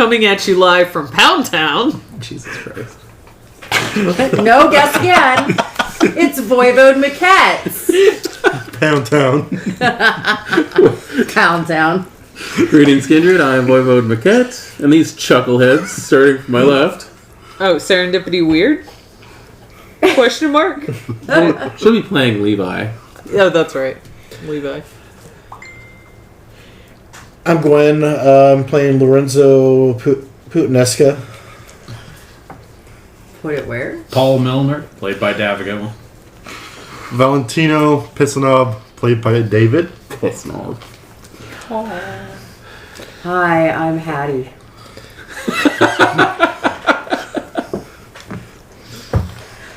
coming at you live from Pound Town. Jesus Christ. No, guess again. It's Voivode Maquettes. Pound Town. Pound Town. Greetings, Kindred. I am Voivode Maquette, and these chuckleheads, starting from my left. Oh, serendipity weird? Question mark? She'll be playing Levi. Oh, that's right. Levi. I'm Gwen. I'm playing Lorenzo Putinesca. Put it where? Paul Milner, played by Davigo. Valentino Pisanob, played by David. Pisanob. Hi, I'm Hattie.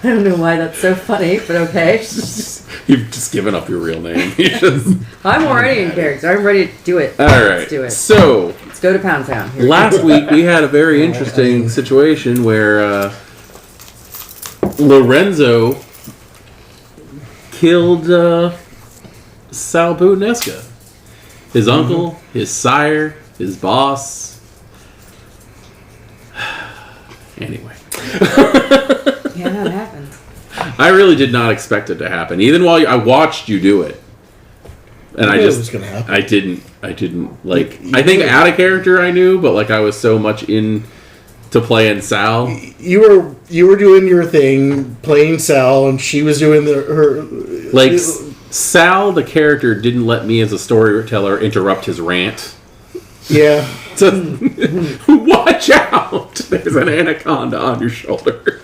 I don't know why that's so funny, but okay. You've just given up your real name. I'm already in character. I'm ready to do it. All right. Let's do it. So, Let's go to Pound Town. Here. last week we had a very interesting situation where Lorenzo killed Sal Putinesca. His uncle, his sire, his boss. Anyway. Yeah, that happened. I really did not expect it to happen. Even while I watched you do it. And I knew just... it was gonna happen. I didn't, like... I think out of character I knew, but like I was so much in to playing Sal. You were doing your thing, playing Sal, and she was doing her... Like, Sal, the character, didn't let me as a storyteller interrupt his rant. Yeah. So, watch out! There's an anaconda on your shoulder.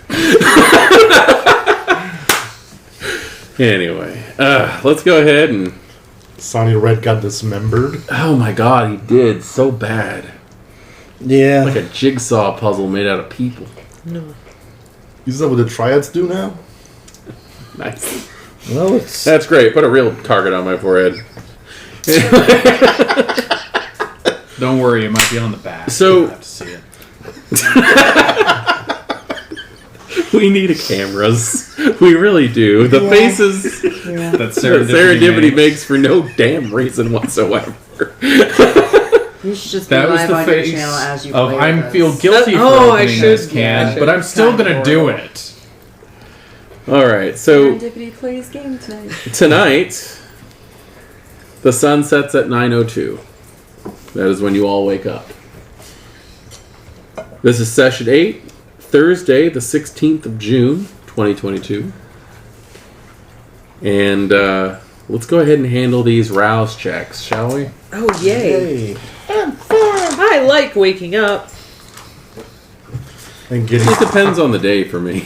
Anyway, let's go ahead and... Sonny Red got dismembered. Oh my god, he did so bad. Yeah. Like a jigsaw puzzle made out of people. No. Is that what the triads do now? Nice. Well, it's... That's great. Put a real target on my forehead. Don't worry, it might be on the back. So- You'll have to see it. We need cameras. We really do. The faces Yeah. That that serendipity makes for no damn reason whatsoever. You should just be That was live the on your face channel as you of play I with us. feel guilty for Oh, I opening should- this yeah, I can, should. but I'm still Kinda gonna do horrible. it. All right, so Serendipity plays game tonight. tonight, the sun sets at 9:02. That is when you all wake up. This is session 8, Thursday, the 16th of June, 2022. And let's go ahead and handle these rouse checks, shall we? Oh, yay. Hey. I like waking up. And getting... It depends on the day for me.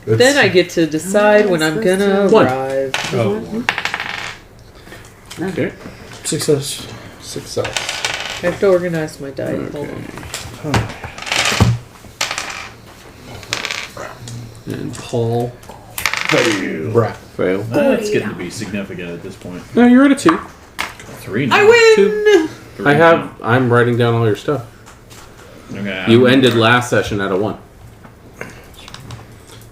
Then I get to decide when I'm gonna One. arrive. Oh, Okay. Success. Success. I have to organize my diet. Hold on. And Paul. Brat. Fail. that's getting to be significant at this point. No, you're at a 2. 3 now. I win! Two. Three I'm writing down all your stuff. now. Okay, You I'm- ended last session at a 1.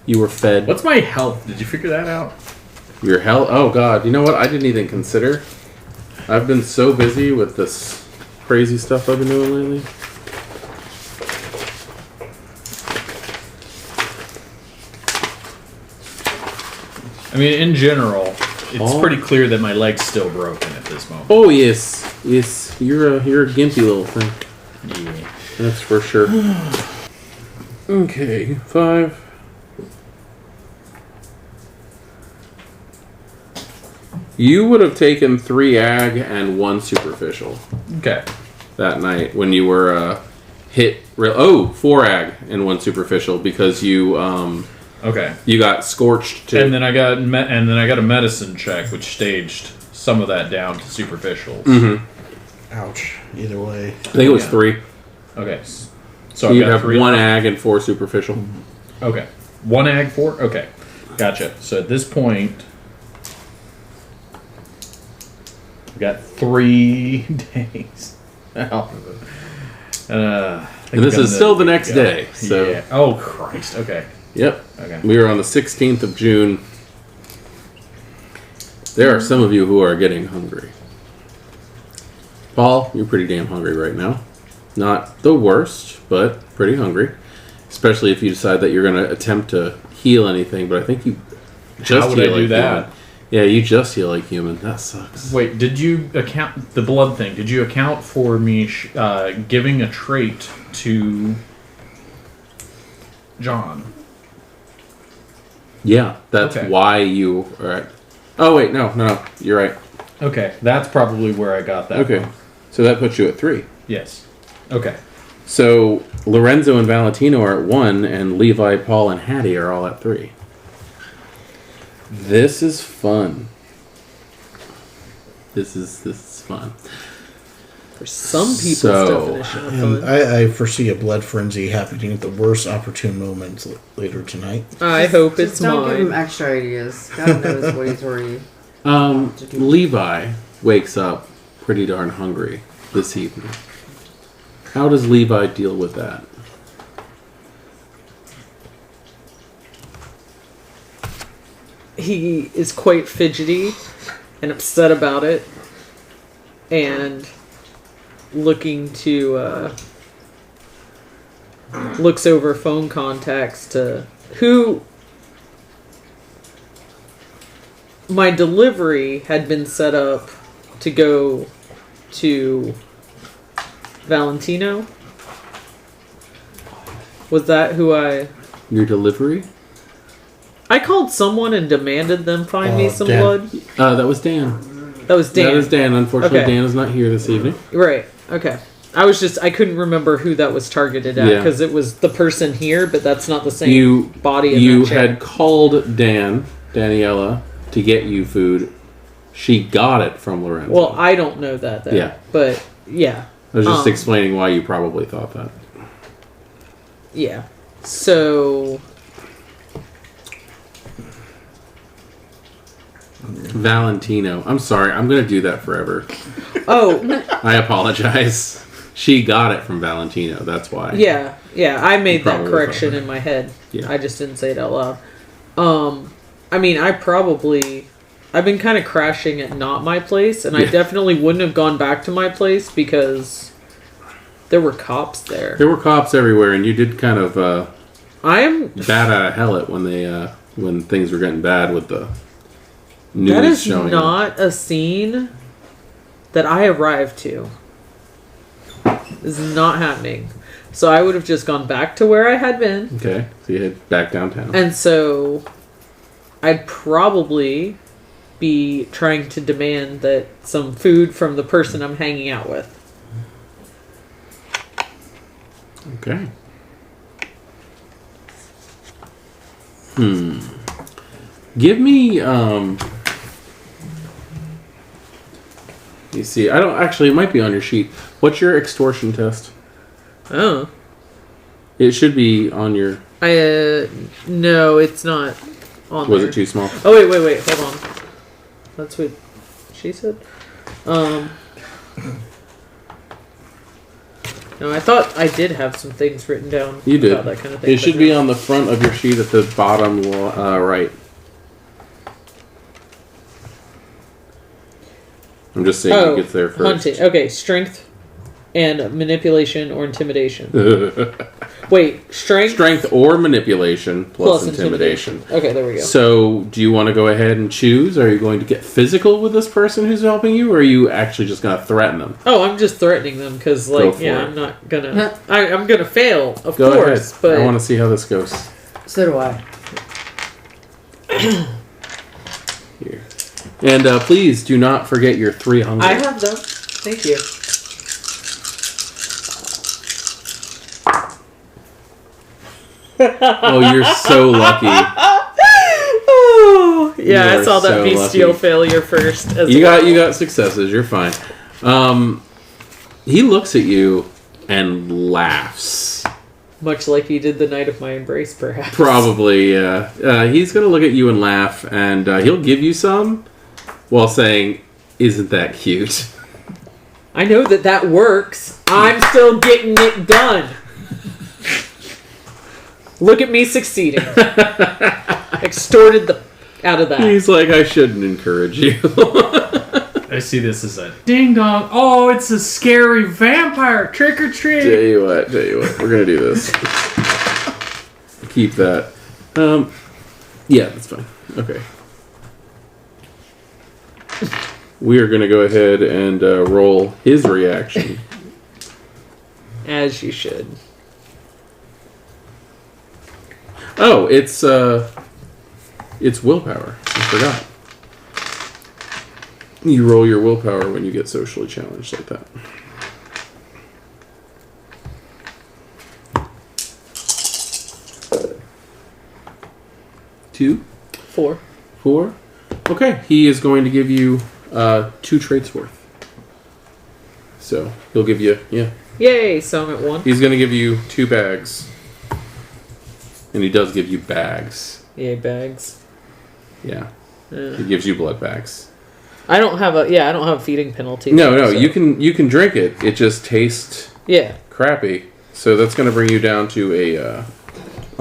You were fed. What's my health? Did you figure that out? Your health? Oh god, you know what? I didn't even consider. I've been so busy with this crazy stuff I've been doing lately. I mean, in general, it's Oh. pretty clear that my leg's still broken at this moment. Oh yes, yes. You're a gimpy little thing. Yeah. That's for sure. Okay, 5. You would have taken 3 ag and 1 superficial Okay. that night when you were hit. 4 ag and 1 superficial because you Okay. you got scorched too. And then I got a medicine check, which staged some of that down to superficials. Mm-hmm. Ouch. Either way. I think it was Yeah. 3. Okay. So You I've got have 3. 1 ag and 4 superficial. Okay. 1 ag 4? Okay. Gotcha. So at this point, we got 3 days. Oh. And this is still the next day. So Yeah. Oh, Christ. Okay. Yep. Okay. We are on the 16th of June. There are some of you who are getting hungry. Paul, you're pretty damn hungry right now. Not the worst, but pretty hungry. Especially if you decide that you're going to attempt to heal anything. But I think you just How would heal I do like that? human. Yeah, you just heal like human. That sucks. Wait, did you account the blood thing? Did you account for me giving a trait to John? Yeah, that's Okay. why you are. Oh wait, no, you're right. Okay, that's probably where I got that. Okay, from. so that puts you at 3. Yes. Okay. So Lorenzo and Valentino are at 1, and Levi, Paul, and Hattie are all at 3. This is fun. This is fun. For some people's So, definition of And fun. I foresee a blood frenzy happening at the worst opportune moments later tonight. I hope Just it's don't give him mine. extra ideas. God knows what he's already. Levi wakes up pretty darn hungry this evening. How does Levi deal with that? He is quite fidgety and upset about it, and looking to looks over phone contacts to who. My delivery had been set up to go to Valentino. Was that who I... Your delivery? I called someone and demanded them find me some Dan. blood. That was Dan. That was Dan. That is Dan. Unfortunately, Okay. Dan is not here this evening. Right. Okay. I couldn't remember who that was targeted at Yeah. because it was the person here, but that's not the same body in You that chair. had called Daniela, to get you food. She got it from Lorenzo. Well, I don't know that then. Yeah. But yeah. I was just um, explaining why you probably thought that. Yeah. So Valentino. I'm sorry. I'm going to do that forever. oh I apologize. She got it from Valentino. That's why. yeah. I made that Probably correction thought in my head. Yeah. I just didn't say it out loud. I mean, I've been kind of crashing at not my place, and I Yeah. definitely wouldn't have gone back to my place because there were cops there. There were cops everywhere, and you did kind of I am. bat out of hell it when they when things were getting bad with the news That is showing up. not a scene that I arrived to. This is not happening. So I would have just gone back to where I had been. Okay, so you head back downtown. And so I'd probably be trying to demand that some food from the person I'm hanging out with. Okay. Give me you see, I don't actually, it might be on your sheet. What's your extortion test? Oh. It should be on your. No, it's not on Was there. it too small? Oh, wait, hold on. That's what she said. No, I thought I did have some things written down You did. about that kind of thing. It should be on the front of your sheet at the bottom right. I'm just saying who gets there first. Hunting. Okay, strength and manipulation or intimidation. Wait, strength Strength or manipulation plus intimidation. Okay, there we go. So, do you want to go ahead and choose? Are you going to get physical with this person who's helping you, or are you actually just going to threaten them? Oh, I'm just threatening them because, Go like, for yeah, it. I'm not gonna. I'm gonna fail, of Go course, ahead. but I want to see how this goes. So do I. Here. And please do not forget your 3 hunger. I have them. Thank you. Oh, you're so lucky. Oh, yeah, You I are saw that so bestial lucky. failure first. As You well. got successes. You're fine. He looks at you and laughs. Much like he did the night of my embrace, perhaps. Probably, yeah. He's gonna look at you and laugh, and he'll give you some, while saying, "Isn't that cute?" I know that works. I'm still getting it done. Look at me succeeding. Extorted the out of that. He's like, "I shouldn't encourage you." I see this as a ding dong. Oh, it's a scary vampire. Trick or treat. Tell you what, we're gonna do this. Keep that. Yeah, that's fine. Okay. We are gonna go ahead and roll his reaction. As you should. Oh, it's willpower. I forgot. You roll your willpower when you get socially challenged like that. Two? Four. Okay, he is going to give you 2 traits worth. So he'll give you, Yay, so I'm at 1. he's going to give you 2 bags. And he does give you bags. Yay, bags. Yeah. He gives you blood bags. I don't have a feeding penalty. No, so. you can drink it. It just tastes crappy. So that's going to bring you down to a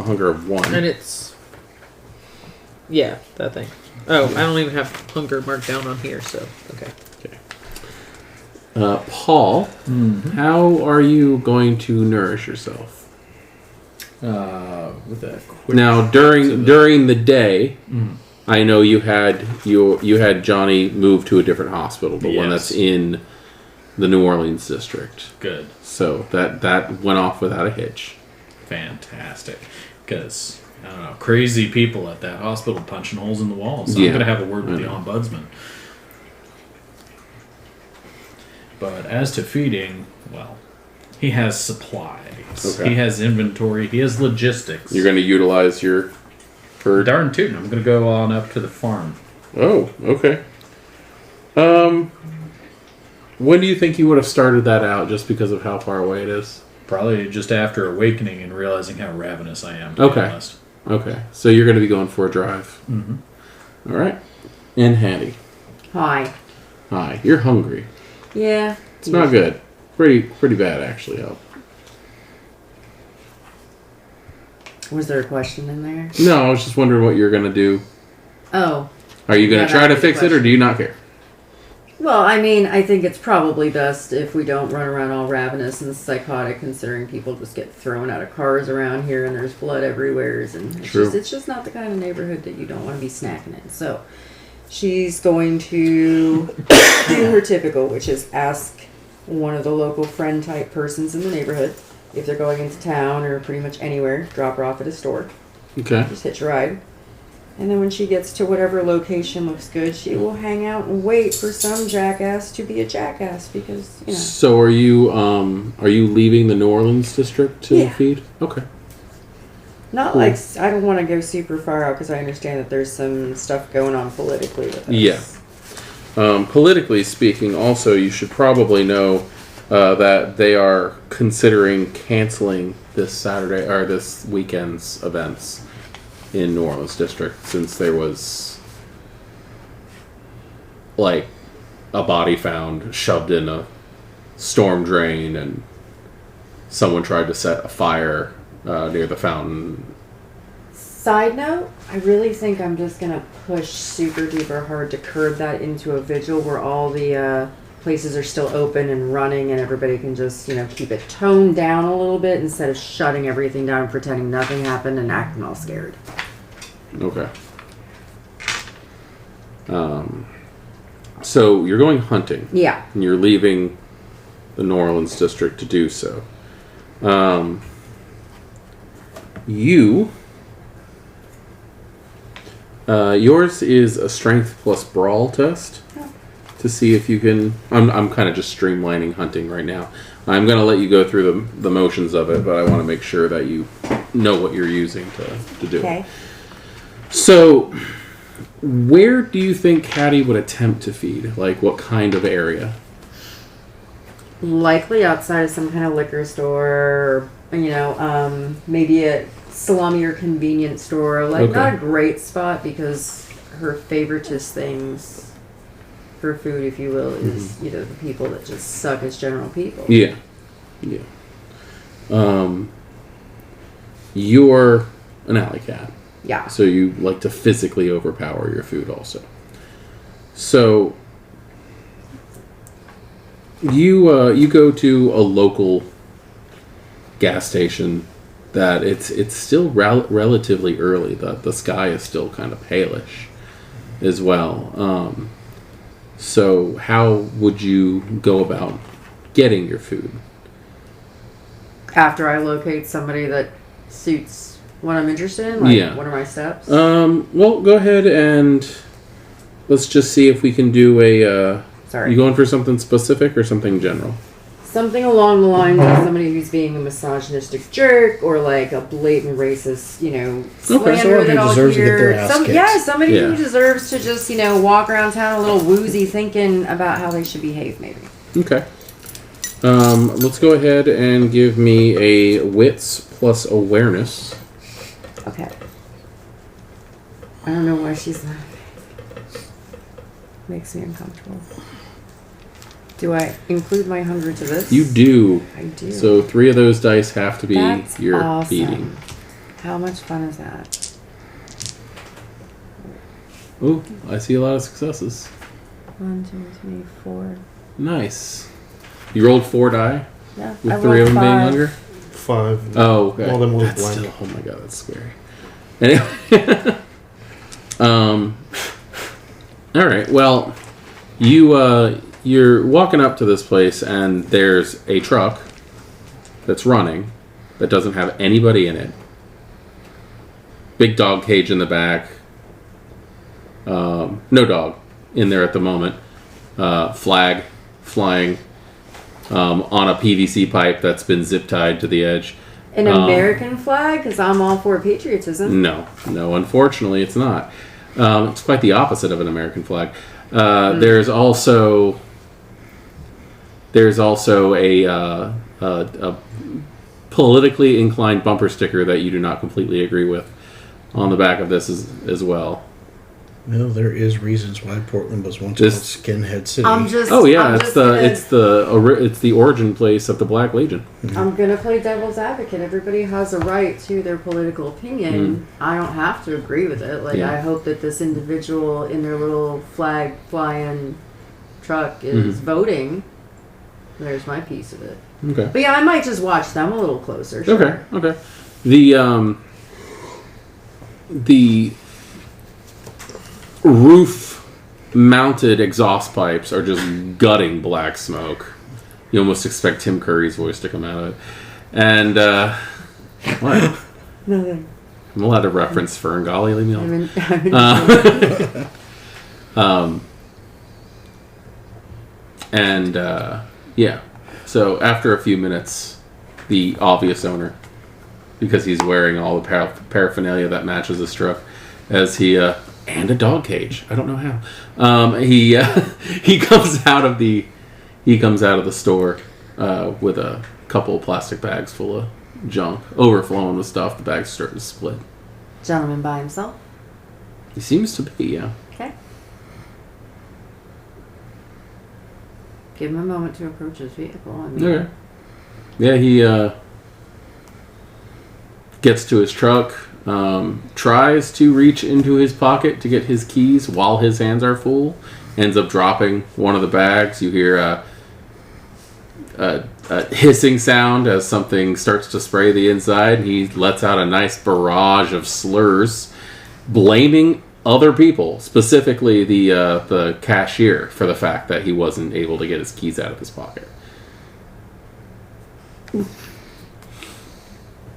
hunger of 1. And it's that thing. Oh, I don't even have hunger marked down on here, so okay. Paul, how are you going to nourish yourself? With a quick Now during the day, I know you had Johnny move to a different hospital, the one that's in the New Orleans district. Good. So that went off without a hitch. Fantastic. Because, I don't know, crazy people at that hospital punching holes in the walls. So Yeah. I'm going to have a word with the ombudsman. But as to feeding, well, he has supplies. Okay. He has inventory. He has logistics. You're going to utilize your herd. Darn tootin', I'm going to go on up to the farm. Oh, okay. When do you think you would have started that out, just because of how far away it is? Probably just after awakening and realizing how ravenous I am, to be honest. Okay. So you're going to be going for a drive. Mm-hmm. All right. And Hattie. Hi. Hi. You're hungry. Yeah. It's not good. Pretty bad, actually. Was there a question in there? No, I was just wondering what you're going to do. Oh. Are you going to try to fix it, or do you not care? Well, I mean, I think it's probably best if we don't run around all ravenous and psychotic, considering people just get thrown out of cars around here and there's blood everywhere. And it's just not the kind of neighborhood that you don't want to be snacking in. So she's going to do her typical, which is ask one of the local friend type persons in the neighborhood if they're going into town or pretty much anywhere, drop her off at a store. Okay. Just hitch a ride. And then when she gets to whatever location looks good, she will hang out and wait for some jackass to be a jackass because, you know. So are you leaving the New Orleans district to feed? Okay. Not Cool. like, I don't want to go super far out because I understand that there's some stuff going on politically with us. Yeah. Politically speaking, also, you should probably know that they are considering canceling this Saturday or this weekend's events in New Orleans district, since there was like a body found shoved in a storm drain and someone tried to set a fire near the fountain. Side note, I really think I'm just going to push super duper hard to curb that into a vigil where all the places are still open and running and everybody can just, keep it toned down a little bit instead of shutting everything down and pretending nothing happened and acting all scared. Okay. So you're going hunting. Yeah. And you're leaving the New Orleans district to do so. Yours is a strength plus brawl test to see if you can. I'm kind of just streamlining hunting right now. I'm going to let you go through the motions of it, but I want to make sure that you know what you're using to do it. So, where do you think Hattie would attempt to feed? Like, what kind of area? Likely outside of some kind of liquor store, or, maybe a salami or convenience store. Not a great spot because her favoritist things, her food, if you will, is, the people that just suck as general people. Yeah. You're an alley cat. Yeah. So you like to physically overpower your food also. So You go to a local gas station that it's still relatively early. The sky is still kind of palish as well. So how would you go about getting your food? After I locate somebody that suits what I'm interested in, like, Yeah. what are my steps? Well, go ahead and let's just see if we can do a. Sorry. You going for something specific or something general? Something along the lines of somebody who's being a misogynistic jerk or like a blatant racist, slander Someone who that I'll deserves to get hear. their ass kicked. Somebody Yeah. who deserves to just, walk around town a little woozy thinking about how they should behave, maybe. Okay. Let's go ahead and give me a wits plus awareness. Okay. I don't know why she's laughing. Makes me uncomfortable. Do I include my hunger to this? You do. I do. So 3 of those dice have to be That's your awesome. beating. How much fun is that? Oh, I see a lot of successes. 1, 2, 3, 4. Nice. You rolled 4 die Yeah. with I 3 of them being rolled 5. hunger? 5. Oh, okay. All them were That's blank. still, oh my god, that's scary. Anyway. All right. Well, you're walking up to this place and there's a truck that's running that doesn't have anybody in it. Big dog cage in the back. No dog in there at the moment. Flag flying on a PVC pipe that's been zip tied to the edge. An American flag? Because I'm all for patriotism. No, unfortunately it's not. It's quite the opposite of an American flag. There's also a politically inclined bumper sticker that you do not completely agree with on the back of this as well. Well, there is reasons why Portland was once called Skinhead City. It's the origin place of the Black Legion. I'm gonna play devil's advocate. Everybody has a right to their political opinion. I don't have to agree with it. I hope that this individual in their little flag flying truck is voting. There's my piece of it. Okay. But yeah, I might just watch them a little closer. Sure. Okay. The roof-mounted exhaust pipes are just gutting black smoke. You almost expect Tim Curry's voice to come out of it. And, what? Nothing. I'm allowed to reference Fern Golly, leave me alone. So after a few minutes, the obvious owner, because he's wearing all the paraphernalia that matches his truck, as he and a dog cage. I don't know how. He comes out of the store with a couple of plastic bags full of junk, overflowing with stuff. The bags starting to split. Gentleman by himself? He seems to be, yeah. Okay. Give him a moment to approach his vehicle. Okay. Yeah, he gets to his truck, tries to reach into his pocket to get his keys while his hands are full, ends up dropping one of the bags. You hear a hissing sound as something starts to spray the inside. He lets out a nice barrage of slurs, blaming other people, specifically the cashier, for the fact that he wasn't able to get his keys out of his pocket.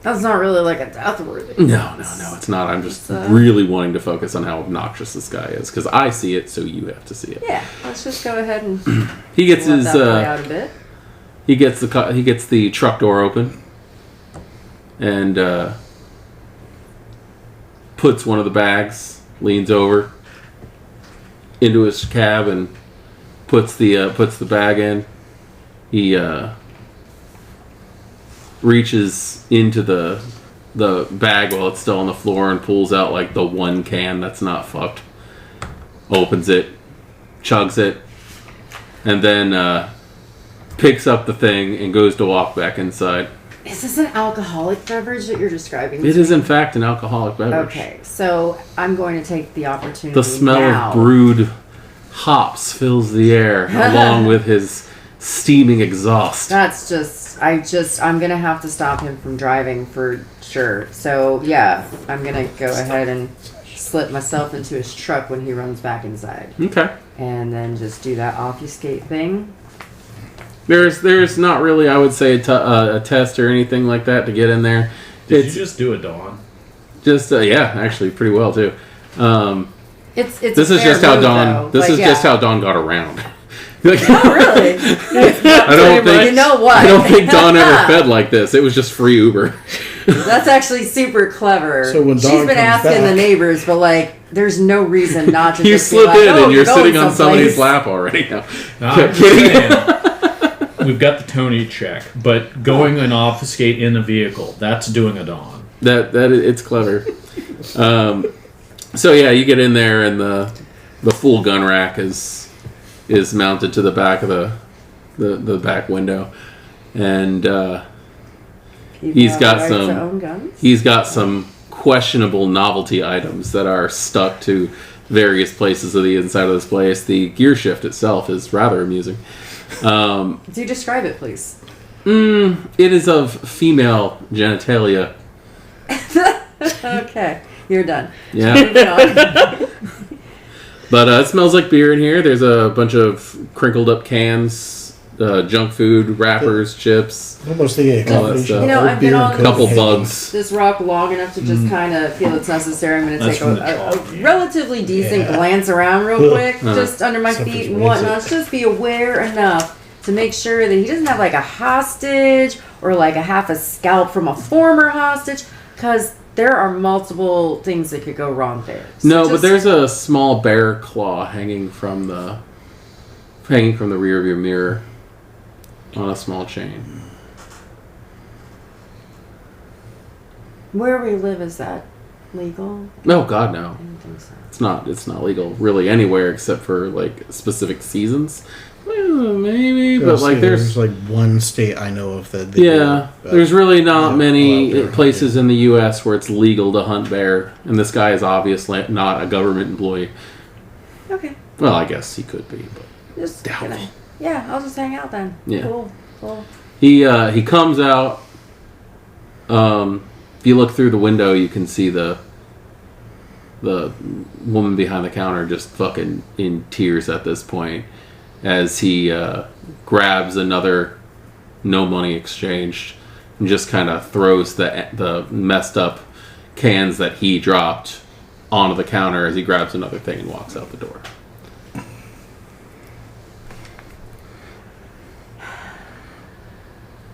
That's not really like a death worthy. No, it's not. I'm just really wanting to focus on how obnoxious this guy is, because I see it, so you have to see it. Yeah, let's just go ahead and he gets let his that play out a bit. he gets the truck door open and puts one of the bags, leans over into his cab and puts the bag in. He reaches into the bag while it's still on the floor and pulls out like the one can that's not fucked. Opens it, chugs it, and then picks up the thing and goes to walk back inside. Is this an alcoholic beverage that you're describing? It is in fact an alcoholic beverage. Okay, so I'm going to take the opportunity The smell now. of brewed hops fills the air along with his steaming exhaust. That's I'm gonna have to stop him from driving for sure. So yeah, I'm gonna go ahead and slip myself into his truck when he runs back inside. Okay. And then just do that obfuscate thing. There's not really, I would say, a test or anything like that to get in there. Did you just do a Dawn? Just yeah, actually, pretty well too. It's this is just how Dawn. This is just how Dawn got around. Like, oh really? I don't think. You know what? I don't think Dawn ever fed like this. It was just free Uber. That's actually super clever. So when she's Dawn been comes asking back, the neighbors, but like, there's no reason not to. You just slip be like, in oh, and you're sitting on someplace. somebody's lap already now. I'm just saying, we've got the Tony check, but going and obfuscate in a vehicle, that's doing a Dawn. That it's clever. So yeah, you get in there and the full gun rack is mounted to the back of the back window, and he's got some questionable novelty items that are stuck to various places of the inside of this place. The gear shift itself is rather amusing. Do you describe it, please? It is of female genitalia. Okay, you're done. Yeah. Moving on. But it smells like beer in here. There's a bunch of crinkled up cans, junk food, wrappers, chips. Almost thinking all that stuff. You know, I've been on couple bugs. this rock long enough to just kind of feel it's necessary. I'm going to That's take from the a chalk, yeah. relatively decent glance around real quick, just under my Something's feet and raising. whatnot. Just be aware enough to make sure that he doesn't have like a hostage or like a half a scalp from a former hostage, because there are multiple things that could go wrong there. So No, but there's a small bear claw hanging from the rear of your mirror on a small chain. Where we live, is that legal? Oh God, no! I don't think so. It's not legal really anywhere except for like specific seasons. Well, maybe, but like there's like one state I know of that. There's really not yeah, many well, places in the U.S. where it's legal to hunt bear, and this guy is obviously not a government employee. Okay. Well, I guess he could be, but Just doubtful. gonna, yeah, I'll just hang out then. Yeah. Cool. He comes out. If you look through the window, you can see the woman behind the counter just fucking in tears at this point, as he grabs another no money exchanged and just kind of throws the messed up cans that he dropped onto the counter as he grabs another thing and walks out the door.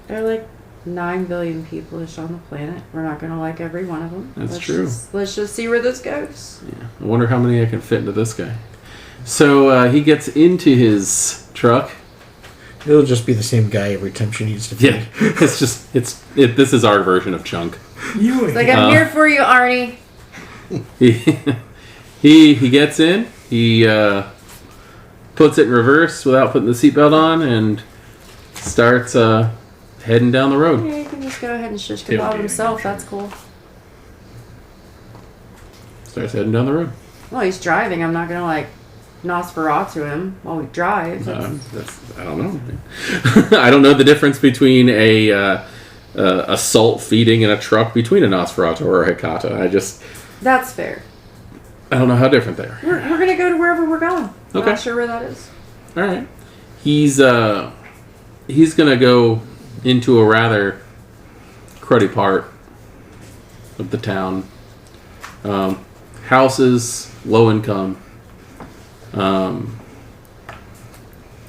There are like 9 billion people-ish on the planet. We're not going to like every one of them. That's true. Let's just see where this goes. Yeah, I wonder how many I can fit into this guy. So he gets into his truck. It'll just be the same guy every time she needs to feed. Yeah, this is our version of Chunk. It's like, I'm here for you, Arnie. He gets in. He puts it in reverse without putting the seatbelt on and starts heading down the road. Yeah, you can just go ahead and shish kebab himself. That's cool. Starts heading down the road. Well, he's driving. I'm not going to like Nosferatu him while we drive. I don't know. I don't know the difference between a salt feeding in a truck between a Nosferatu or a Hecate. That's fair. I don't know how different they are. We're going to go to wherever we're going. I'm Okay. not sure where that is. All right. He's gonna go into a rather cruddy part of the town. Houses, low income.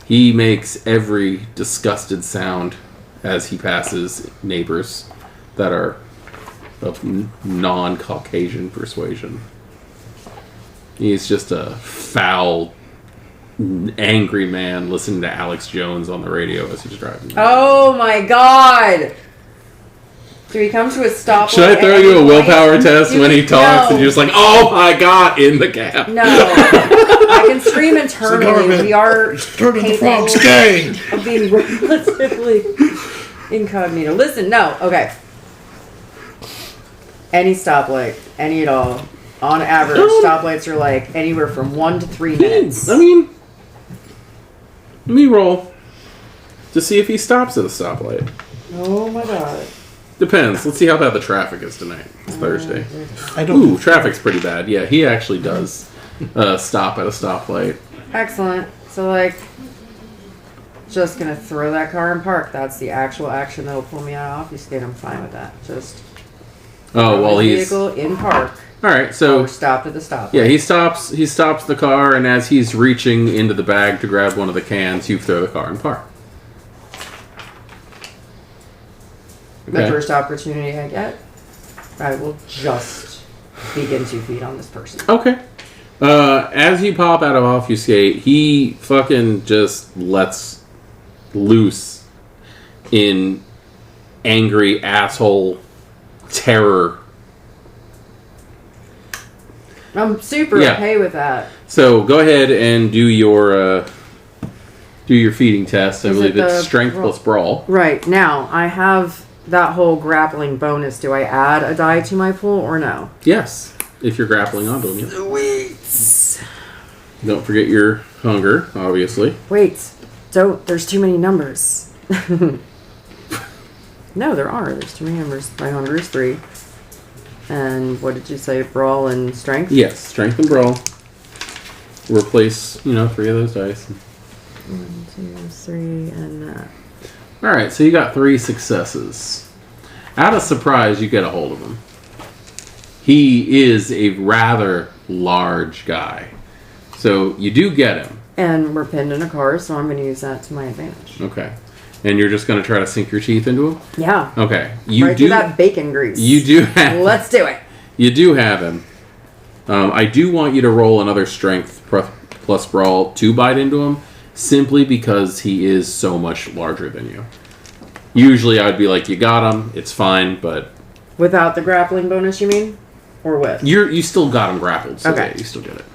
He makes every disgusted sound as he passes neighbors that are of non-Caucasian persuasion. He's just a foul, angry man listening to Alex Jones on the radio as he's driving. Oh my god! Do we come to a stop? Should I throw you a willpower test when he talks and you're just like, oh my god, in the cab? No. I can scream internally. We are Turning the frogs gay. of being relatively incognito. Listen, no. Okay. Any stoplight, any at all. On average, stoplights are like anywhere from 1 to 3 minutes. I mean, let me roll. to see if he stops at a stoplight. Oh my god. Depends. Let's see how bad the traffic is tonight. It's Thursday. I don't. Ooh, traffic's pretty bad. Yeah, he actually does stop at a stoplight. Excellent. So, like, just gonna throw that car in park. That's the actual action that'll pull me out of obfuscate. I'm fine with that. Just Oh, throw well, my he's vehicle in park. all right. So Or stop at the stop. yeah, he stops the car, and as he's reaching into the bag to grab one of the cans, you throw the car in park. The first opportunity I get, I will just begin 2 feet on this person. Okay. As you pop out of obfuscate, he fucking just lets loose in angry asshole terror. I'm super Yeah. okay with that. So go ahead and do your feeding test. I Is believe it it's the strength plus brawl. Right, now, I have that whole grappling bonus. Do I add a die to my pool or no? Yes, if you're grappling onto him. Yeah. Sweet. Don't forget your hunger, obviously. Wait, there's too many numbers. No, there are. There's too many numbers. My hunger is 3. And what did you say? Brawl and strength? Yes, strength and brawl. Replace, 3 of those dice. 1, 2, 3, and that. All right, so you got 3 successes. Out of surprise, you get a hold of him. He is a rather large guy. So you do get him. And we're pinned in a car, so I'm going to use that to my advantage. Okay. And you're just going to try to sink your teeth into him? Yeah. Okay. Right through that bacon grease. You do have... Let's do it. You do have him. I do want you to roll another strength plus brawl to bite into him, simply because he is so much larger than you. Usually I'd be like, you got him, it's fine, but... Without the grappling bonus, you mean? Or with? You still got him grappled, so Okay. yeah, you still get it.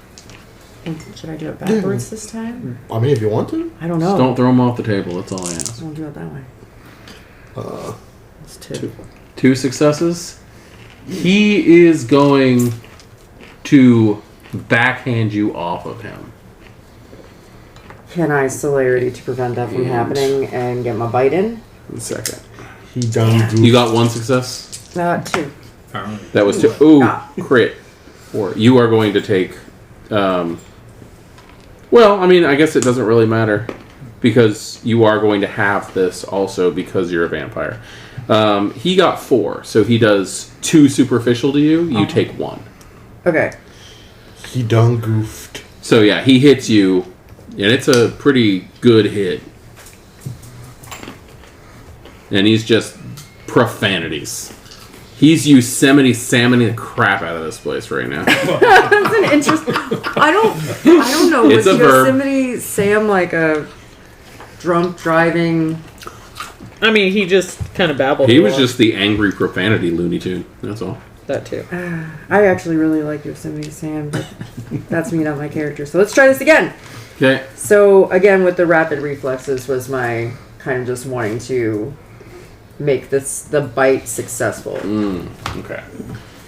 Should I do it backwards this time? I mean, if you want to. I don't know. Just don't throw him off the table, that's all I ask. I'll do it that way. It's 2. 2 successes. He is going to backhand you off of him. Can I celerity to prevent that from happening and get my bite in? One second. He done goofed. You got 1 success? 2. That was 2. Ooh, crit. 4. You are going to take... well, I mean, I guess it doesn't really matter. Because you are going to have this also because you're a vampire. He got 4, so he does 2 superficial to you. You take 1. Okay. He done goofed. So yeah, he hits you, and it's a pretty good hit. And he's just profanities. He's Yosemite salmoning the crap out of this place right now. That's an interesting... I don't know. It's Was a verb. Yosemite Sam like a drunk driving... I mean, he just kind of babbled. He a was lot. just the angry profanity Looney Tune. That's all. That too. I actually really like Yosemite Sam, but that's me, not my character. So let's try this again. Okay. So again, with the rapid reflexes was my kind of just wanting to make the bite successful. Okay.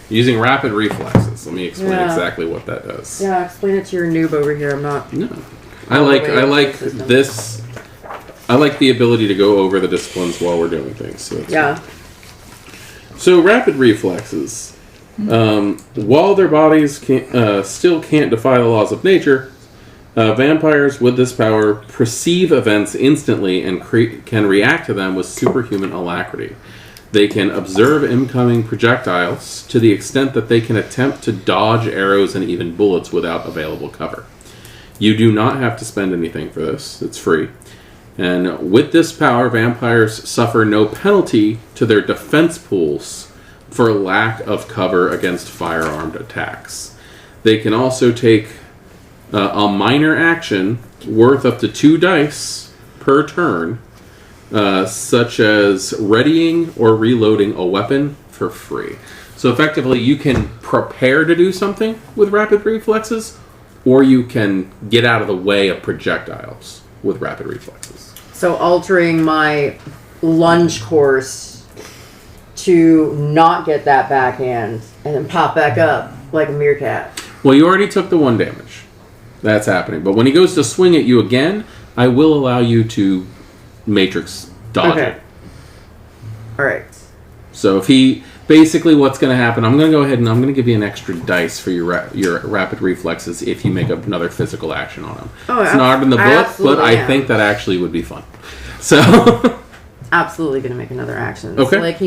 Using rapid reflexes. Let me explain Yeah. exactly what that does. Yeah, explain it to your noob over here. I'm not... No. I like this. I like the ability to go over the disciplines while we're doing things. So that's So rapid reflexes. While their bodies still can't defy the laws of nature, vampires with this power perceive events instantly and can react to them with superhuman alacrity. They can observe incoming projectiles to the extent that they can attempt to dodge arrows and even bullets without available cover. You do not have to spend anything for this. It's free. And with this power, vampires suffer no penalty to their defense pools for lack of cover against firearmed attacks. They can also take a minor action worth up to 2 dice per turn, such as readying or reloading a weapon for free. So effectively, you can prepare to do something with rapid reflexes, or you can get out of the way of projectiles with rapid reflexes. So altering my lunge course to not get that backhand and then pop back up like a meerkat. Well, you already took the 1 damage. That's happening. But when he goes to swing at you again, I will allow you to matrix dodge Okay. it. All right. So if he basically what's going to happen, I'm going to go ahead and I'm going to give you an extra dice for your rapid reflexes if you make another physical action on him. Oh, it's not in the book, but absolutely I am. think that actually would be fun. So Absolutely gonna make another action. Okay. So, like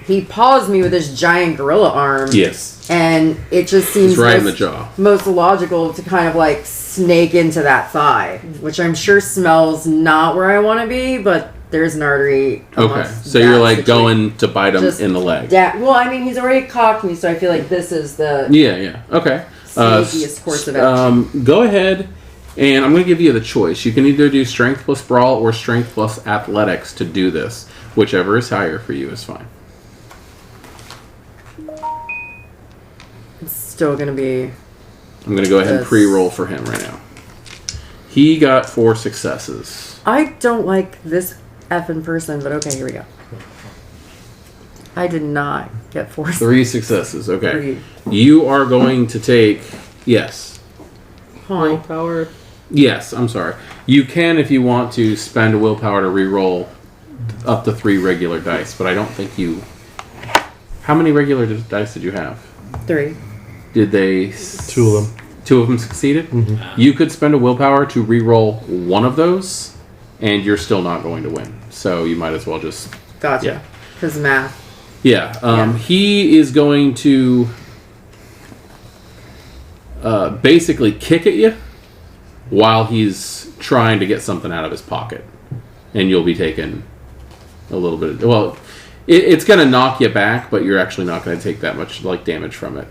he paws me with his giant gorilla arm. yes, And it just seems it's right in the jaw. most logical to kind of like snake into that thigh, which I'm sure smells not where I want to be, but there's an artery. Okay, amongst so that you're like situation. going to bite him Just in the leg. Well, I mean, he's already cocked me, so I feel like this is the Yeah. Okay. sneakiest course of action. Go ahead, and I'm going to give you the choice. You can either do strength plus brawl or strength plus athletics to do this. Whichever is higher for you is fine. It's still gonna be. I'm going to go ahead and Yes. pre-roll for him right now. He got 4 successes. I don't like this effing person, but okay, here we go. I did not get 4. 3 successes. Okay. 3. You are going to take... Yes. Fine. Willpower. Yes, I'm sorry. You can, if you want to, spend a willpower to re-roll up to 3 regular dice, but I don't think you... How many regular dice did you have? 3. Did they... 2 of them. 2 of them succeeded? You could spend a willpower to re-roll one of those, and you're still not going to win. So you might as well just... Gotcha. Yeah. Because math. Yeah. Yeah. He is going to basically kick at you while he's trying to get something out of his pocket. And you'll be taking a little bit of... Well, it's going to knock you back, but you're actually not going to take that much damage from it.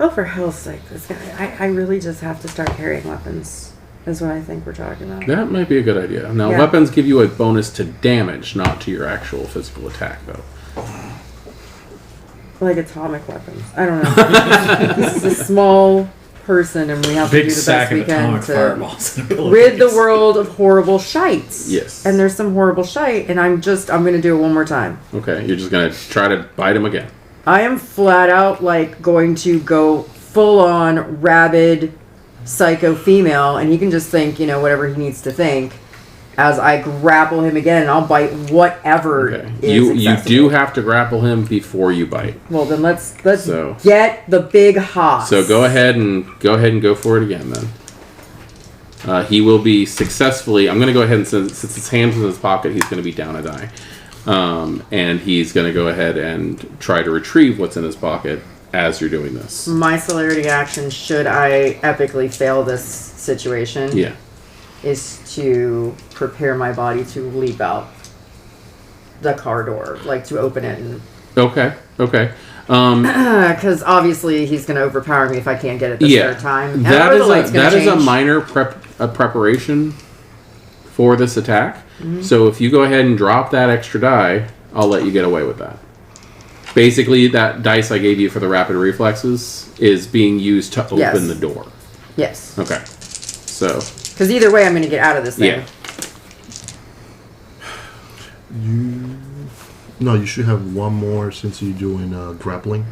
Oh, for hell's sake, this guy. I really just have to start carrying weapons, is what I think we're talking about. That might be a good idea. Now, Yeah. weapons give you a bonus to damage, not to your actual physical attack, though. Like atomic weapons. I don't know. This is a small person, and we have to Big do the sack best we of can atomic to fireballs. and rid the abilities. world of horrible shites. Yes. And there's some horrible shite, and I'm going to do it one more time. Okay, you're just going to try to bite him again. I am flat out, like, going to go full-on rabid psycho female, and he can just think, whatever he needs to think, as I grapple him again, and I'll bite whatever Okay. is You accessible. do have to grapple him before you bite. Well, then let's So- get the big hoss. So go ahead and go for it again then. He will be successfully. I'm going to go ahead and since his hands in his pocket, he's going to be down a die, and he's going to go ahead and try to retrieve what's in his pocket as you're doing this. My celerity action, should I epically fail this situation, Yeah. is to prepare my body to leap out the car door, like to open it, and Okay. because obviously he's going to overpower me if I can't get it the third time. And That or is the light's gonna that is a change. minor preparation for this attack. Mm-hmm. So if you go ahead and drop that extra die, I'll let you get away with that. Basically, that dice I gave you for the rapid reflexes is being used to open Yes. the door. Yes, Okay. So, because either way, I'm going to get out of this thing. yeah. No, you should have one more since you're doing grappling.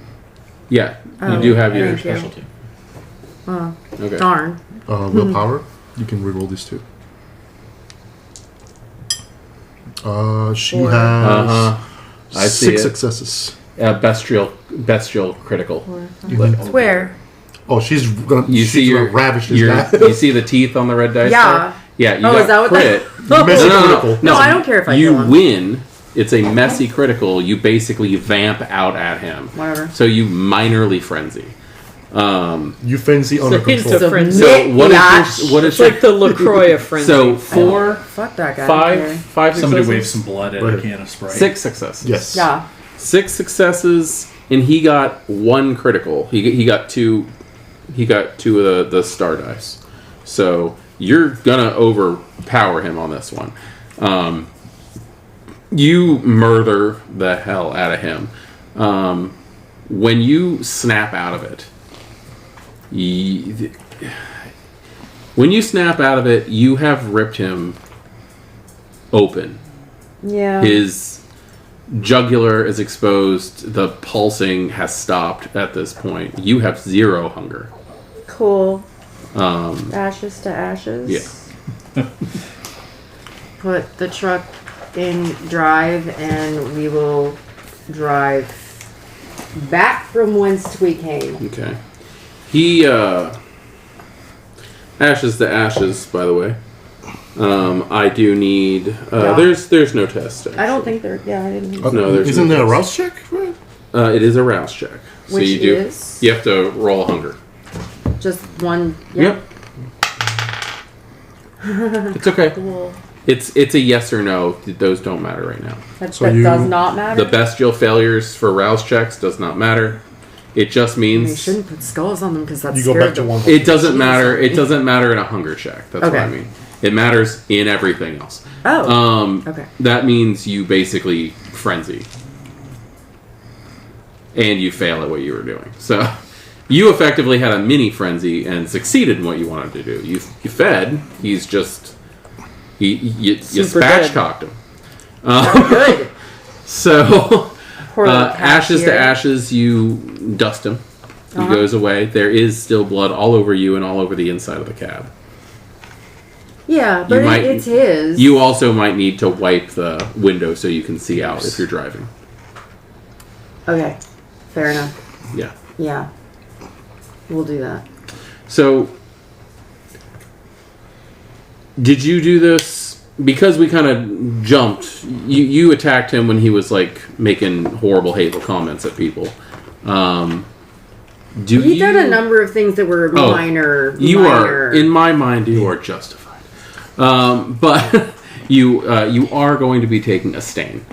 Yeah, Oh, you do have your thank you. Specialty. Oh, Okay. darn. Willpower. You can reroll these 2. She Four. has I see 6 it. successes. Bestial critical. Where? Oh, she's gonna. You she's see gonna your ravish this your guy. you see the teeth on the red dice? Yeah. there? Yeah. You Oh, got is that what crit. that- Messy No. critical. No, I don't care if I You kill him. win. It's a messy critical. You basically vamp out at him. Whatever. So you minorly frenzy. You fancy under It's control. a frenzy. So what Yash. is your It's like the LaCroix of frenzy. so 4, Fuck that guy. I don't care. 5 Somebody successes? waves some blood at a Right. can of Sprite. 6 successes. Yes. Yeah. 6 successes, and he got 1 critical. He got 2. He got 2 of the star dice. So you're gonna overpower him on this one. You murder the hell out of him. When you snap out of it, you have ripped him open. Yeah. His jugular is exposed. The pulsing has stopped at this point. You have 0 hunger. Cool. Ashes to ashes. Yeah. Put the truck in drive, and we will drive back from whence we came. Okay. He ashes to ashes, by the way. I do need. There's no test. Actually. I don't think there. Yeah, I didn't. Think so. No, there's. Isn't no there a test. rouse check for it? It is a rouse check. So Which you do. is? You have to roll hunger. Just one. Yep. It's okay. Cool. It's a yes or no. Those don't matter right now. That you- does not matter. The bestial failures for rouse checks does not matter. It just We means shouldn't put skulls on them because that's You go back to one. it doesn't matter. It doesn't matter in a hunger check. That's what I Okay. mean. It matters in everything else. Oh. Okay. That means you basically frenzy, and you fail at what you were doing. So you effectively had a mini frenzy and succeeded in what you wanted to do. You fed. He's just you Super spatchcocked him. Good. So Poor little cat ashes here. to ashes, you dust him. He Uh-huh. goes away. There is still blood all over you and all over the inside of the cab. Yeah, but might- it's his. You also might need to wipe the window so you can see out if you're driving. Okay. Fair enough. Yeah. Yeah. We'll do that. So, did you do this because we kind of jumped? You attacked him when he was like making horrible, hateful comments at people. He done a number of things that were minor. You minor. are, in my mind, you are justified. But you are going to be taking a stain.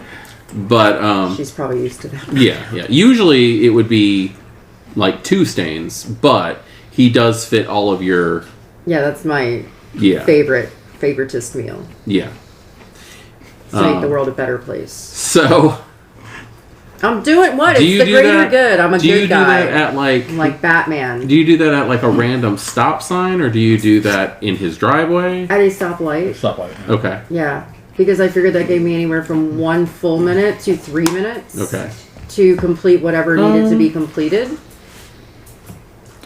But She's probably used to that. yeah. Usually it would be like 2 stains, but he does fit all of your Yeah, that's my yeah favoritist meal. yeah. To make the world a better place. So I'm doing what? do It's you the do greater that? good. I'm a do you good do guy. that at like? I'm like Batman. Do you do that at like a random stop sign, or do you do that in his driveway? At a stoplight. Stop like that. Okay. Yeah. Because I figured that gave me anywhere from 1 full minute to 3 minutes. Okay. To complete whatever needed to be completed.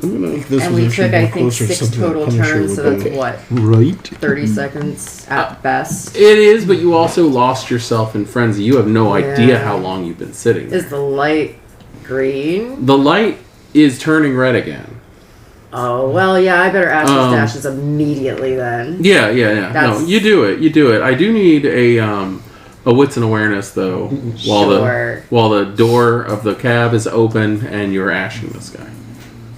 And we took, I think, 6 total turns, so that's what? Right. 30 seconds at best. It is, but you also lost yourself in frenzy. You have no idea Yeah. how long you've been sitting. Is the light green? The light is turning red again. Oh, well, yeah, I better ask these dashes immediately then. Yeah. No, That's- you do it. I do need a wits and awareness though, Sure. while the door of the cab is open and you're ashing this guy.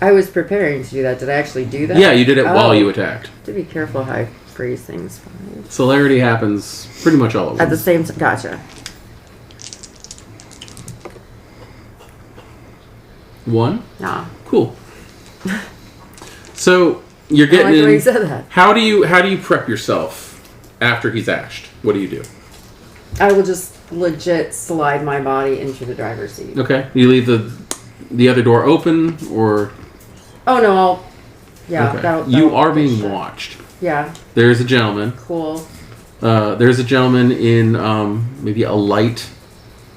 I was preparing to do that. Did I actually do that? Yeah, you did it while Oh. you attacked. To be careful how I phrase things. Celerity happens pretty much all at At the once. same time. Gotcha. 1? Nah. Cool. So you're I like getting the way you in. said that. How do you prep yourself after he's ashed? What do you do? I will just legit slide my body into the driver's seat. Okay, you leave the other door open, or Oh, no, I'll... Yeah, okay. that'll You are be being shut. watched. Yeah, There's a gentleman. cool. There's a gentleman in maybe a light,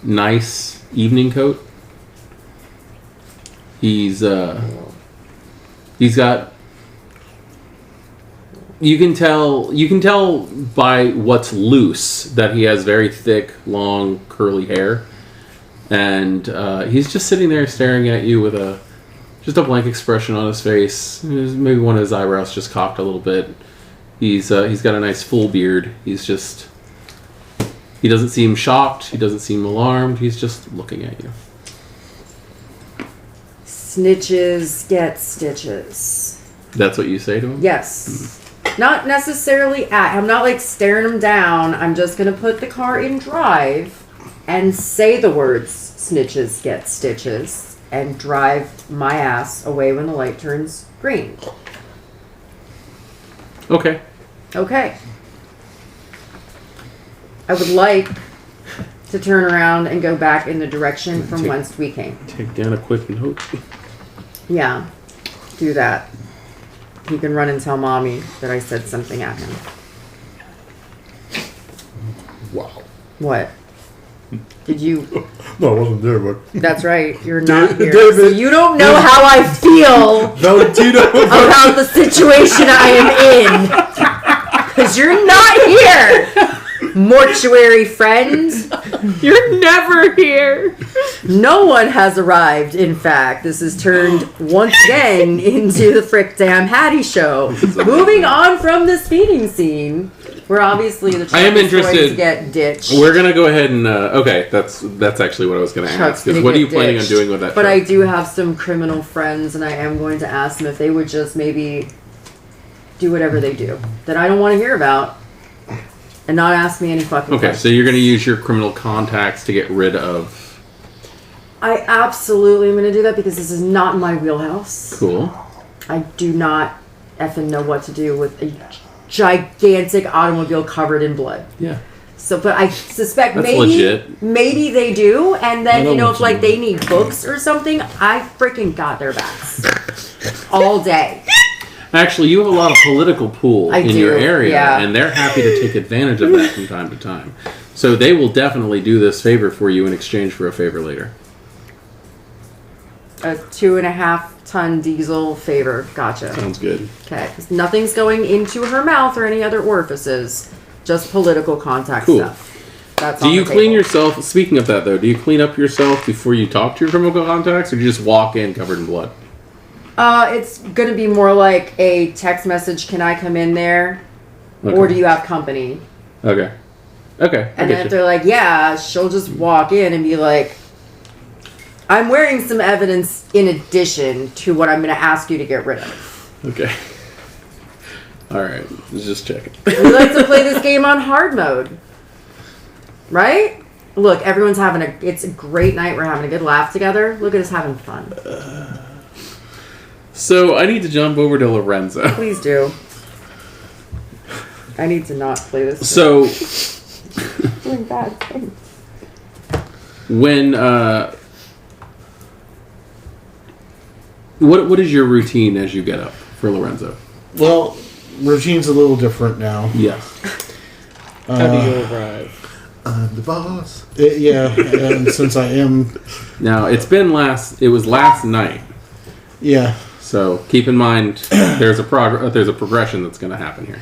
nice evening coat. He's got. You can tell by what's loose that he has very thick, long, curly hair, and he's just sitting there staring at you with just a blank expression on his face. Maybe one of his eyebrows just cocked a little bit. He's got a nice full beard. He doesn't seem shocked. He doesn't seem alarmed. He's just looking at you. Snitches get stitches. That's what you say to him? Yes. Not necessarily I'm not like staring him down. I'm just going to put the car in drive and say the words snitches get stitches and drive my ass away when the light turns green. Okay. Okay. I would like to turn around and go back in the direction from whence we came. Take down a quick note. Yeah. Do that. He can run and tell mommy that I said something at him. Wow. What? Did you... No, I wasn't there, but That's right. You're not here. David. So you don't know how I feel no, Tito. about the situation I am in. Because you're not here. mortuary friend. You're never here. No one has arrived, in fact. This is turned once again into the Frick Damn Hattie show. Moving on from this feeding scene, where obviously the truck is going to get ditched. We're going to go ahead and... okay, that's actually what I was going to ask. Is what are you planning on doing with that But truck? I do have some criminal friends, and I am going to ask them if they would just maybe do whatever they do that I don't want to hear about. And not ask me any fucking questions. So you're going to use your criminal contacts to get rid of... I absolutely am going to do that because this is not my wheelhouse. Cool. I do not effing know what to do with a gigantic automobile covered in blood. Yeah. So, but I suspect That's legit. maybe they do, and then if like they need books or something, I freaking got their backs all day. Actually, you have a lot of political pool in your area, and they're happy to take advantage of that from time to time. So they will definitely do this favor for you in exchange for a favor later. A 2.5-ton diesel favor. Gotcha. Sounds good. Okay. Nothing's going into her mouth or any other orifices. Just political contact Cool. stuff. That's Do on you the clean table. yourself? Speaking of that, though, do you clean up yourself before you talk to your criminal contacts, or do you just walk in covered in blood? It's going to be more like a text message. Can I come in there? Okay. Or do you have company? Okay. And then if they're like, yeah, she'll just walk in and be like, I'm wearing some evidence in addition to what I'm going to ask you to get rid of. Okay. All right. Just checking. We like to play this game on hard mode. Right? Look, everyone's it's a great night. We're having a good laugh together. Look at us having fun. So I need to jump over to Lorenzo. Please do. I need to not play this. So doing bad things. when what is your routine as you get up for Lorenzo? Well, routine's a little different now. Yes. How do you arrive? I'm the boss. Yeah, and since I am... Now, it was last night. Yeah. So keep in mind there's a progression that's going to happen here.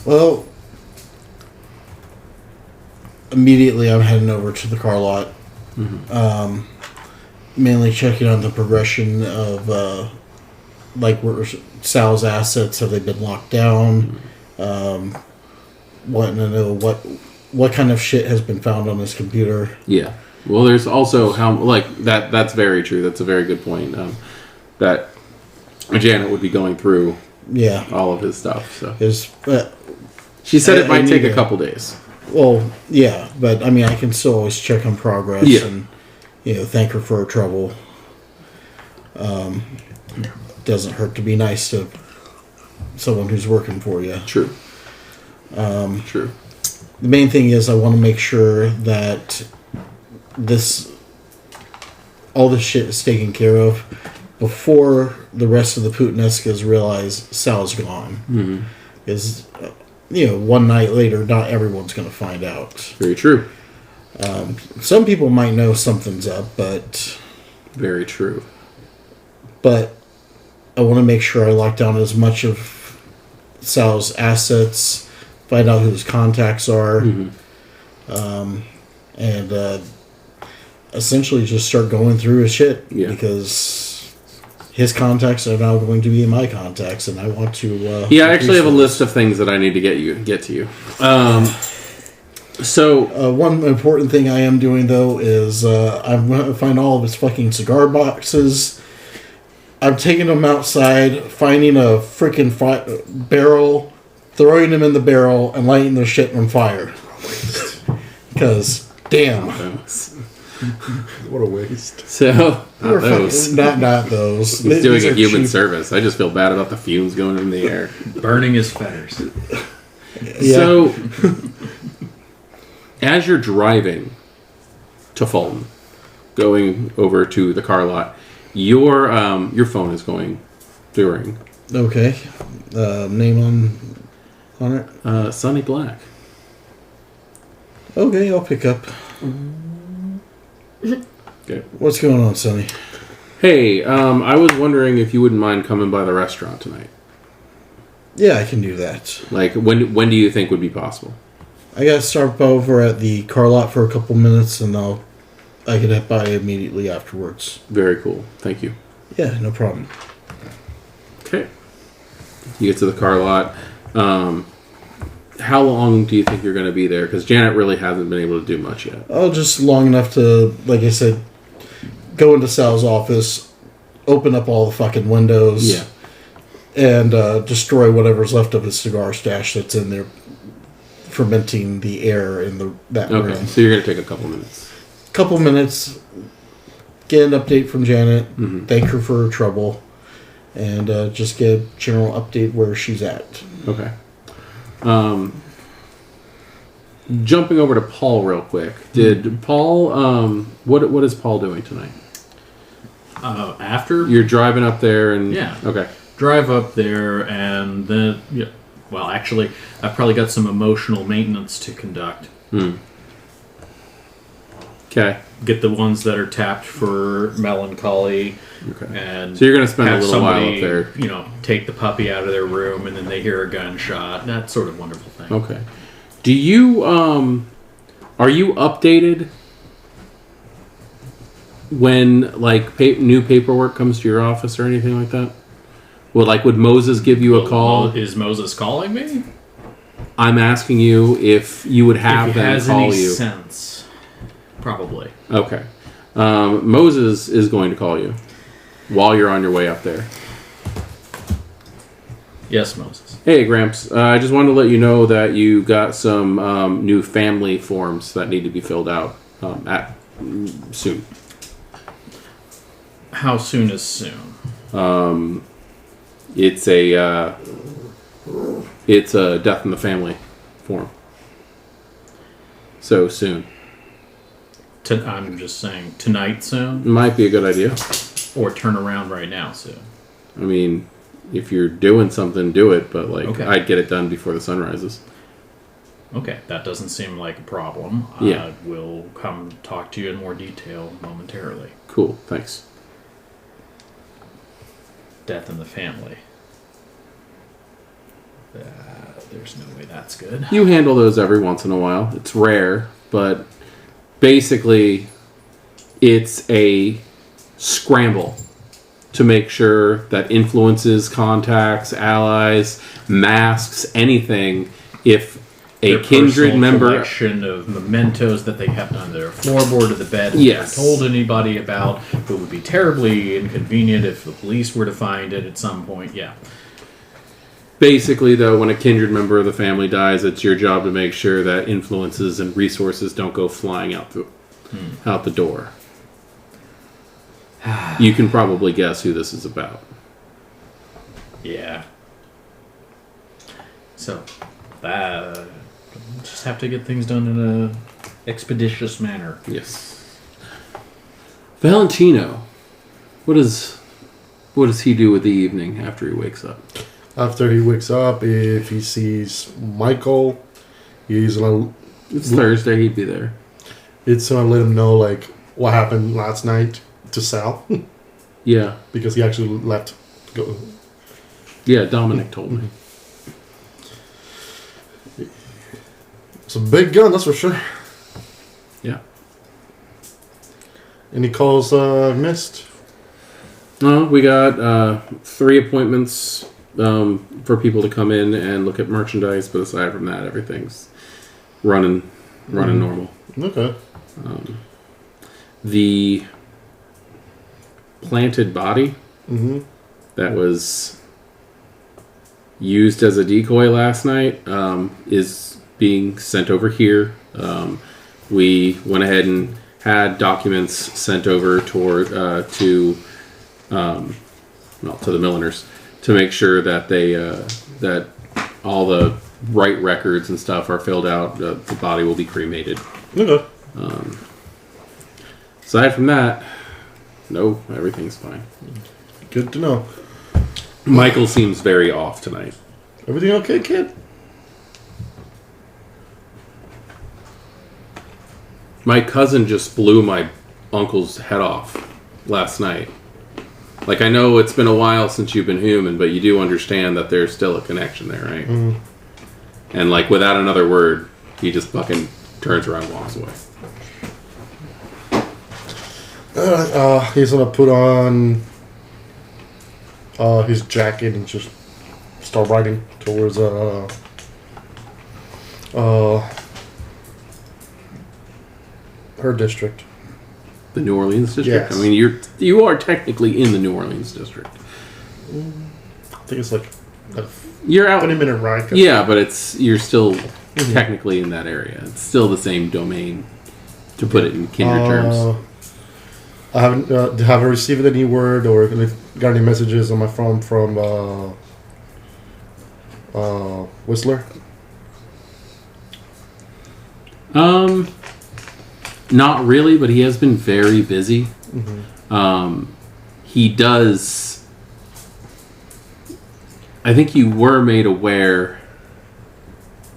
Well, immediately I'm heading over to the car lot. Mm-hmm. Mainly checking on the progression of where Sal's assets, have they been locked down? Wanting to know what kind of shit has been found on his computer. Yeah. Well, there's also that's very true. That's a very good point. That Janet would be going through all of his stuff. So she said it might take a couple days. Well, yeah, but I mean, I can still always check on progress and thank her for her trouble. Doesn't hurt to be nice to someone who's working for you. True. True. The main thing is I want to make sure that all this shit is taken care of before the rest of the Putinescas realize Sal's gone. Because, one night later, not everyone's going to find out. Very true. Some people might know something's up, but... Very true. But I want to make sure I lock down as much of Sal's assets, find out who his contacts are, and essentially just start going through his shit. Yeah. Because his contacts are now going to be my contacts, and I want to... I actually have a list of things that I need to get to you. So one important thing I am doing, though, is I'm going to find all of his fucking cigar boxes. I'm taking them outside, finding a freaking barrel, throwing them in the barrel, and lighting their shit on fire. Because, damn. What a waste. So, not those. Not those. He's doing a human service. I just feel bad about the fumes going in the air. Burning his feathers. Yeah. So, as you're driving to Fulton, going over to the car lot, your phone is going to ring. Okay. Name on it? Sonny Black. Okay, I'll pick up. Okay. What's going on, Sonny? Hey, I was wondering if you wouldn't mind coming by the restaurant tonight. Yeah, I can do that. Like, when do you think would be possible? I gotta stop over at the car lot for a couple minutes, and I can head by immediately afterwards. Very cool. Thank you. Yeah, no problem. Okay. You get to the car lot. How long do you think you're going to be there? Because Janet really hasn't been able to do much yet. Oh, just long enough to, like I said, go into Sal's office, open up all the fucking windows, Yeah. and destroy whatever's left of his cigar stash that's in there, fermenting the air in that Okay, room. so you're going to take a couple minutes. Couple minutes, get an update from Janet, Mm-hmm. thank her for her trouble, and just get a general update where she's at. Okay. Jumping over to Paul real quick. Did Paul, what is Paul doing tonight? After You're driving up there and... Yeah. Okay. drive up there, and then well, actually, I've probably got some emotional maintenance to conduct. Okay. Get the ones that are tapped for melancholy, Okay. and So you're going to spend a have little while somebody, up there. take the puppy out of their room, and then they hear a gunshot. That sort of wonderful thing. Okay. Do you, are you updated when, like, new paperwork comes to your office or anything like that? Would Moses give you a call? Is Moses calling me? I'm asking you if you would have if it them has call any you. sense. Probably. Okay. Moses is going to call you while you're on your way up there. Yes, Moses. Hey, Gramps. I just wanted to let you know that you got some new family forms that need to be filled out soon. How soon is soon? It's a death in the family form. So soon. I'm just saying, tonight soon? Might be a good idea. Or turn around right now soon? I mean, if you're doing something, do it. But Okay. I'd get it done before the sun rises. Okay, that doesn't seem like a problem. Yeah. I will come talk to you in more detail momentarily. Cool. Thanks. Death in the family. There's no way that's good. You handle those every once in a while. It's rare, but basically, it's a scramble to make sure that influences, contacts, allies, masks, anything. If a Their kindred personal member, collection of mementos that they kept on their floorboard of the bed and Yes. never told anybody about, it would be terribly inconvenient if the police were to find it at some point. Yeah. basically, though, when a kindred member of the family dies, it's your job to make sure that influences and resources don't go flying out the door. You can probably guess who this is about. Yeah. So, just have to get things done in a expeditious manner. Yes. Valentino, what does he do with the evening after he wakes up? After he wakes up, if he sees Michael, he's gonna. It's Thursday. He'd be there. It's gonna let him know like what happened last night to Sal Yeah. because he actually left. Go. Yeah. Dominic told me. It's a big gun, that's for sure. Yeah. Any calls missed? No, we got 3 appointments for people to come in and look at merchandise, but aside from that, everything's running normal. Okay. The planted body Mm-hmm. that was used as a decoy last night is being sent over here. We went ahead and had documents sent over to the milliners to make sure that they that all the right records and stuff are filled out. The body will be cremated. Okay. Aside from that, no, everything's fine. Good to know. Michael seems very off tonight. Everything okay, kid? My cousin just blew my uncle's head off last night. Like, I know it's been a while since you've been human, but you do understand that there's still a connection there, right? Mm. And, like, without another word, he just fucking turns around and walks away. He's gonna put on his jacket and just start riding towards her district. The New Orleans district? Yes. I mean, you are technically in the New Orleans district. I think it's like a You're out. 20-minute ride. Yeah, but you're still technically in that area. It's still the same domain, to put it in kindred terms. I haven't received any word or got any messages on my phone from Whistler. Not really, but he has been very busy. Mm-hmm. He does. I think you were made aware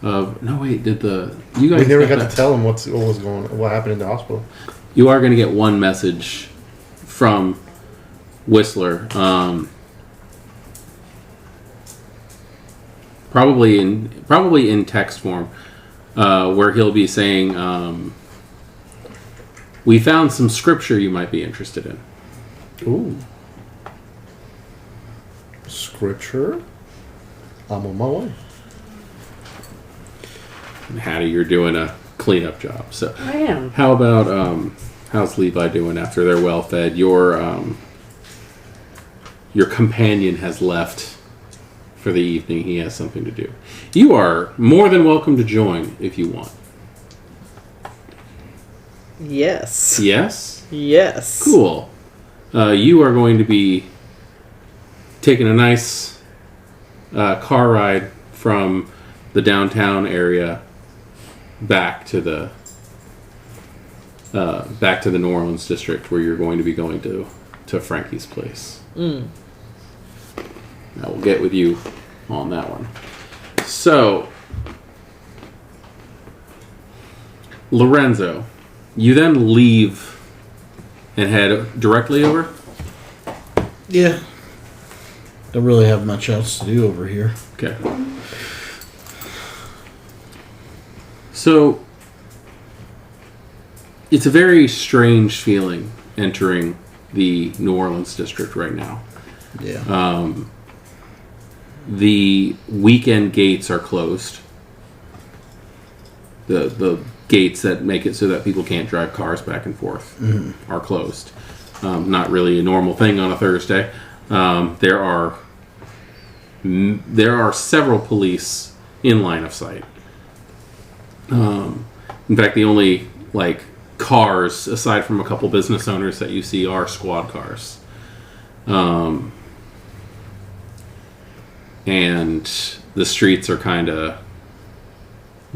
of. No, wait. You guys? We never got to tell him what happened in the hospital. You are going to get one message from Whistler. Probably in text form, where he'll be saying, "We found some scripture you might be interested in." Ooh. Scripture? I'm on my way. And Hattie, you're doing a cleanup job. So I am. how about how's Levi doing after they're well fed? Your companion has left for the evening. He has something to do. You are more than welcome to join if you want. Yes. Yes? Yes. Cool. You are going to be taking a nice car ride from the downtown area back to the New Orleans district, where you're going to be going to Frankie's place. I will get with you on that one. So, Lorenzo, you then leave and head directly over? Yeah. Don't really have much else to do over here. Okay. So, it's a very strange feeling entering the New Orleans district right now. Yeah. The weekend gates are closed. The gates that make it so that people can't drive cars back and forth are closed. Not really a normal thing on a Thursday. There are several police in line of sight. In fact, the only cars, aside from a couple business owners, that you see are squad cars. And the streets are kind of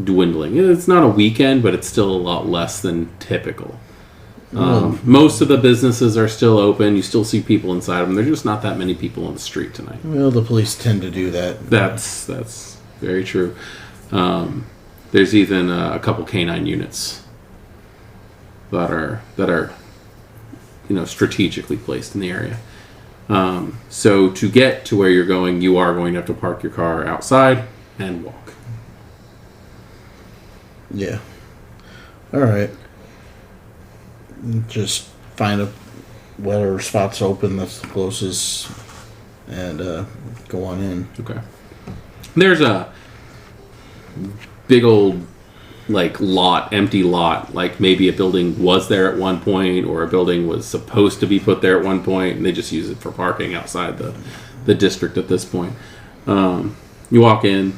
dwindling. It's not a weekend, but it's still a lot less than typical. Most of the businesses are still open. You still see people inside of them. There's just not that many people on the street tonight. Well, the police tend to do that. That's very true. There's even a couple canine units that are strategically placed in the area. So to get to where you're going, you are going to have to park your car outside and walk. Yeah. All right. Just find whatever spot's open that's the closest and go on in. Okay. There's a big old empty lot, maybe a building was there at one point, or a building was supposed to be put there at one point, and they just use it for parking outside the district at this point. You walk in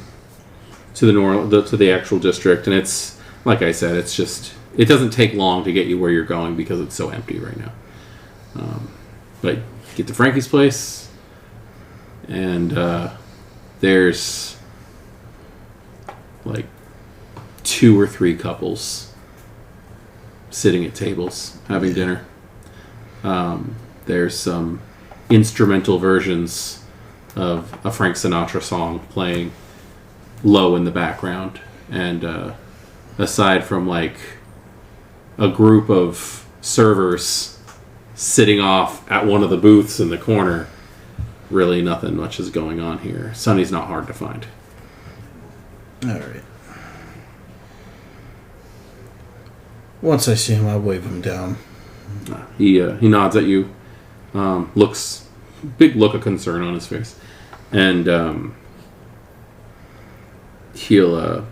to the actual district, and it's like I said, it doesn't take long to get you where you're going because it's so empty right now. But get to Frankie's place, and there's 2 or 3 couples sitting at tables having dinner. There's some instrumental versions of a Frank Sinatra song playing low in the background, and aside from a group of servers sitting off at one of the booths in the corner. Really nothing much is going on here. Sonny's not hard to find. All right. Once I see him, I'll wave him down. He nods at you. Looks big look of concern on his face, and he'll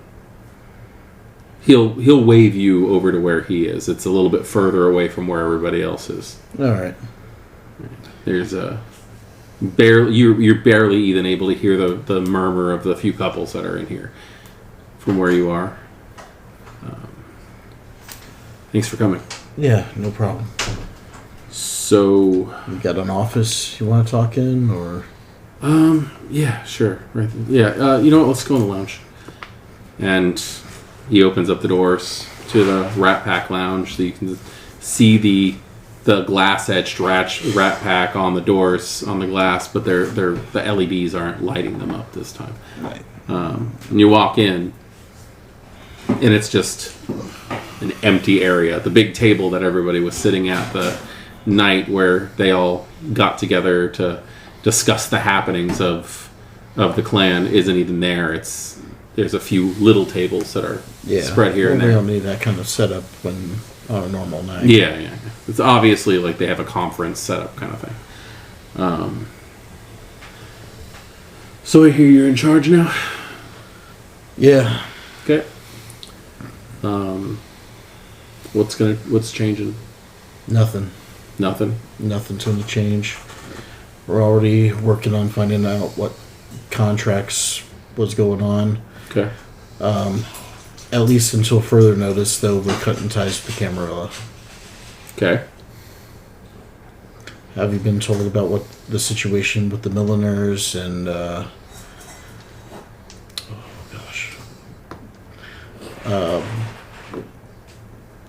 wave you over to where he is. It's a little bit further away from where everybody else is. All right. There's you're barely even able to hear the murmur of the few couples that are in here from where you are. Thanks for coming. Yeah, no problem. So, You got an office you want to talk in, or? yeah, sure. Right. Yeah, you know what? Let's go in the lounge. And he opens up the doors to the Rat Pack lounge, so you can see the glass-edged rat pack on the doors on the glass, but the LEDs aren't lighting them up this time. Right. And you walk in, and it's just an empty area. The big table that everybody was sitting at the night where they all got together to discuss the happenings of the clan isn't even there. There's a few little tables that are spread here and there. We don't need that kind of setup on a normal night. Yeah. It's obviously like they have a conference setup kind of thing. So I hear you're in charge now? Yeah. Okay. What's changing? Nothing. Nothing? Nothing's going to change. We're already working on finding out what contracts was going on. Okay. At least until further notice, though, we're cutting ties with the Camarilla. Okay. Have you been told about what the situation with the milliners and, oh gosh.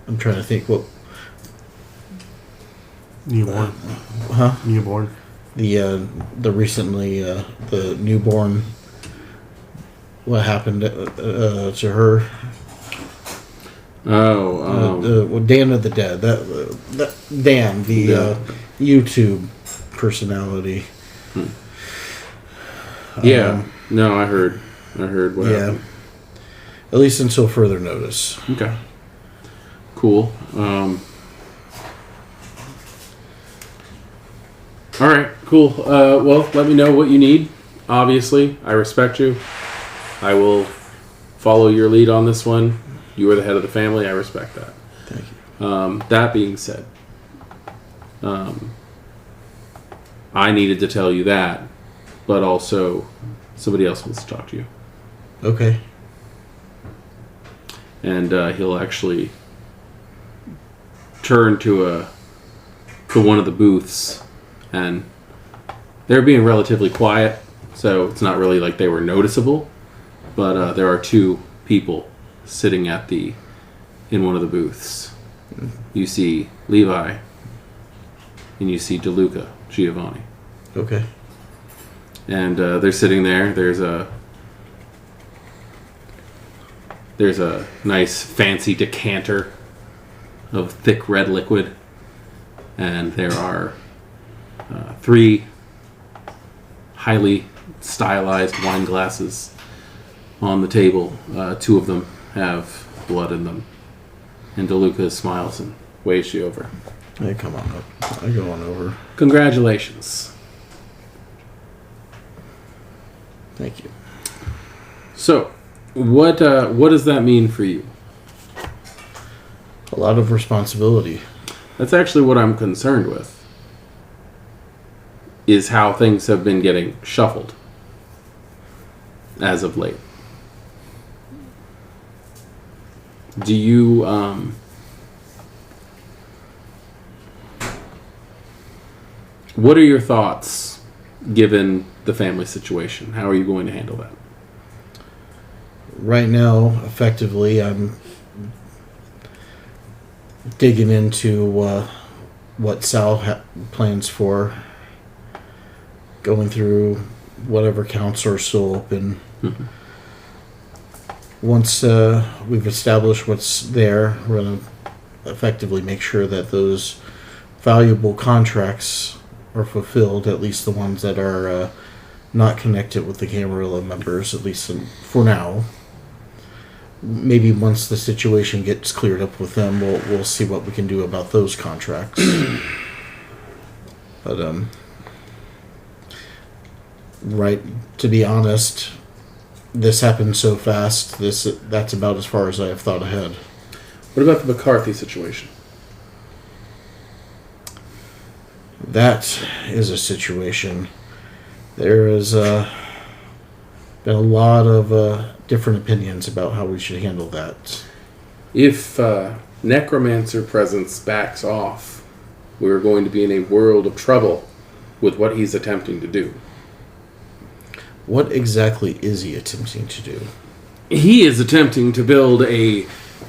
I'm trying to think what, Newborn. huh? Newborn. The recently, the newborn, what happened to her? Dan of the Dead. That Dan, the YouTube personality. Yeah. No, I heard what happened. At least until further notice. Okay. Cool. All right. Cool. Well, let me know what you need. Obviously, I respect you. I will follow your lead on this one. You are the head of the family. I respect that. Thank you. That being said, I needed to tell you that, but also somebody else wants to talk to you. Okay. And he'll actually turn to one of the booths, and they're being relatively quiet, so it's not really like they were noticeable, but there are two people sitting in one of the booths. You see Levi, and you see DeLuca Giovanni. Okay. And they're sitting there. There's a nice fancy decanter of thick red liquid, and there are 3 highly stylized wine glasses on the table. 2 of them have blood in them, and DeLuca smiles and waves you over. Hey, come on up. I go on over. Congratulations. Thank you. So, what does that mean for you? A lot of responsibility. That's actually what I'm concerned with, is how things have been getting shuffled as of late. Do you, what are your thoughts given the family situation? How are you going to handle that? Right now, effectively, I'm digging into what Sal plans for, going through whatever counts are still open. Mm-hmm. Once we've established what's there, we're going to effectively make sure that those valuable contracts are fulfilled, at least the ones that are not connected with the Camarilla members, at least for now. Maybe once the situation gets cleared up with them, we'll see what we can do about those contracts. But right, to be honest, this happened so fast. That's about as far as I have thought ahead. What about the McCarthy situation? That is a situation. There has been a lot of different opinions about how we should handle that. If Necromancer presence backs off, we're going to be in a world of trouble with what he's attempting to do. What exactly is he attempting to do? He is attempting to build a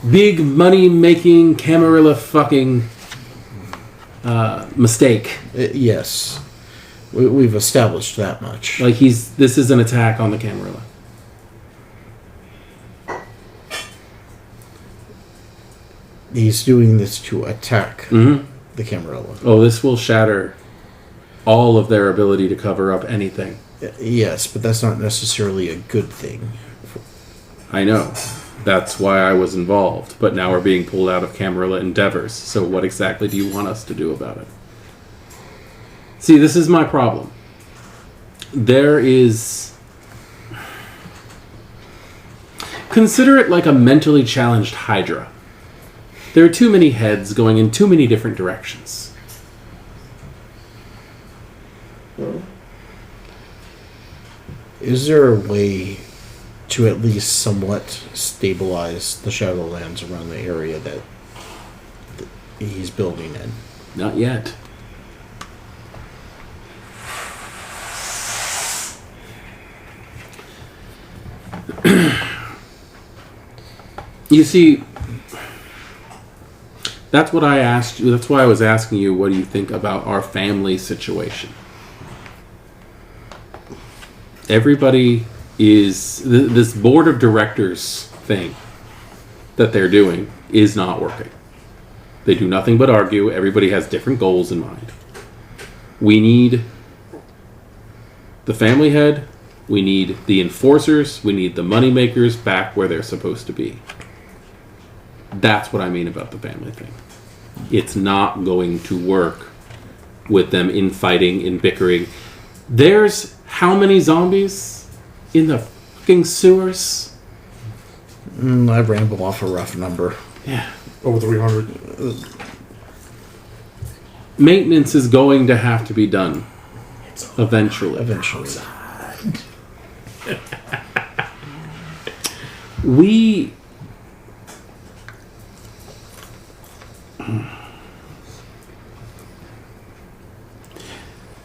big money-making Camarilla fucking mistake. Yes. We've established that much. Like this is an attack on the Camarilla. He's doing this to attack the Camarilla. Oh, this will shatter all of their ability to cover up anything. Yes, but that's not necessarily a good thing. I know. That's why I was involved. But now we're being pulled out of Camarilla endeavors. So what exactly do you want us to do about it? See, this is my problem. There is... Consider it like a mentally challenged Hydra. There are too many heads going in too many different directions. Is there a way to at least somewhat stabilize the Shadowlands around the area that he's building in? Not yet. You see, that's what I asked you. That's why I was asking you, what do you think about our family situation? Everybody is... This board of directors thing that they're doing is not working. They do nothing but argue. Everybody has different goals in mind. We need the family head. We need the enforcers. We need the moneymakers back where they're supposed to be. That's what I mean about the family thing. It's not going to work with them infighting, in bickering. There's how many zombies in the fucking sewers? I ramble off a rough number. Yeah. Over 300. Maintenance is going to have to be done. Eventually.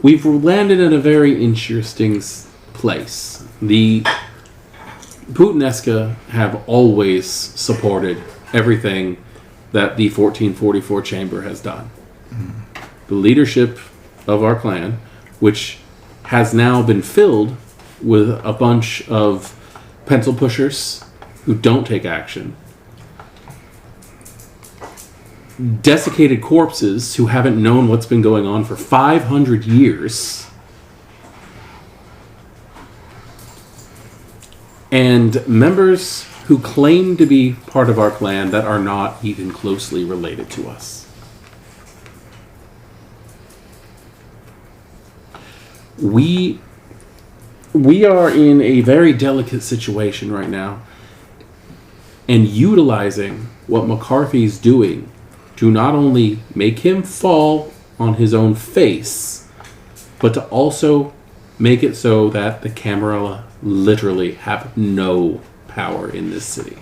We've landed in a very interesting place. The Putinesca have always supported everything that the 1444 Chamber has done. The leadership of our clan, which has now been filled with a bunch of pencil pushers who don't take action, desiccated corpses who haven't known what's been going on for 500 years, and members who claim to be part of our clan that are not even closely related to us. We are in a very delicate situation right now, and utilizing what McCarthy's doing to not only make him fall on his own face, but to also make it so that the Camarilla literally have no power in this city.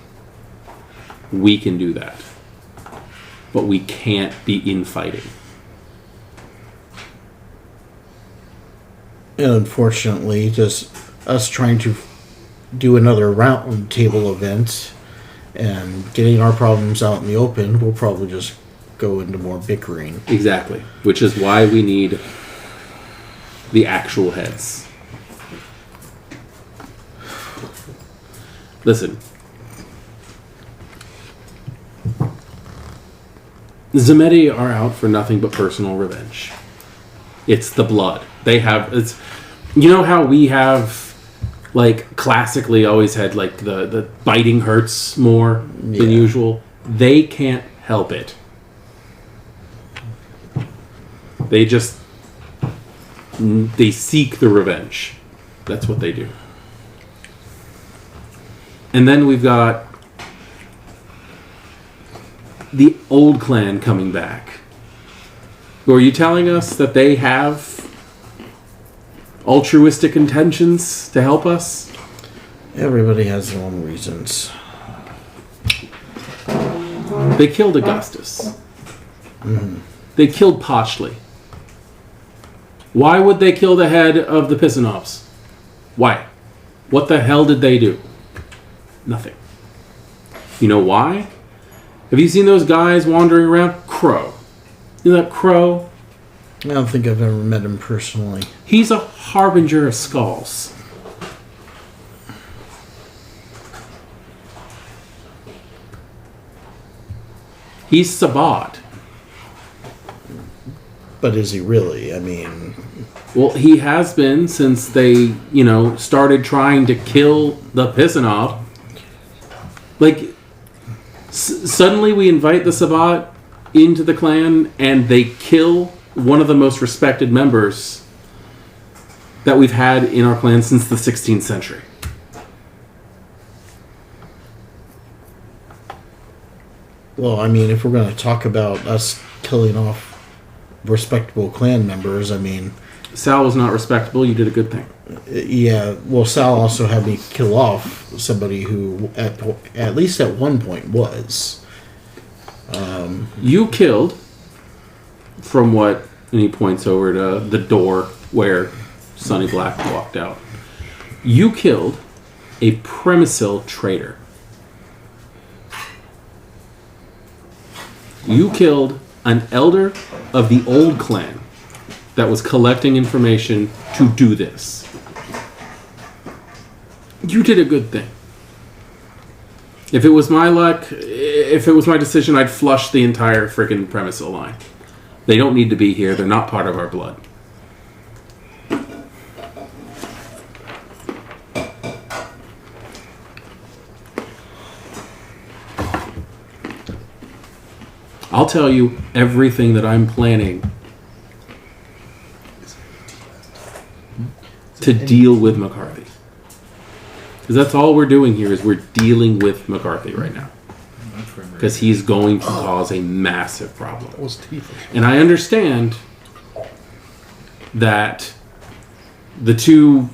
We can do that. But we can't be infighting. And unfortunately, just us trying to do another round table event and getting our problems out in the open will probably just go into more bickering. Exactly. Which is why we need the actual heads. Listen. Zemeti are out for nothing but personal revenge. It's the blood. They have... You know how we have, like, classically always had, like, the biting hurts more than usual? They can't help it. They just... They seek the revenge. That's what they do. And then we've got the old clan coming back. Are you telling us that they have altruistic intentions to help us? Everybody has their own reasons. They killed Augustus. Mm-hmm. They killed Potchley. Why would they kill the head of the Pisanovs? Why? What the hell did they do? Nothing. You know why? Have you seen those guys wandering around? Crow. You know that Crow? I don't think I've ever met him personally. He's a harbinger of skulls. He's Sabbat. But is he really? I mean... Well, he has been since they, started trying to kill the Pisanov. Like, suddenly we invite the Sabbat into the clan and they kill one of the most respected members that we've had in our clan since the 16th century. Well, I mean, if we're going to talk about us killing off respectable clan members, I mean... Sal was not respectable. You did a good thing. Yeah, well, Sal also had me kill off somebody who, at least at one point, was. You killed, from what, and he points over to the door where Sonny Black walked out. You killed a Premisil traitor. You killed an elder of the old clan that was collecting information to do this. You did a good thing. If it was my luck, if it was my decision, I'd flush the entire freaking Premisil line. They don't need to be here. They're not part of our blood. I'll tell you everything that I'm planning to deal with McCarthy. Because that's all we're doing here is we're dealing with McCarthy right now. Because he's going to cause a massive problem. That was teeth. And I understand that the two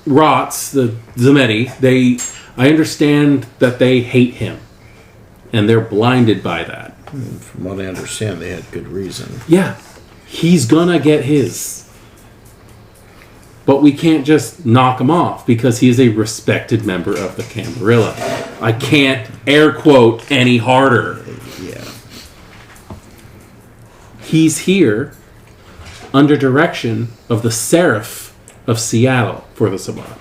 rots, the Zemeti, I understand that they hate him. And they're blinded by that. From what I understand, they had good reason. Yeah, he's gonna get his. But we can't just knock him off because he is a respected member of the Camarilla. I can't air quote any harder. Yeah. He's here under direction of the Seraph of Seattle for the Sabbat.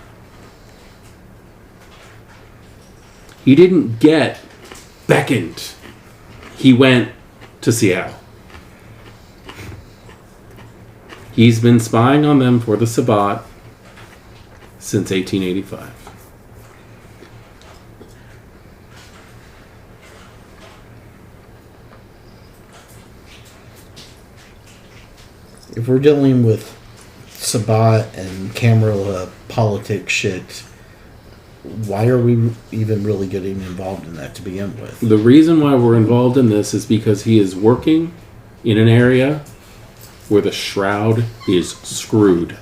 He didn't get beckoned. He went to Seattle. He's been spying on them for the Sabbat since 1885. If we're dealing with Sabbat and Camarilla politics shit, why are we even really getting involved in that to begin with? The reason why we're involved in this is because he is working in an area where the Shroud is screwed.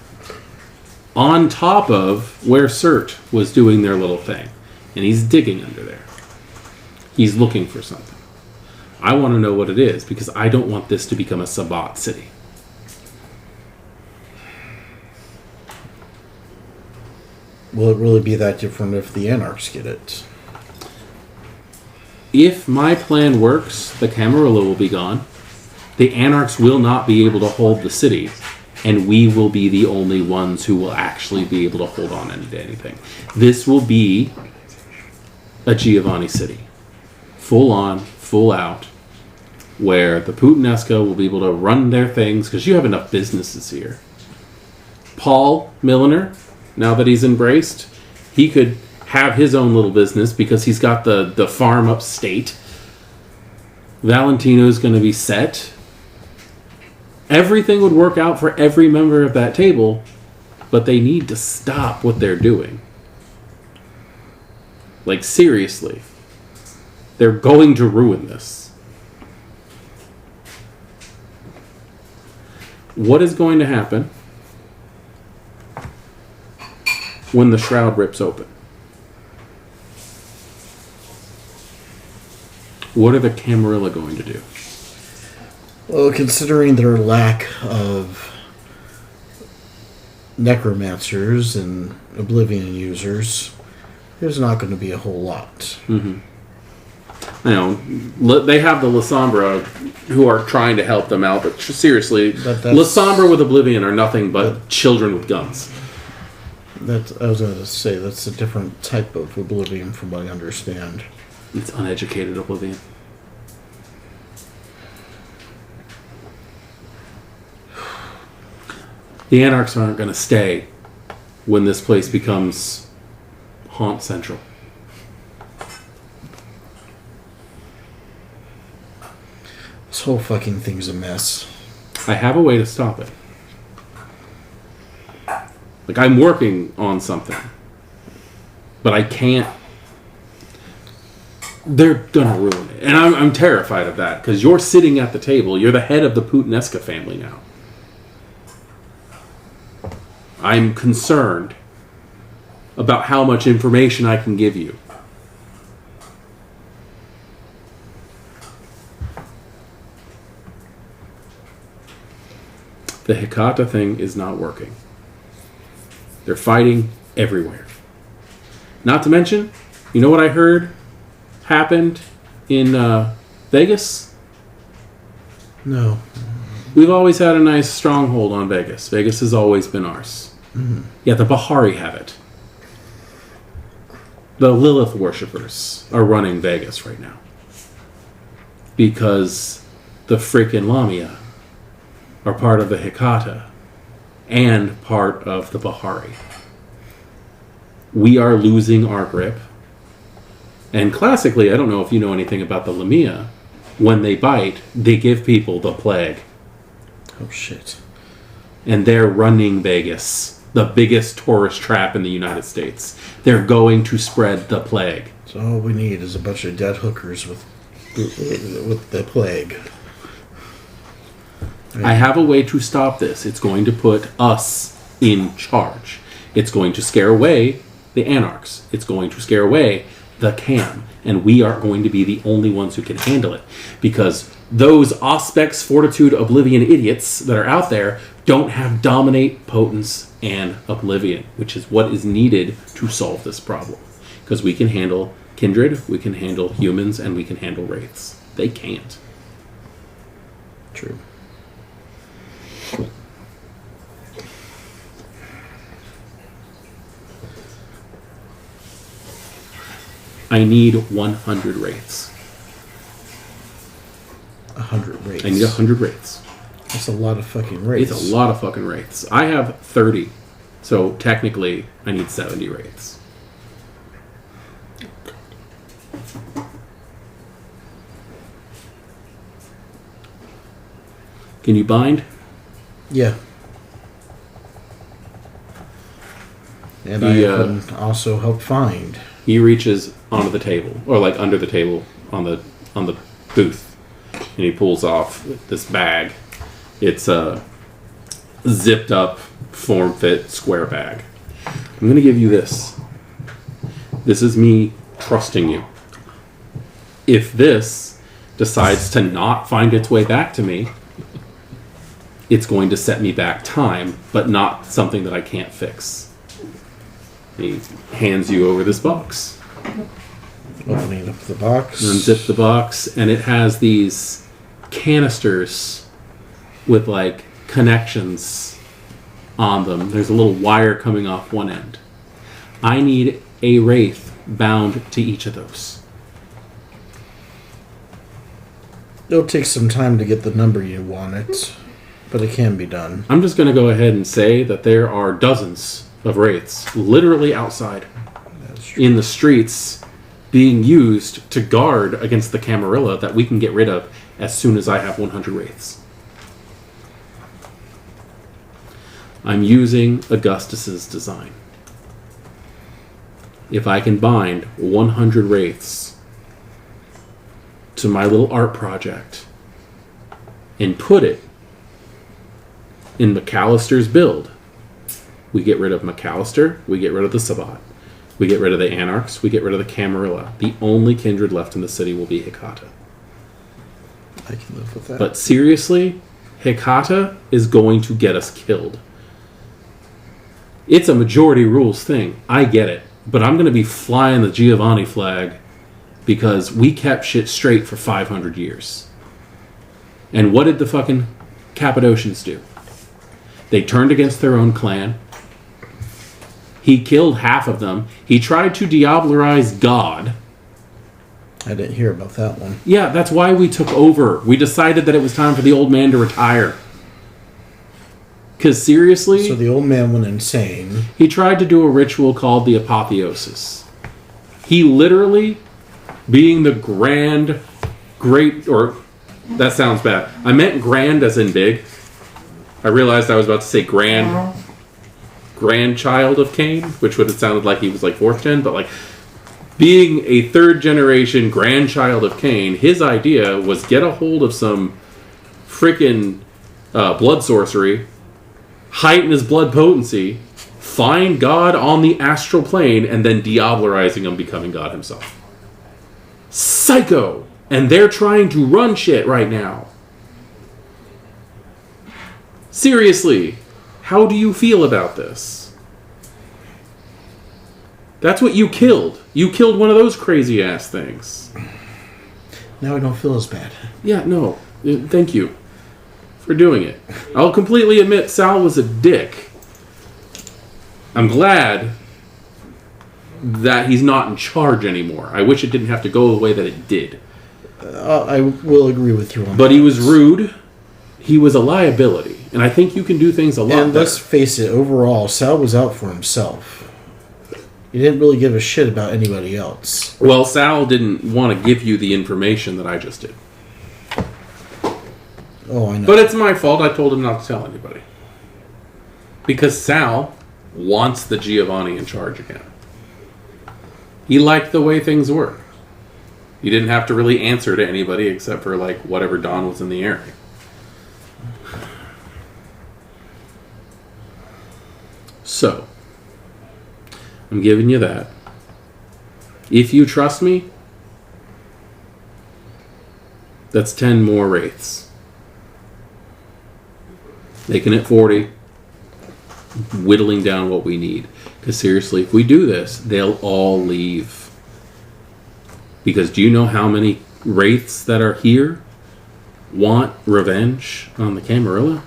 On top of where CERT was doing their little thing. And he's digging under there. He's looking for something. I want to know what it is because I don't want this to become a Sabbat city. Will it really be that different if the Anarchs get it? If my plan works, the Camarilla will be gone. The Anarchs will not be able to hold the city. And we will be the only ones who will actually be able to hold on to anything. This will be a Giovanni city. Full on, full out. where the Puttanesca will be able to run their things, because you have enough businesses here. Paul Milliner, now that he's embraced, he could have his own little business because he's got the farm upstate. Valentino's going to be set. Everything would work out for every member of that table, but they need to stop what they're doing. Like, seriously. They're going to ruin this. What is going to happen when the shroud rips open? What are the Camarilla going to do? Well, considering their lack of necromancers and Oblivion users, there's not going to be a whole lot. Mm-hmm. You know, they have the Lasombra who are trying to help them out, but seriously, Lasombra with Oblivion are nothing but children with guns. I was going to say, that's a different type of Oblivion from what I understand. It's uneducated Oblivion. The Anarchs aren't going to stay when this place becomes Haunt Central. This whole fucking thing's a mess. I have a way to stop it. Like, I'm working on something. But I can't. They're gonna ruin it. And I'm terrified of that, because you're sitting at the table. You're the head of the Puttanesca family now. I'm concerned about how much information I can give you. The Hecate thing is not working. They're fighting everywhere. Not to mention, you know what I heard happened in Vegas? No. We've always had a nice stronghold on Vegas. Vegas has always been ours. Mm-hmm. Yeah, the Bahari have it. The Lilith worshippers are running Vegas right now. Because the freaking Lamia are part of the Hecate and part of the Bahari. We are losing our grip. And classically, I don't know if you know anything about the Lamia, when they bite, they give people the plague. Oh, shit. And they're running Vegas, the biggest tourist trap in the United States. They're going to spread the plague. So all we need is a bunch of dead hookers with the plague. I have a way to stop this. It's going to put us in charge. It's going to scare away the Anarchs. It's going to scare away the Cam. And we are going to be the only ones who can handle it. Because those Auspex, Fortitude, Oblivion idiots that are out there don't have Dominate, Potence, and Oblivion, which is what is needed to solve this problem. Because we can handle Kindred, we can handle humans, and we can handle Wraiths. They can't. True. I need 100 Wraiths. 100 Wraiths. I need 100 Wraiths. That's a lot of fucking Wraiths. It's a lot of fucking Wraiths. I have 30, so technically I need 70 Wraiths. Can you bind? Yeah. And I can also help find. He reaches onto the table, or like under the table on the booth, and he pulls off this bag. It's a zipped up, form fit square bag. I'm going to give you this. This is me trusting you. If this decides to not find its way back to me, it's going to set me back time, but not something that I can't fix. He hands you over this box. Opening up the box. Unzip the box, and it has these canisters with like connections on them. There's a little wire coming off one end. I need a wraith bound to each of those. It'll take some time to get the number you want it, but it can be done. I'm just going to go ahead and say that there are dozens of wraiths literally outside in the streets being used to guard against the Camarilla that we can get rid of as soon as I have 100 wraiths. I'm using Augustus's design. If I can bind 100 wraiths to my little art project and put it in McAllister's build, we get rid of McAllister, we get rid of the Sabbat, we get rid of the Anarchs, we get rid of the Camarilla. The only kindred left in the city will be Hecate. I can live with that. But seriously, Hecate is going to get us killed. It's a majority rules thing. I get it. But I'm going to be flying the Giovanni flag because we kept shit straight for 500 years. And what did the fucking Cappadocians do? They turned against their own clan. He killed half of them. He tried to diablerize God. I didn't hear about that one. Yeah, that's why we took over. We decided that it was time for the old man to retire. Because seriously... So the old man went insane. He tried to do a ritual called the apotheosis. He literally, being the great, that sounds bad. I meant grand as in big. I realized I was about to say grandchild of Cain, which would have sounded like he was like 4th gen, but like being a 3rd generation grandchild of Cain, his idea was get a hold of some freaking blood sorcery, heighten his blood potency, find God on the astral plane, and then diablerizing him, becoming God himself. Psycho! And they're trying to run shit right now. Seriously, how do you feel about this? That's what you killed. You killed one of those crazy ass things. Now I don't feel as bad. Yeah, no. Thank you for doing it. I'll completely admit Sal was a dick. I'm glad that he's not in charge anymore. I wish it didn't have to go the way that it did. I will agree with you on that. But he was rude. He was a liability. And I think you can do things a lot And better. let's face it, overall, Sal was out for himself. He didn't really give a shit about anybody else. Well, Sal didn't want to give you the information that I just did. Oh, I know. But it's my fault. I told him not to tell anybody. Because Sal wants the Giovanni in charge again. He liked the way things were. He didn't have to really answer to anybody except for like whatever Don was in the area. So, I'm giving you that. If you trust me, that's 10 more wraiths. Making it 40. Whittling down what we need. Because seriously, if we do this, they'll all leave. Because do you know how many wraiths that are here want revenge on the Camarilla?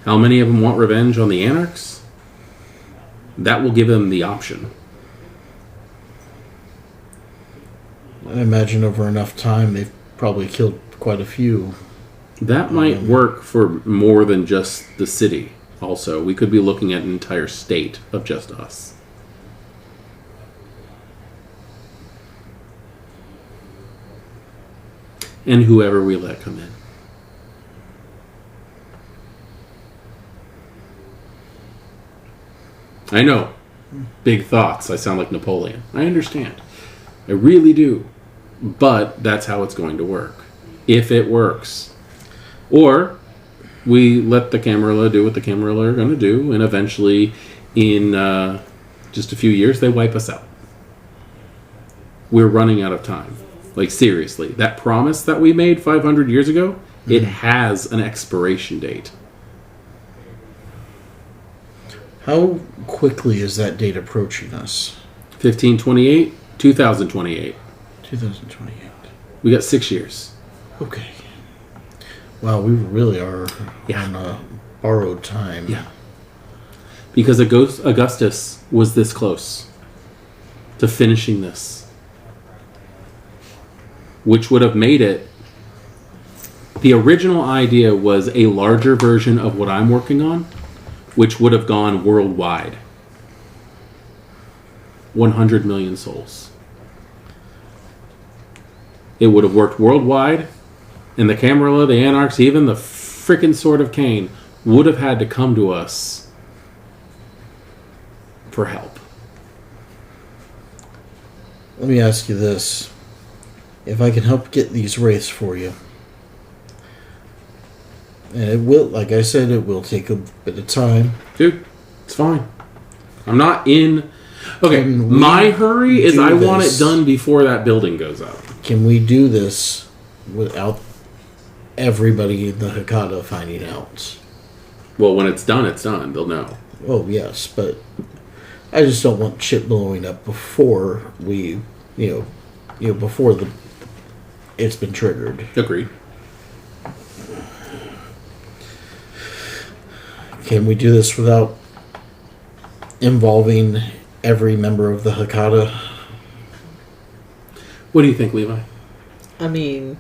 How many of them want revenge on the Anarchs? That will give them the option. I imagine over enough time they've probably killed quite a few. That might work for more than just the city. Also, we could be looking at an entire state of just us. And whoever we let come in. I know. Big thoughts. I sound like Napoleon. I understand. I really do. But that's how it's going to work. If it works. Or we let the Camarilla do what the Camarilla are going to do, and eventually, in just a few years, they wipe us out. We're running out of time. Like, seriously. That promise that we made 500 years ago, it has an expiration date. How quickly is that date approaching us? 1528, 2028. 2028. We got 6 years. Okay. Wow, we really are Yeah. on borrowed time. Yeah. Because Augustus was this close to finishing this. which would have made it. The original idea was a larger version of what I'm working on, which would have gone worldwide. 100 million souls. It would have worked worldwide, and the Camarilla, the Anarchs, even the frickin' Sword of Cain would have had to come to us for help. Let me ask you this. If I can help get these wraiths for you, and it will, like I said, it will take a bit of time. Dude, it's fine. I'm not in... Okay, Can we my hurry is do I want it this? done before that building goes up. Can we do this without everybody in the Hecate finding out? Well, when it's done, it's done. They'll know. Oh, yes, but I just don't want shit blowing up before we, before it's been triggered. Agreed. Can we do this without involving every member of the Hecate? What do you think, Levi? I mean,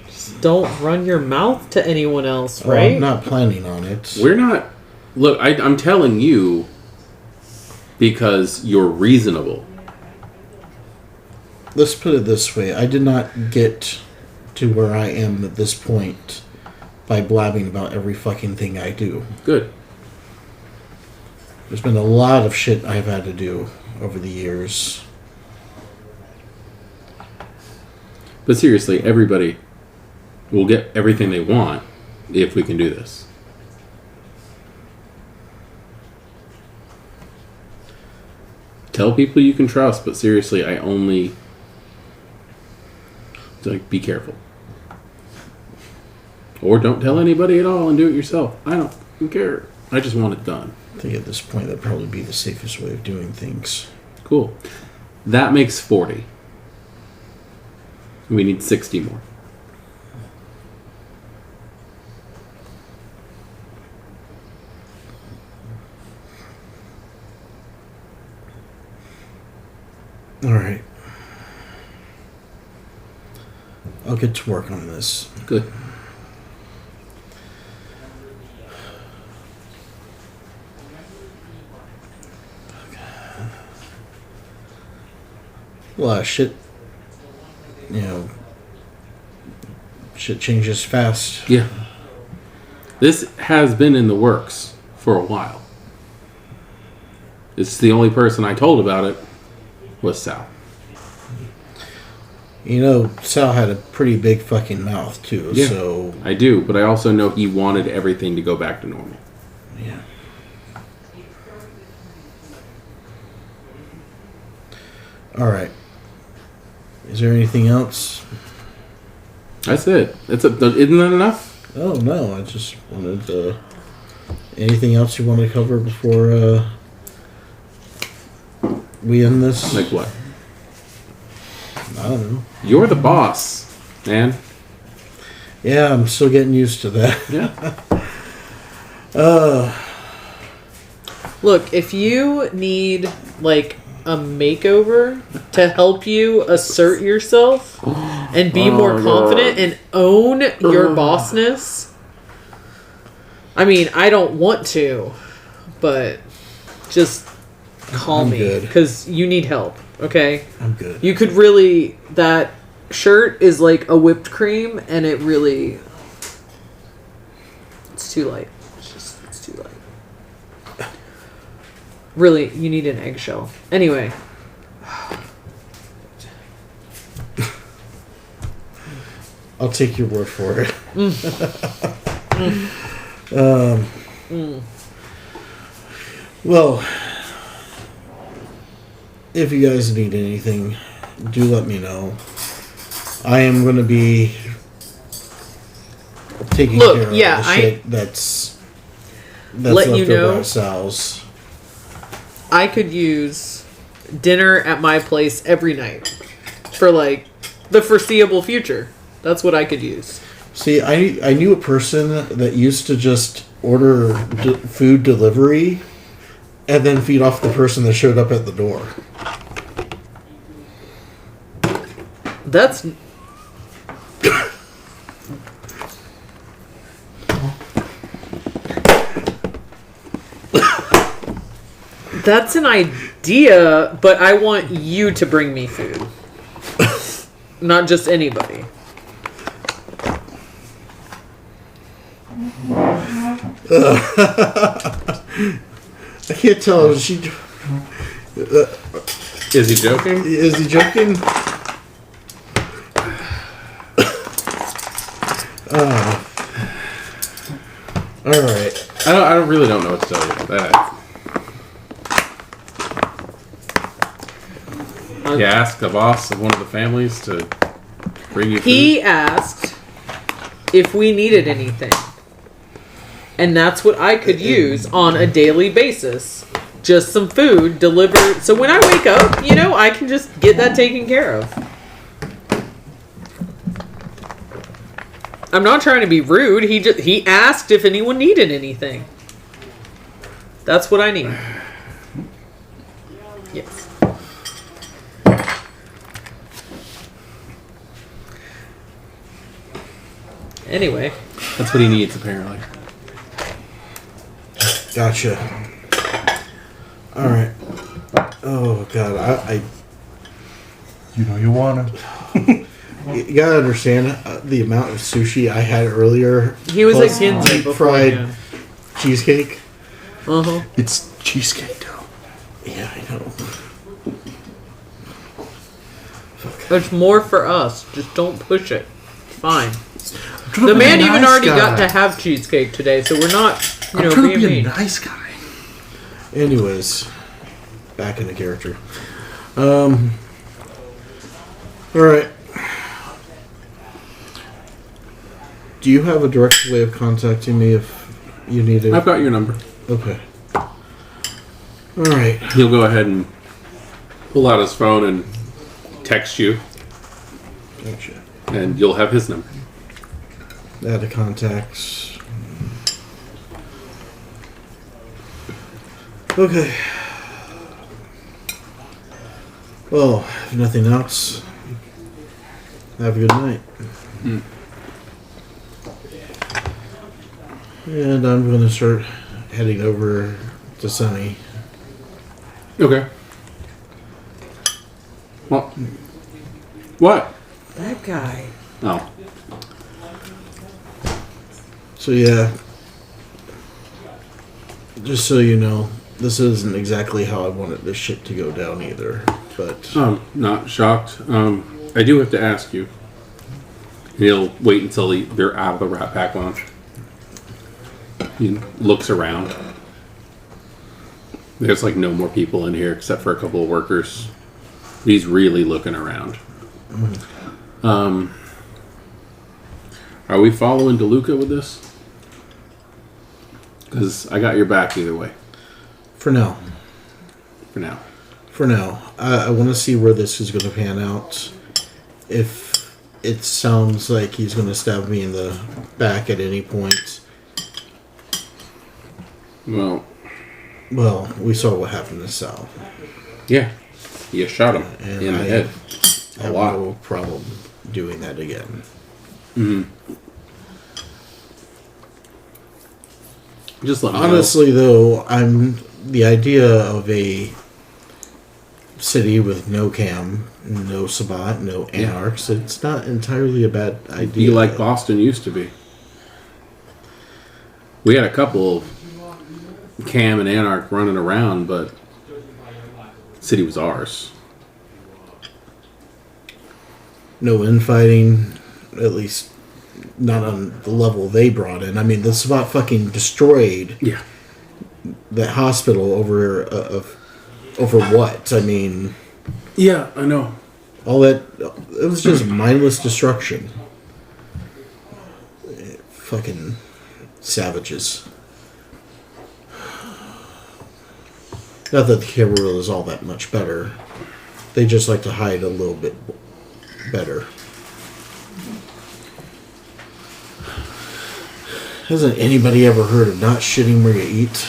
just don't run your mouth to anyone else, Oh, right? I'm not planning on it. We're not... Look, I'm telling you because you're reasonable. Let's put it this way. I did not get to where I am at this point by blabbing about every fucking thing I do. Good. There's been a lot of shit I've had to do over the years. But seriously, everybody will get everything they want if we can do this. Tell people you can trust, but seriously, I only... Like, be careful. Or don't tell anybody at all and do it yourself. I don't care. I just want it done. I think at this point that'd probably be the safest way of doing things. Cool. That makes 40. We need 60 more. Alright. I'll get to work on this. Good. A lot of shit, shit changes fast. Yeah. This has been in the works for a while. It's the only person I told about it was Sal. Sal had a pretty big fucking mouth, too, Yeah. so... I do, but I also know he wanted everything to go back to normal. Yeah. Alright. Is there anything else? That's it. Isn't that enough? Oh, no, I just wanted to... Anything else you want to cover before we end this? Like what? I don't know. You're the boss, man. Yeah, I'm still getting used to that. Yeah. Look, if you need, like, a makeover to help you assert yourself and be more confident and own your bossness, I mean, I don't want to, but just call I'm me good. because you need help, okay? I'm good. You could really... That shirt is like a whipped cream, and it really... It's too light. It's too light. Really, you need an eggshell. Anyway. I'll take your word for it. Well, if you guys need anything, do let me know. I am going to be taking care of the shit that's let left you over know. at Sal's. I could use dinner at my place every night for like the foreseeable future. That's what I could use. See, I knew a person that used to just order food delivery and then feed off the person that showed up at the door. That's That's an idea, but I want you to bring me food. Not just anybody. I can't tell. Is he joking? Is he joking? All right. I really don't know what to tell you about that. You asked the boss of one of the families to bring you food? He asked if we needed anything. And that's what I could use on a daily basis. Just some food delivered. So when I wake up, I can just get that taken care of. I'm not trying to be rude. He asked if anyone needed anything. That's what I need. Yes. Anyway. That's what he needs, apparently. Gotcha. All right. Oh God, I you wanna. You gotta understand the amount of sushi I had earlier. He was plus at Kindred deep before. fried cheesecake. Uh-huh. It's cheesecake dough. Yeah, I know. It's more for us. Just don't push it. It's fine. The man even already got to have cheesecake today, so we're not, I'm trying to being be mean. a nice guy. Anyways, back into character. All right. Do you have a direct way of contacting me if you need it? I've got your number. Okay. All right. He'll go ahead and pull out his phone and text you, Gotcha. and you'll have his number. Add to contacts. Okay. Well, if nothing else, have a good night. And I'm going to start heading over to Sunny. Okay. Well, what? That guy. Oh. So yeah, just so you know, this isn't exactly how I wanted this shit to go down either. But Not shocked. I do have to ask you. He'll wait until they're out of the Rat Pack Lounge. He looks around. There's like no more people in here except for a couple of workers. He's really looking around. Are we following DeLuca with this? Because I got your back either way. for now, For now. I want to see where this is going to pan out. If it sounds like he's going to stab me in the back at any point, Well, we saw what happened to Sal. yeah. You shot him And in the I head. have no problem doing that again. Just let me Honestly, though, the idea of a city with no cam, no Sabbat, no anarchs, it's not entirely a bad know. idea. Be like Boston used to be. We had a couple of Cam and Anarch running around, but the city was ours. No infighting, at least not on the level they brought in. I mean, the Sabbat fucking destroyed Yeah. that hospital over what? I mean, Yeah, I know. all that, it was just mindless destruction. Fucking savages. Not that the camera is all that much better. They just like to hide a little bit better. Hasn't anybody ever heard of not shitting where you eat?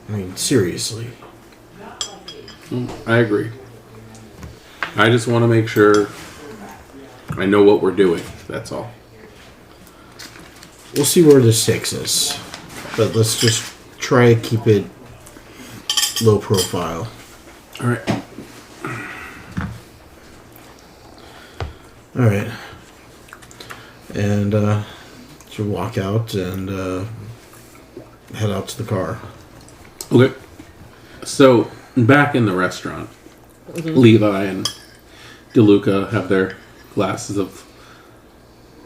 I mean, seriously. I agree. I just want to make sure I know what we're doing. That's all. We'll see where this takes us. But let's just try to keep it low profile. All right. All right. And she'll walk out and head out to the car. Okay. So, back in the restaurant, Levi and DeLuca have their glasses of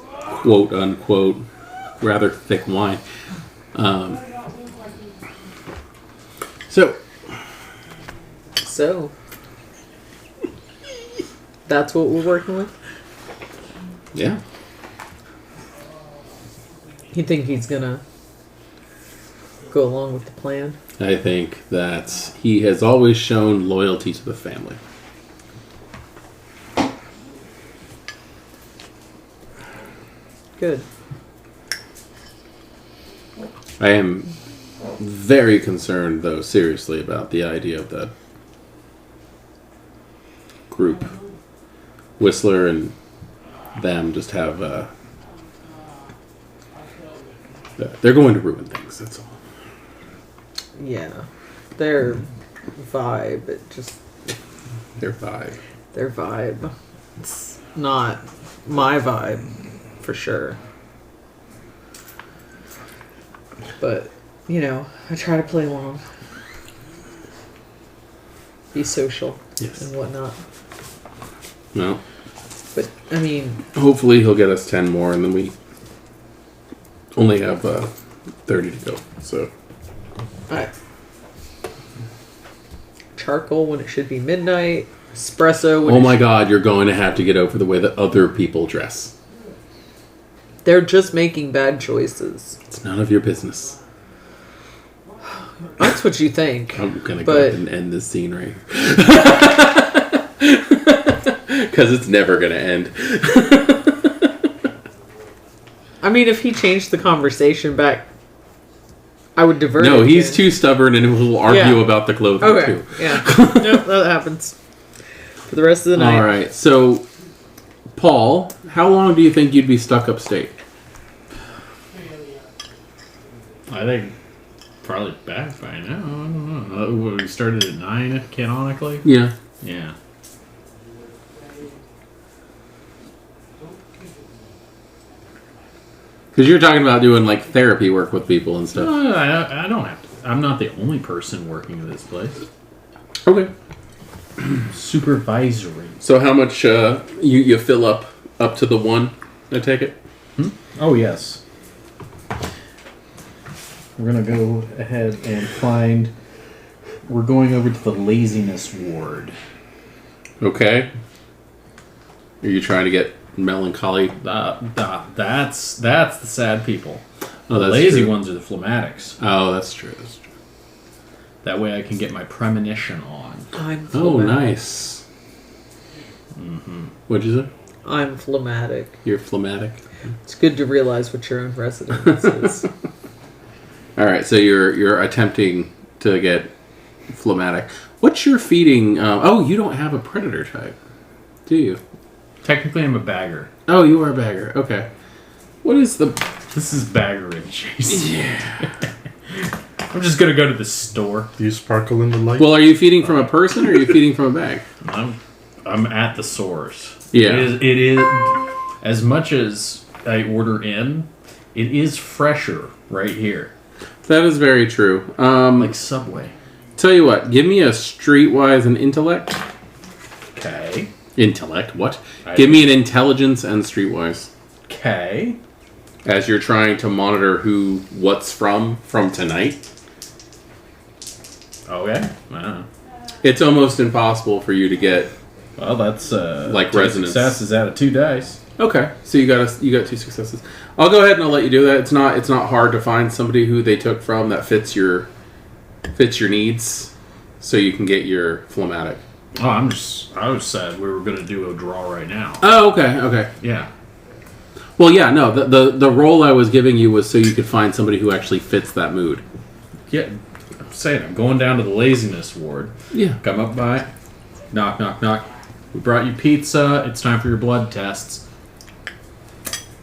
quote-unquote rather thick wine. So, that's what we're working with? yeah. You think he's gonna go along with the plan? I think that he has always shown loyalty to the family. Good. I am very concerned, though, seriously, about the idea of that group. Whistler and them just have... they're going to ruin things, that's all. Yeah. Their vibe, Their vibe. their vibe. It's not my vibe, for sure. But, I try to play along. Be social Yes. and whatnot. No. But, I mean, Hopefully he'll get us 10 more, and then we only have 30 to go, so... charcoal when it should be midnight. Espresso when Oh my god, you're going to have to get over the way that other people dress. They're just making bad choices. It's none of your business. That's what you think. I'm gonna go ahead and end this scene right here. Because it's never gonna end. I mean, if he changed the conversation back, I would divert No, it he's again. too stubborn and will argue about the clothing Okay, too. yeah. Nope, that happens. For the rest of the night. Alright, so, Paul, how long do you think you'd be stuck upstate? I think probably back by now. I don't know. We started at 9 canonically. Yeah. Yeah. Because you're talking about doing, like, therapy work with people and stuff. I don't have to. I'm not the only person working at this place. Okay. Supervisory. So how much you fill up to the 1, I take it? Oh, yes. We're going to go ahead and find... We're going over to the laziness ward. Okay. Are you trying to get melancholy? That's the sad people. Oh, The that's lazy true. ones are the phlegmatics. Oh, that's true. That's true. That way I can get my premonition on. I'm Oh, phlegmatic. nice. What'd you say? I'm phlegmatic. You're phlegmatic. It's good to realize what your own residence is. All right, so you're attempting to get phlegmatic. What's your feeding? Oh, you don't have a predator type, do you? Technically, I'm a bagger. Oh, you are a bagger. Okay. What is the? This is bagger and chase. Yeah. I'm just gonna go to the store. Do you sparkle in the light? Well, are you feeding from a person or are you feeding from a bag? I'm at the source. Yeah. It is as much as I order in, it is fresher right here. That is very true. Like Subway. Tell you what, give me a streetwise and intellect. Okay. Intellect? What? Give me an intelligence and streetwise. Okay. As you're trying to monitor what's from tonight. Okay. Wow. It's almost impossible for you to get. Well, that's Like 2 resonance. successes out of 2 dice. Okay, so you got 2 successes. I'll go ahead and I'll let you do that. It's not hard to find somebody who they took from that fits your needs, so you can get your phlegmatic. Oh, I was sad we were gonna do a draw right now. Oh, okay. Yeah. Well, yeah, no. The role I was giving you was so you could find somebody who actually fits that mood. Yeah. I'm saying I'm going down to the laziness ward. Yeah. Come up by. Knock, knock, knock. We brought you pizza. It's time for your blood tests.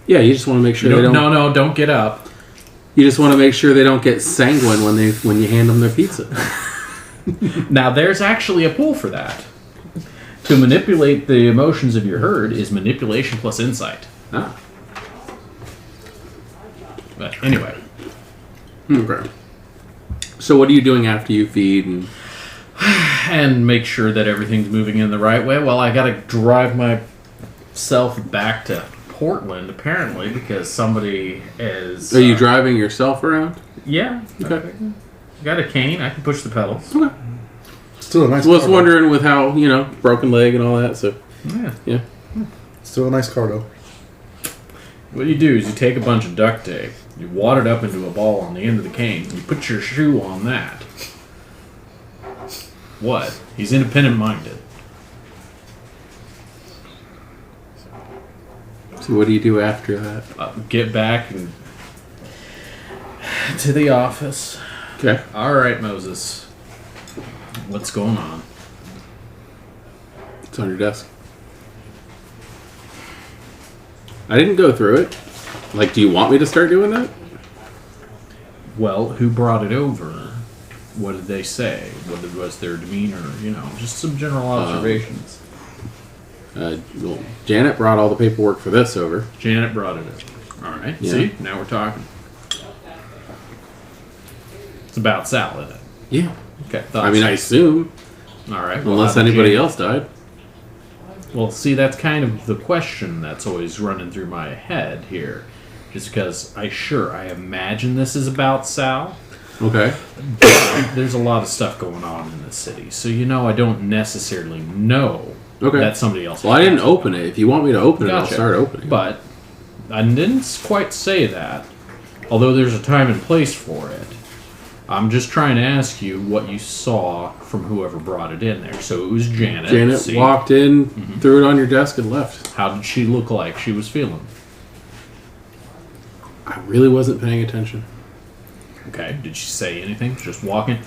Yeah, you just want to make sure they don't. No, don't get up. You just want to make sure they don't get sanguine when you hand them their pizza. Now, there's actually a pool for that. To manipulate the emotions of your herd is manipulation plus insight. Ah. But anyway. Okay. So what are you doing after you feed And make sure that everything's moving in the right way. Well, I gotta drive myself back to Portland, apparently, because somebody is... Are you driving yourself around? Yeah. Okay. Got a cane. I can push the pedals. Okay. Still a nice I was car, wondering with how, broken leg and all that, so... Yeah. Yeah. though. Still a nice car, though. What you do is you take a bunch of duct tape, you wad it up into a ball on the end of the cane, you put your shoe on that. What? He's independent-minded. So what do you do after that? Get back and to the office. Okay. All right, Moses. What's going on? It's on your desk. I didn't go through it. Like, do you want me to start doing that? Well, who brought it over? What did they say? What was their demeanor? Just some general observations. Well, Janet brought all the paperwork for this over. Janet brought it over. All right. Yeah. See, now we're talking. It's about Sal, isn't it? Yeah. Okay. I mean, I assume. All right. well, Unless how did anybody Janet- else died. Well, see, that's kind of the question that's always running through my head here. Just because I imagine this is about Sal. Okay. There's a lot of stuff going on in the city. So, I don't necessarily know Okay. that somebody else... Well, I didn't open it. If you want me to open it, I'll Gotcha. start opening it. But I didn't quite say that. Although there's a time and place for it. I'm just trying to ask you what you saw from whoever brought it in there. So it was Janet. Janet See? walked in, threw it on your desk, and left. How did she look like she was feeling? I really wasn't paying attention. Okay. Did she say anything? Just walking?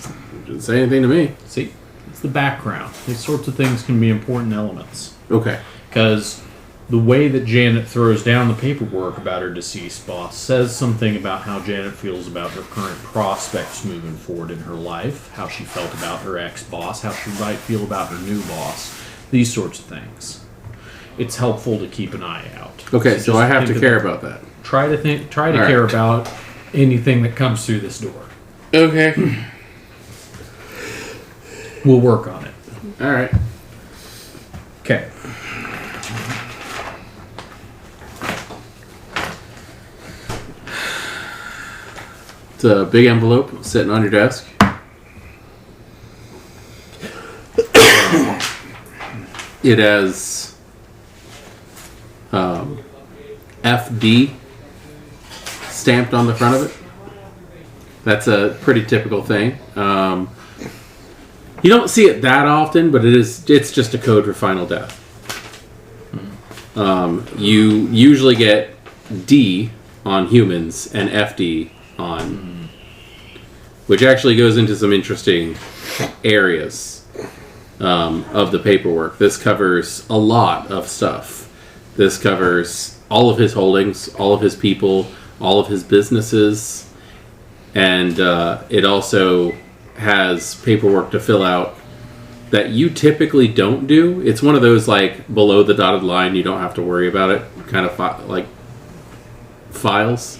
Didn't say anything to me. See? It's the background. These sorts of things can be important elements. Okay. Because the way that Janet throws down the paperwork about her deceased boss says something about how Janet feels about her current prospects moving forward in her life, how she felt about her ex-boss, how she might feel about her new boss, these sorts of things. It's helpful to keep an eye out. Okay, so just I have to think care of- about that. Try to All right. care about anything that comes through this door. Okay. We'll work on it. All right. Okay. It's a big envelope sitting on your desk. It has FD stamped on the front of it. That's a pretty typical thing. You don't see it that often, but it's just a code for final death. You usually get D on humans and FD on, which actually goes into some interesting areas of the paperwork. This covers a lot of stuff. This covers all of his holdings, all of his people, all of his businesses, and it also has paperwork to fill out that you typically don't do. It's one of those, like, below the dotted line, you don't have to worry about it kind of like files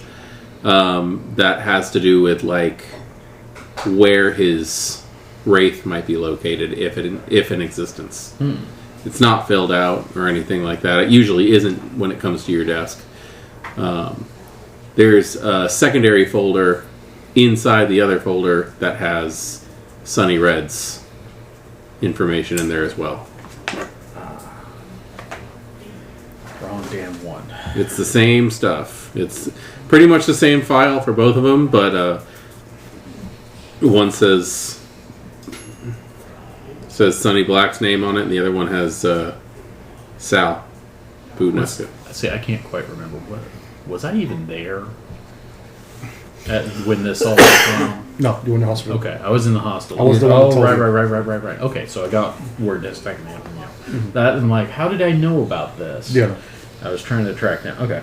that has to do with, like, where his wraith might be located if in existence. It's not filled out or anything like that. It usually isn't when it comes to your desk. There's a secondary folder inside the other folder that has Sunny Red's information in there as well. Wrong damn one. It's the same stuff. It's pretty much the same file for both of them, but one says Sonny Black's name on it, and the other one has Sal Budnescu. See, I can't quite remember what. Was I even there when this all went down? No, you were in the hospital. Okay, I was in the hospital. I was the one that told you. Right. Okay, so I got word that's back in the afternoon. That and like, how did I know about this? Yeah. I was trying to track down. Okay.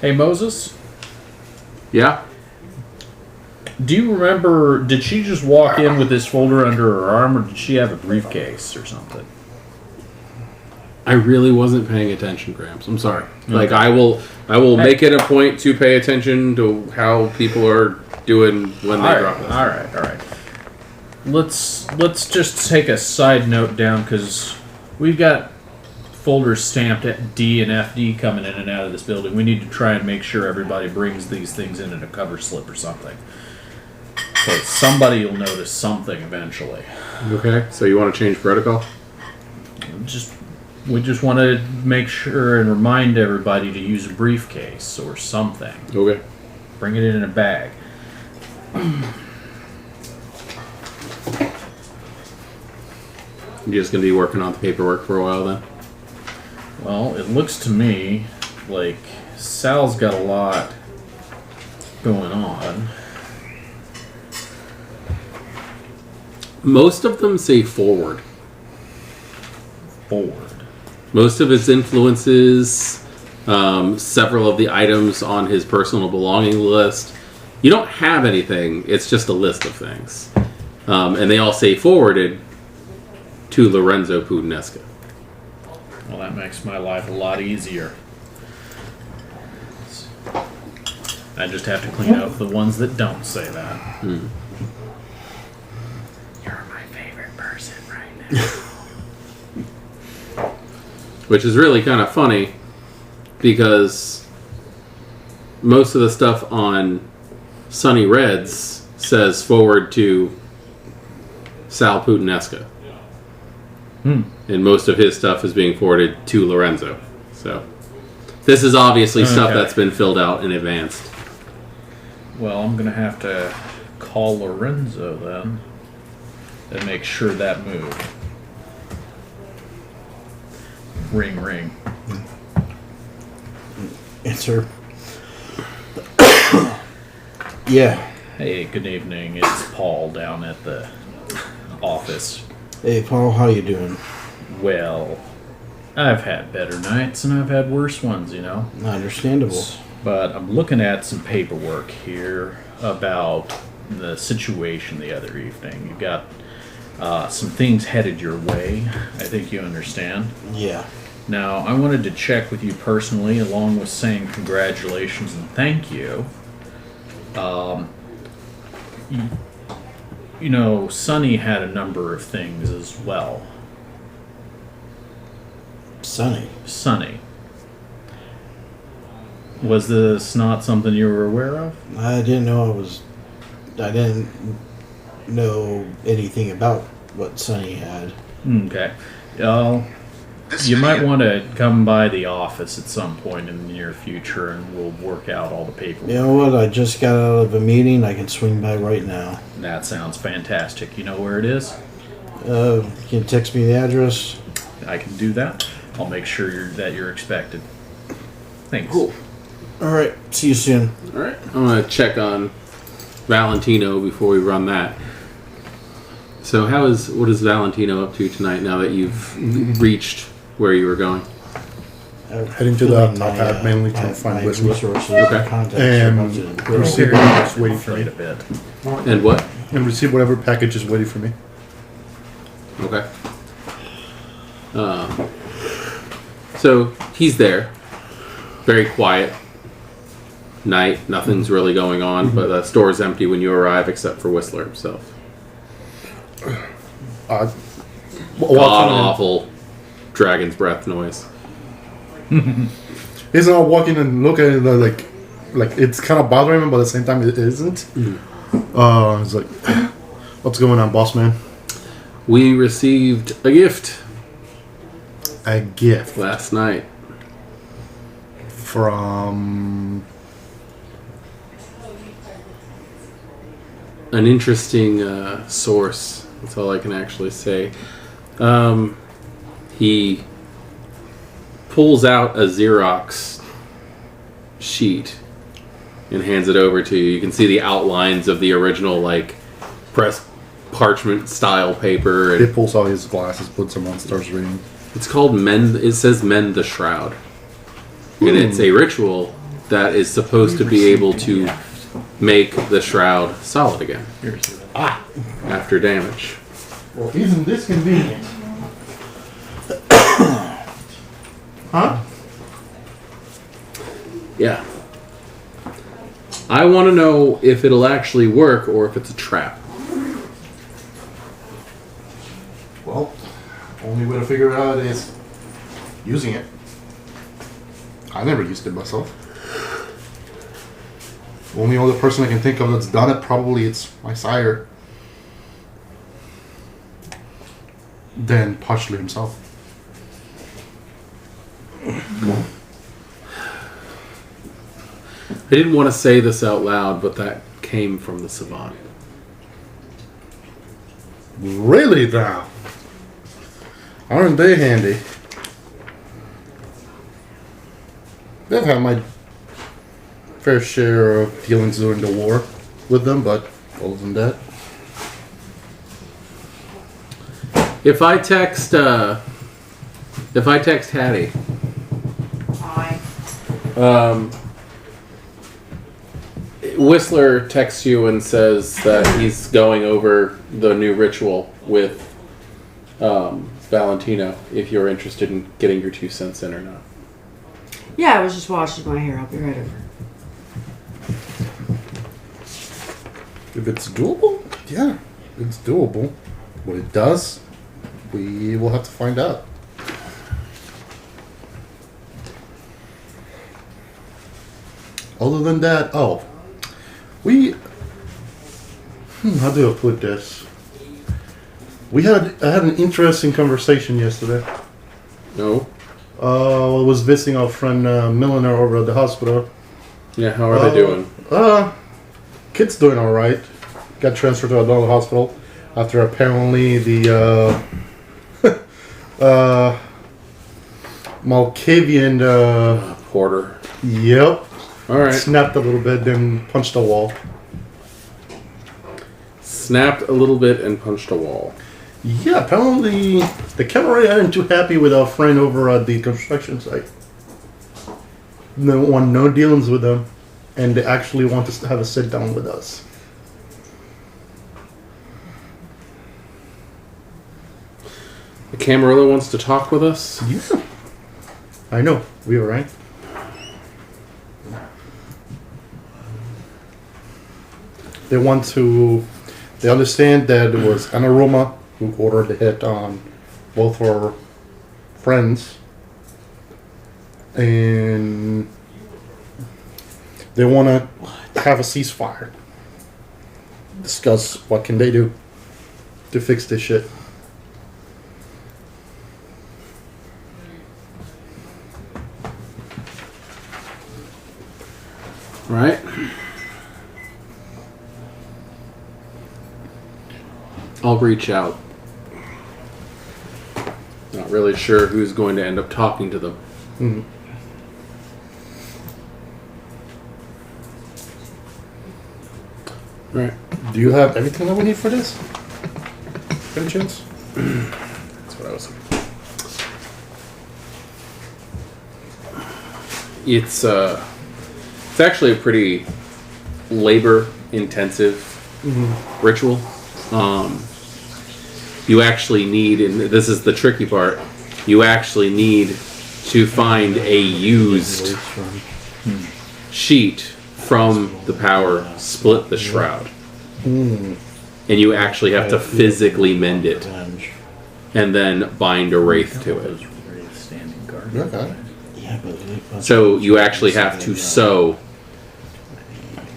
Hey Moses, Yeah? Do you remember, did she just walk in with this folder under her arm, or did she have a briefcase or something? I really wasn't paying attention, Gramps. I'm sorry. Okay. Like, I will make it a point to pay attention to how people are doing when they drop this. All right. Let's just take a side note down, because we've got folders stamped at D and FD coming in and out of this building. We need to try and make sure everybody brings these things in a cover slip or something. So somebody will notice something eventually. Okay, so you want to change protocol? We just want to make sure and remind everybody to use a briefcase or something. Okay. Bring it in a bag. You're just going to be working on the paperwork for a while then? Well, it looks to me like Sal's got a lot going on. Most of them say forward. Forward. Most of his influences, several of the items on his personal belonging list. You don't have anything, it's just a list of things. And they all say forwarded to Lorenzo Pudinesca. Well, that makes my life a lot easier. I just have to clean up the ones that don't say that. You're my favorite person right now. Which is really kind of funny because most of the stuff on Sunny Reds says forward to Sal Pudinesca. And most of his stuff is being forwarded to Lorenzo. So this is obviously stuff that's been filled out in advance. Well, I'm going to have to call Lorenzo then and make sure that moved. Ring, ring. Answer. Yeah. Hey, good evening. It's Paul down at the office. Hey, Paul, how you doing? Well, I've had better nights and I've had worse ones, you know. Understandable. But I'm looking at some paperwork here about the situation the other evening. You got some things headed your way. I think you understand. Yeah. Now, I wanted to check with you personally, along with saying congratulations and thank you. You know, Sonny had a number of things as well. Sonny. Was this not something you were aware of? I didn't know anything about what Sonny had. Okay. You might want to come by the office at some point in the near future and we'll work out all the paperwork. You know what? I just got out of a meeting. I can swing by right now. That sounds fantastic. You know where it is? You can text me the address. I can do that. I'll make sure that you're expected. Thanks. Cool. All right. See you soon. All right. I'm going to check on Valentino before we run that. So what is Valentino up to tonight now that you've reached where you were going? Heading to the top hat mainly to find Whistler. Resources. Okay. And receive whatever's waiting for me. A bit. And what? And receive whatever package is waiting for me. Okay. So he's there. Very quiet. Night. Nothing's really going on, but the store's empty when you arrive except for Whistler himself. God awful dragon's breath noise. He's not walking and looking at it like it's kind of bothering him, but at the same time it isn't. He's like, "What's going on, boss man?" We received a gift. A gift last night from an interesting source. That's all I can actually say. He pulls out a Xerox sheet and hands it over to you. You can see the outlines of the original, pressed parchment style paper. He pulls out his glasses, puts them on, starts reading. It's called Mend. It says Mend the Shroud, and it's a ritual that is supposed to be able to make the shroud solid again after damage. Well, isn't this convenient? Huh? Yeah. I want to know if it'll actually work or if it's a trap. Well, only way to figure it out is using it. I never used it myself. The only other person I can think of that's done it, probably it's my sire. Then partially himself. I didn't want to say this out loud, but that came from the savant. Really now? Aren't they handy? I've had my fair share of dealings during the war with them, but other than that, If I text Hattie, Whistler texts you and says that he's going over the new ritual with Valentino. If you're interested in getting your 2 cents in or not. Yeah, I was just washing my hair. I'll be right over. if it's doable, yeah, it's doable. What it does, we will have to find out. Other than that, how do I put this? I had an interesting conversation yesterday. No? I was visiting our friend Milliner over at the hospital. Yeah, how are they doing? Kid's doing all right. Got transferred to another hospital after apparently the Malkavian. Porter. Yep. Alright. Snapped a little bit, then punched a wall. Snapped a little bit and punched a wall. Yeah, apparently the cabaret aren't too happy with our friend over at the construction site. They want no dealings with them, and they actually want us to have a sit down with us. The Camarilla wants to talk with us? Yeah. I know. We were right. They want to... They understand that it was an aroma who ordered the hit on both our friends. And they want to have a ceasefire. Discuss what can they do to fix this shit. Right. I'll reach out. Not really sure who's going to end up talking to them. Mm-hmm. Right. Do you have everything that we need for this? Any chance? That's what I was thinking. It's actually a pretty labor-intensive ritual. You actually need, and this is the tricky part, you actually need to find a used sheet from the power, split the shroud. And you actually have to physically mend it and then bind a wraith to it. Okay. So you actually have to sew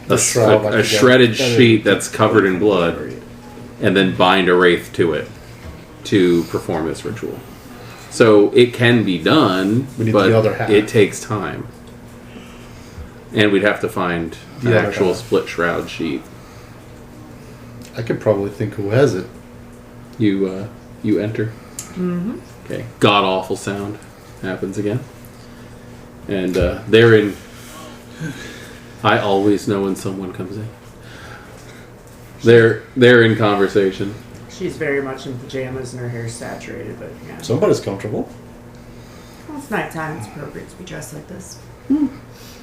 a shroud shredded sheet that's covered in blood and then bind a wraith to it to perform this ritual. So it can be done, We need but the other half. it takes time. And we'd have to find an The other actual half. split shroud sheet. I could probably think who has it. You enter. Mm-hmm. Okay. God awful sound happens again. And they're in. I always know when someone comes in. They're in conversation. She's very much in pajamas and her hair's saturated, but yeah. Somebody's comfortable. Well, it's nighttime. It's appropriate to be dressed like this.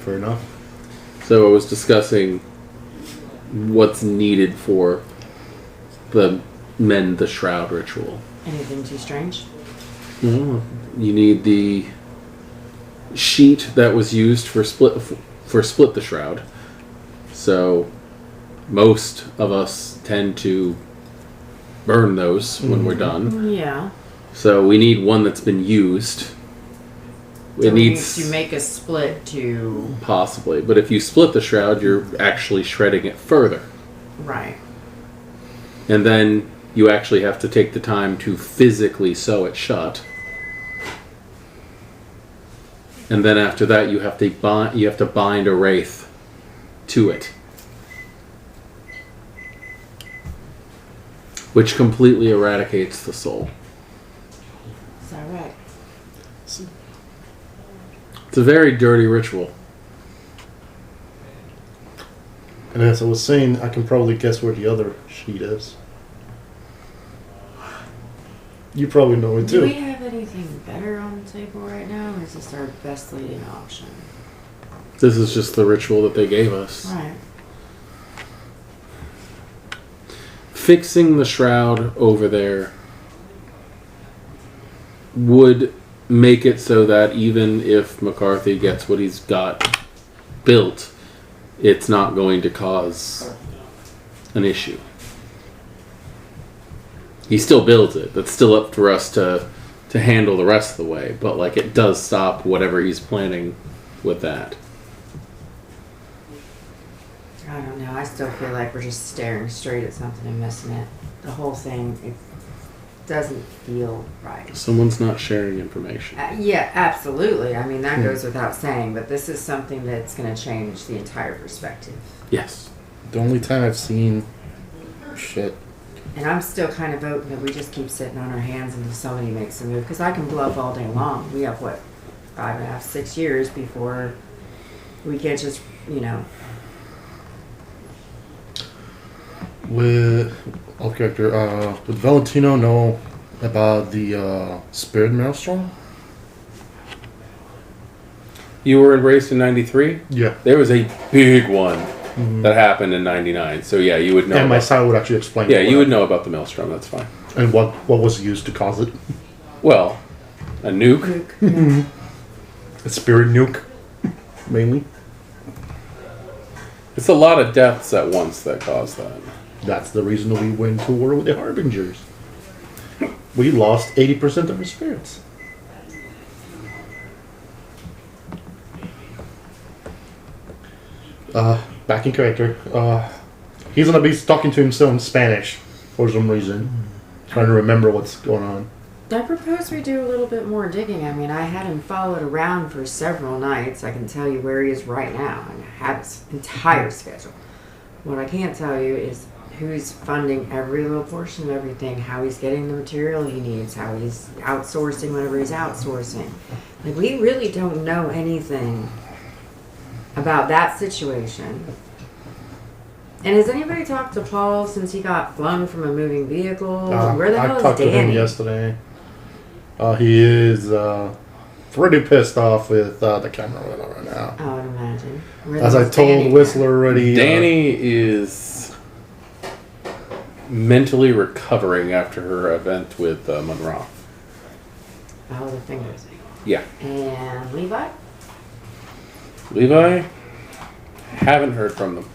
Fair enough. So I was discussing what's needed for the mend the shroud ritual. Anything too strange? You need the sheet that was used for split the shroud. So most of us tend to burn those when we're done. Yeah. So we need one that's been used. It needs to make a split to... Possibly. But if you split the shroud, you're actually shredding it further. Right. And then you actually have to take the time to physically sew it shut. And then after that, you have to bind a wraith to it. Which completely eradicates the soul. Is that right? It's a very dirty ritual. And as I was saying, I can probably guess where the other sheet is. You probably know it Do too. we have anything better on the table right now, or is this our best leading option? This is just the ritual that they gave us. Right. Fixing the shroud over there would make it so that even if McCarthy gets what he's got built, it's not going to cause an issue. He still builds it. That's still up for us to handle the rest of the way. But like, it does stop whatever he's planning with that. I don't know. I still feel like we're just staring straight at something and missing it. The whole thing, it doesn't feel right. Someone's not sharing information. Yeah, absolutely. I mean, that goes without saying, but this is something that's going to change the entire perspective. Yes. The only time I've seen shit. And I'm still kind of voting that we just keep sitting on our hands until somebody makes a move. Because I can bluff all day long. We have, 5.5, 6 years before we can't just, With Valentino know about the Spirit Maelstrom? You were embraced in 93? Yeah. There was a big one that happened in 99. So yeah, you would know. And my side would actually explain. Yeah, you would know about the Maelstrom. That's fine. And what was used to cause it? Well, a nuke. yeah. A spirit nuke, mainly. It's a lot of deaths at once that cause that. That's the reason we went to war with the Harbingers. We lost 80% of our spirits. Back in character. He's gonna be talking to himself in Spanish for some reason. Trying to remember what's going on. I propose we do a little bit more digging. I mean, I had him followed around for several nights. I can tell you where he is right now. I have his entire schedule. What I can't tell you is who's funding every little portion of everything, how he's getting the material he needs, how he's outsourcing whatever he's outsourcing. Like, we really don't know anything about that situation. And has anybody talked to Paul since he got flung from a moving vehicle? Where the hell I is talked to him Danny? yesterday. He is pretty pissed off with the camera right now. I would imagine. As I told Whistler already, Danny is mentally recovering after her event with Monroe. Oh, the fingers. Yeah. And Levi? Levi? Haven't heard from them.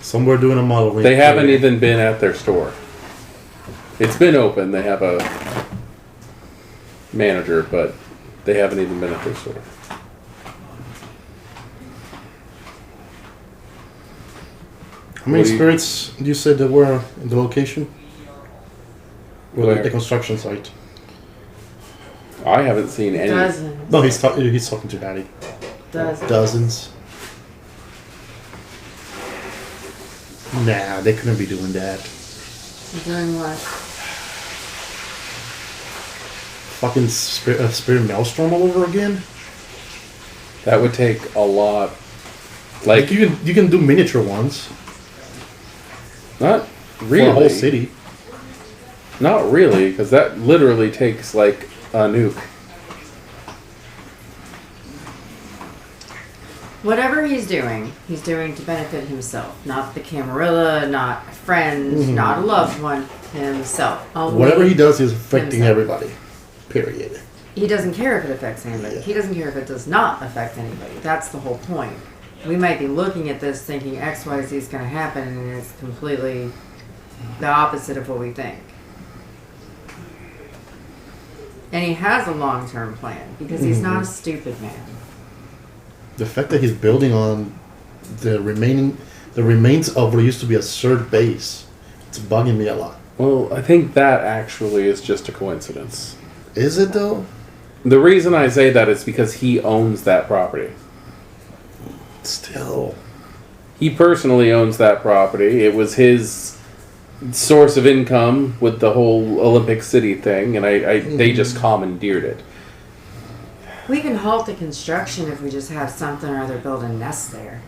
somewhere doing a model. They haven't even been at their store. It's been open. They have a manager, but they haven't even been at their store. How many What do you- spirits you said there were in the location? Or Where? the construction site? I haven't seen any. Dozens. No, he's talking to Hattie. Dozens. Dozens. Nah, they couldn't be doing that. Doing what? Fucking spirit maelstrom all over again. That would take a lot. Like you can do miniature ones Not for really. a whole city. Not really, because that literally takes like a nuke. Whatever he's doing to benefit himself, not the Camarilla, not a friend, not a loved one, himself. Only Whatever he does is affecting himself. everybody. Period. He doesn't care if it affects anybody. He doesn't care if it does not affect anybody. That's the whole point. We might be looking at this thinking X, Y, Z is going to happen, and it's completely the opposite of what we think. And he has a long-term plan because he's not a stupid man. The fact that he's building on the remains of what used to be a third base, it's bugging me a lot. Well, I think that actually is just a coincidence. Is it though? The reason I say that is because he owns that property. Still. He personally owns that property. It was his source of income with the whole Olympic City thing, and they just commandeered it. We can halt the construction if we just have something or other build a nest there.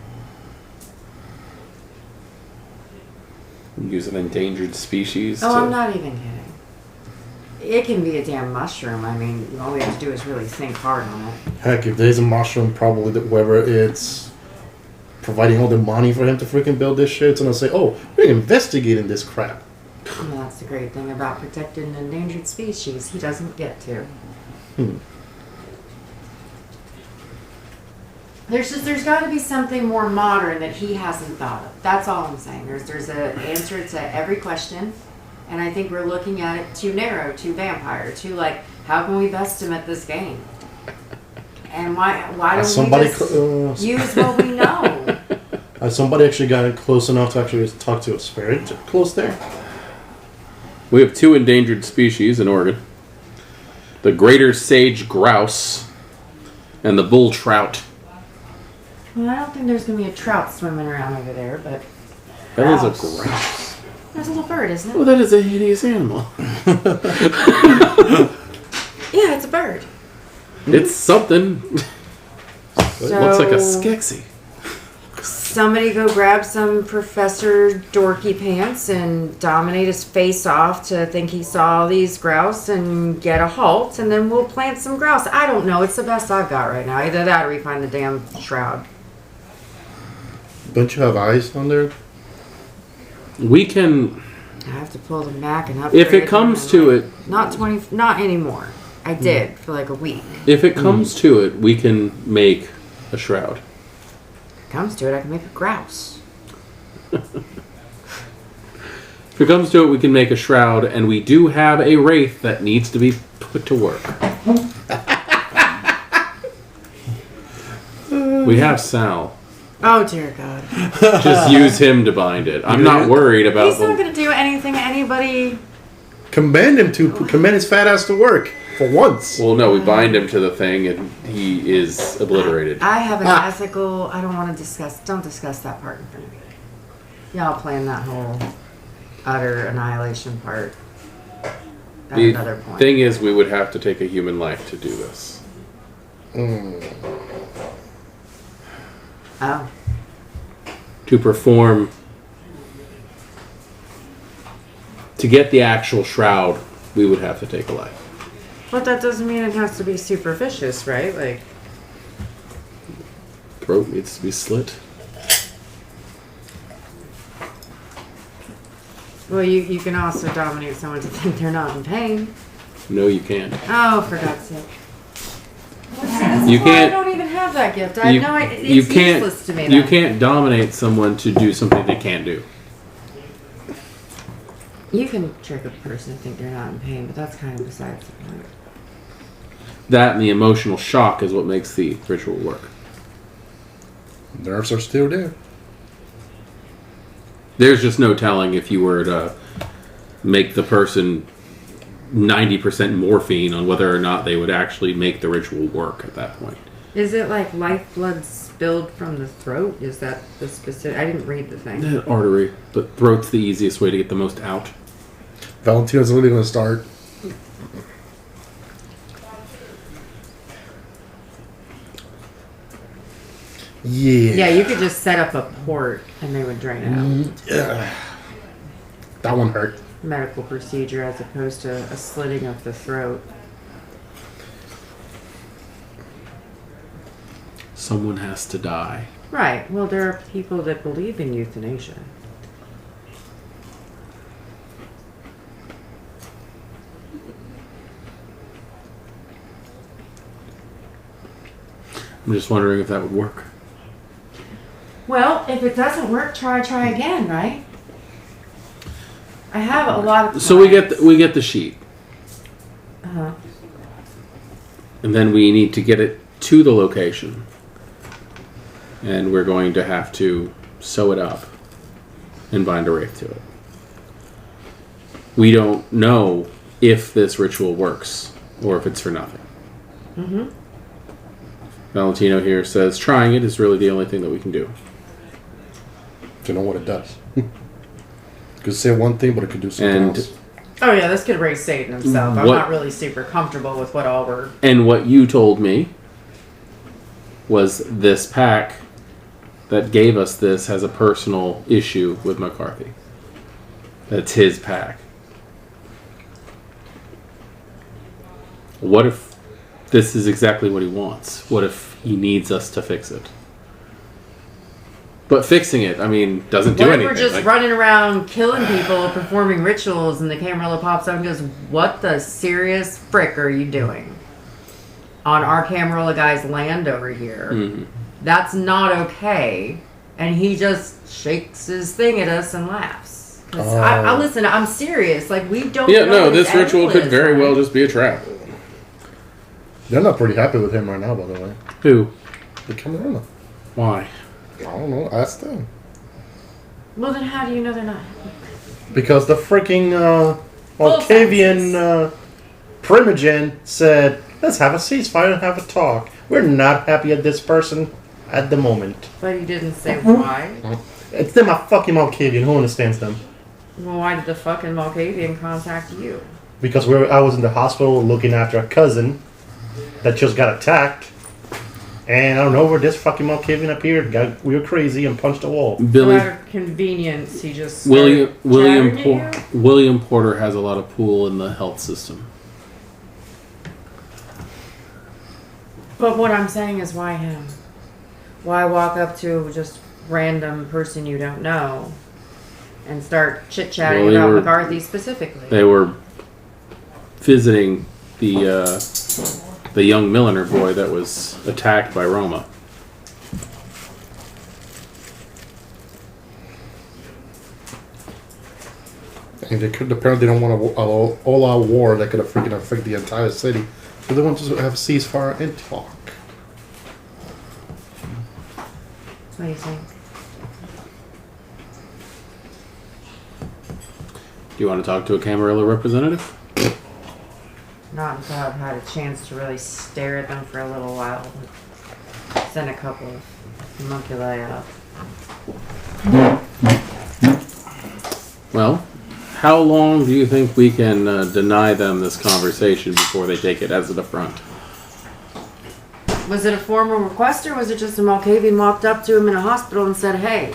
Use an endangered species. Oh, I'm not even kidding. It can be a damn mushroom. I mean, all we have to do is really think hard on it. Heck, if there's a mushroom, probably whoever it's providing all the money for him to freaking build this shit, it's gonna say, "Oh, we're investigating this crap." Well, that's the great thing about protected and endangered species. He doesn't get to. There's got to be something more modern that he hasn't thought of. That's all I'm saying. There's an answer to every question, and I think we're looking at it too narrow, too vampire, too like, how can we best him at this game? And why don't we just use what we know? Has somebody actually gotten close enough to actually talk to a spirit close there? We have 2 endangered species in Oregon. The greater sage grouse and the bull trout. Well, I don't think there's going to be a trout swimming around over there, but... That is a grouse. That's a little bird, isn't it? Well, that is a hideous animal. Yeah, it's a bird. It's something. It looks like a skexy. Somebody go grab some Professor Dorky Pants and dominate his face off to think he saw these grouse and get a halt, and then we'll plant some grouse. I don't know. It's the best I've got right now. Either that or we find the damn shroud. Don't you have eyes on there? We can... I have to pull the Mac and upgrade. If it comes to it... Not anymore. I did for like a week. If it comes to it, we can make a shroud. Comes to it, I can make a grouse. If it comes to it, we can make a shroud, and we do have a wraith that needs to be put to work. We have Sal. Oh dear God! Just use him to bind it. I'm not worried about. He's not going to do anything anybody. Command his fat ass to work for once. Well, no, we bind him to the thing, and he is obliterated. I have an ethical. I don't want to discuss. Don't discuss that part in front of me. Y'all plan that whole utter annihilation part. At The another point. thing is, we would have to take a human life to do this. Oh. To perform, to get the actual shroud, we would have to take a life. But that doesn't mean it has to be super vicious, right? Like, Throat needs to be slit. well, you can also dominate someone to think they're not in pain. No, you can't. Oh, for God's sake. You I can't. don't even have that gift. I know it's You can't. useless to me. You then. can't dominate someone to do something they can't do. You can trick a person to think they're not in pain, but that's kind of besides the point. That and the emotional shock is what makes the ritual work. Nerves are still there. There's just no telling if you were to make the person 90% morphine on whether or not they would actually make the ritual work at that point. Is it like lifeblood spilled from the throat? Is that the specific? I didn't read the thing. Artery, but throat's the easiest way to get the most out. Valentina's literally going to start. Yeah. Yeah, you could just set up a port and they would drain it out. Yeah. That one hurt. Medical procedure as opposed to a slitting of the throat. Someone has to die. Right. Well, there are people that believe in euthanasia. I'm just wondering if that would work. Well, if it doesn't work, try again, right? I have a lot of. So we get the sheet, Uh-huh. and then we need to get it to the location, and we're going to have to sew it up and bind a wraith to it. We don't know if this ritual works or if it's for nothing. Mm-hmm. Valentino here says trying it is really the only thing that we can do. To know what it does. It could say one thing, but it could do something And else. Oh yeah, this could raise Satan himself. I'm What- not really super comfortable with what all we're. And what you told me was this pack that gave us this has a personal issue with McCarthy. That's his pack. What if this is exactly what he wants? What if he needs us to fix it? But fixing it, I mean, doesn't do What if anything. we're just Like, running around killing people, performing rituals, and the Camarilla pops up and goes, "What the serious frick are you doing on our Camarilla guy's land over here? mhm. That's not okay." And he just shakes his thing at us and laughs. 'Cause I listen. I'm serious. Like we don't. Yeah, know no, what this his ritual angle could is, very right? well just be a trap. They're not pretty happy with him right now, by the way. Who? The Camarilla. Why? I don't know. Ask them. Well, then how do you know they're not? Because the freaking Malkavian Primogen said, let's have a ceasefire and have a talk. We're not happy at this person at the moment. But he didn't say why. It's them, a fucking Malkavian. Who understands them? Well, why did the fucking Malkavian contact you? Because I was in the hospital looking after a cousin that just got attacked. And I don't know where this fucking Malkavian appeared. We were crazy and punched a wall. Billy. So out of convenience, he just William started chatting at you? William Porter has a lot of pull in the health system. But what I'm saying is, why him? Why walk up to just random person you don't know and start chit chatting Well, they about were- McCarthy specifically? They were visiting the young milliner boy that was attacked by Roma. And apparently they don't want an all-out war that could freaking affect the entire city. So they want to have a ceasefire and talk. What do you think? Do you want to talk to a Camarilla representative? Not until I've had a chance to really stare at them for a little while. Send a couple of homunculi out. Well, how long do you think we can deny them this conversation before they take it as an affront? Was it a formal request or was it just a Malkavian walked up to him in a hospital and said, "Hey,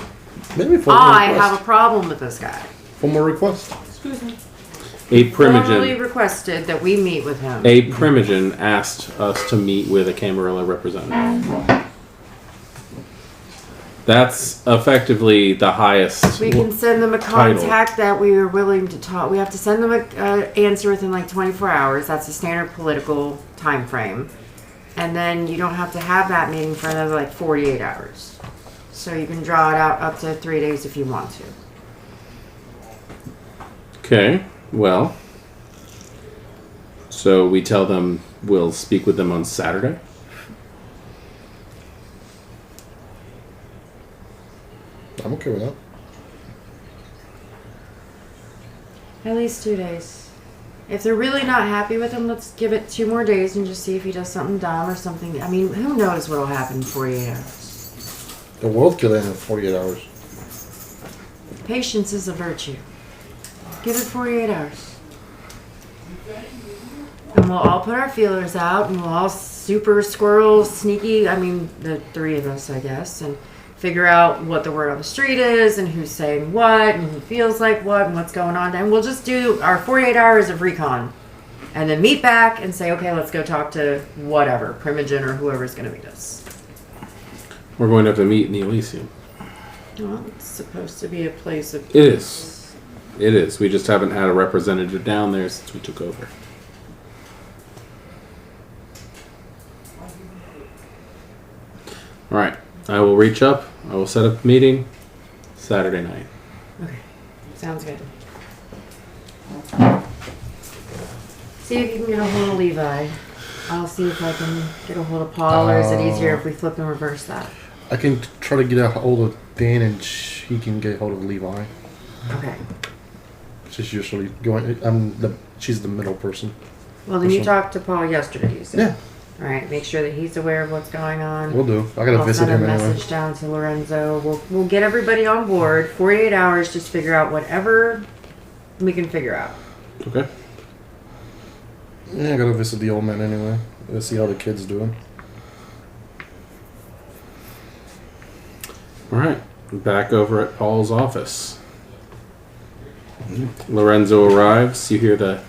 Maybe for I have a problem with this guy"? formal request. Excuse me. A Formally primogen. requested that we meet with him. A primogen asked us to meet with a Camarilla representative. That's effectively the highest. We can send them a Title. contact that we are willing to talk. We have to send them an answer within like 24 hours. That's a standard political time frame. And then you don't have to have that meeting for another like 48 hours. So you can draw it out up to 3 days if you want to. Okay, well. So we tell them we'll speak with them on Saturday? I'm okay with that. At least 2 days. If they're really not happy with him, let's give it 2 more days and just see if he does something dumb or something. I mean, who knows what'll happen in 48 hours. The world could end in 48 hours. Patience is a virtue. Give it 48 hours. And we'll all put our feelers out and we'll all super squirrel sneaky, I mean, the 3 of us, I guess, and figure out what the word on the street is and who's saying what and who feels like what and what's going on. And we'll just do our 48 hours of recon and then meet back and say, okay, let's go talk to whatever, Primogen or whoever's going to meet us. We're going to have to meet in the Elysium. Well, it's supposed to be a place of It is. It is. We just haven't had a representative down there since we took over. All right. I will reach up. I will set up a meeting Saturday night. Okay. Sounds good. See if you can get a hold of Levi. I'll see if I can get a hold of Paul, or is it easier if we flip and reverse that? I can try to get a hold of Dan, and he can get a hold of Levi. Okay. She's usually going. She's the middle person. Well, then you talked to Paul yesterday, you said. Yeah, All right. Make sure that he's aware of what's going on. we'll do. I gotta I'll visit send him a anyway. message down to Lorenzo. We'll get everybody on board. 48 hours, just figure out whatever we can figure out. Okay. Yeah, I gotta visit the old man anyway. Let's see how the kid's doing. All right. Back over at Paul's office. Lorenzo arrives. You hear the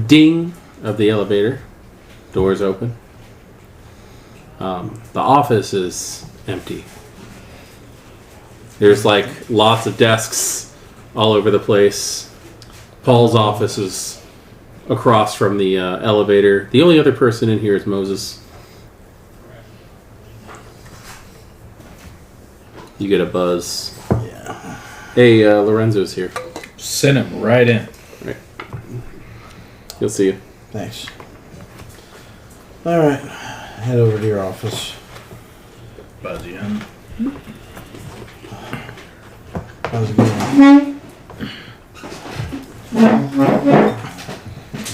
ding of the elevator. Doors open. The office is empty. There's like lots of desks all over the place. Paul's office is across from the elevator. The only other person in here is Moses. You get a buzz. Yeah. Hey, Lorenzo's here. Send him right in. Right. He'll see you. Thanks. All right. Head over to your office. Buzzy in. How's it going?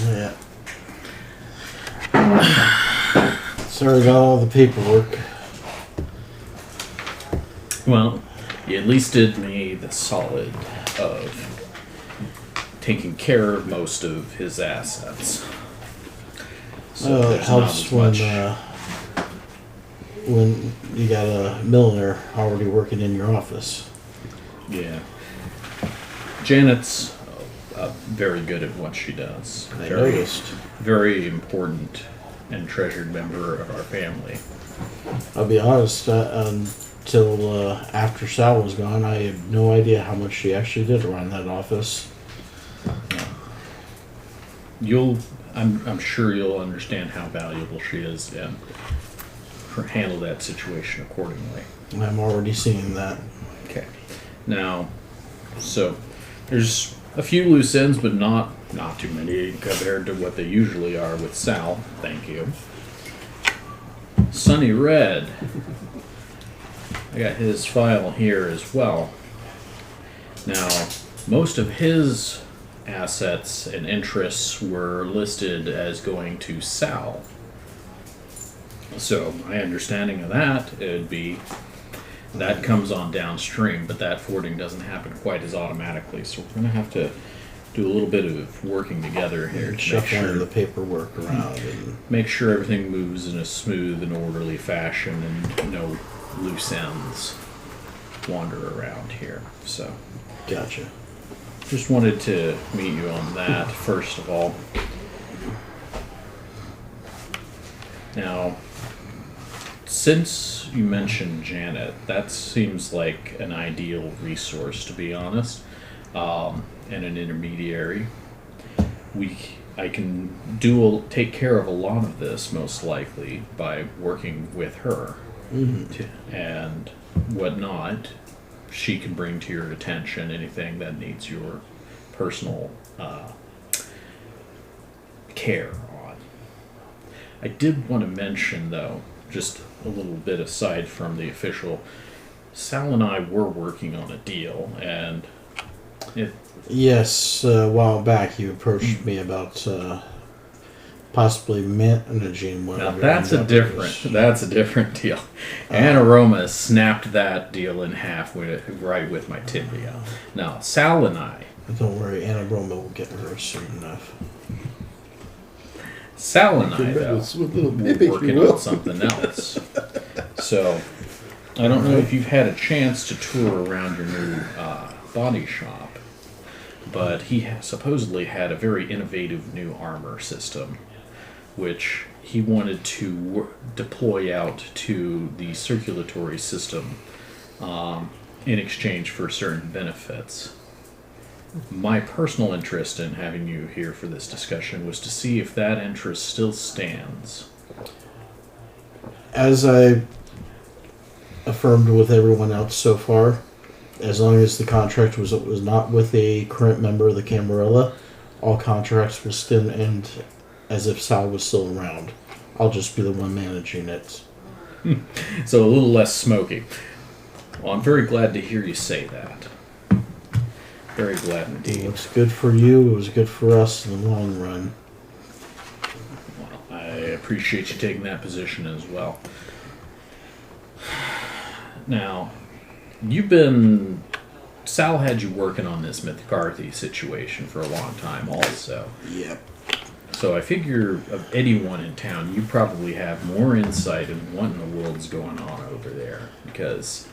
Yeah. Sorry about all the paperwork. Well, you at least did me the solid of taking care of most of his assets. So It there's not helps as when when you got a milliner already working in your office. Yeah. Janet's very good at what she does. I Very, noticed. very important and treasured member of our family. I'll be honest, until after Sal was gone, I had no idea how much she actually did around that office. I'm sure you'll understand how valuable she is and handle that situation accordingly. I'm already seeing that. Okay. Now, so there's a few loose ends, but not too many compared to what they usually are with Sal. Thank you. Sunny Red. I got his file here as well. Now, most of his assets and interests were listed as going to Sal. So my understanding of that, it'd be that comes on downstream, but that forwarding doesn't happen quite as automatically. So we're going to have to do a little bit of working together here to make Shuffling sure, the paperwork around. And make sure everything moves in a smooth and orderly fashion and no loose ends wander around here. So gotcha. just wanted to meet you on that first of all. Now, since you mentioned Janet, that seems like an ideal resource, to be honest, and an intermediary. I can take care of a lot of this most likely by working with her, and whatnot. She can bring to your attention anything that needs your personal care on. I did want to mention, though, just a little bit aside from the official, Sal and I were working on a deal, and Yes, a while back you approached me about possibly managing one now of your that's a different deal. Anaroma snapped that deal in half right with my tibia. Now Sal and I. Don't worry, Anna Broma will get her soon enough. Sal and I, though, we're working on something else. So, I don't know if you've had a chance to tour around your new body shop, but he supposedly had a very innovative new armor system, which he wanted to deploy out to the circulatory system in exchange for certain benefits. My personal interest in having you here for this discussion was to see if that interest still stands. As I affirmed with everyone else so far, as long as the contract was not with a current member of the Camarilla, all contracts will still end as if Sal was still around. I'll just be the one managing it. So a little less smoky. Well, I'm very glad to hear you say that. Very glad indeed. It was good for you. It was good for us in the long run. Well, I appreciate you taking that position as well. Now, Sal had you working on this McCarthy situation for a long time also. Yep. So I figure of anyone in town, you probably have more insight in what in the world's going on over there. Because,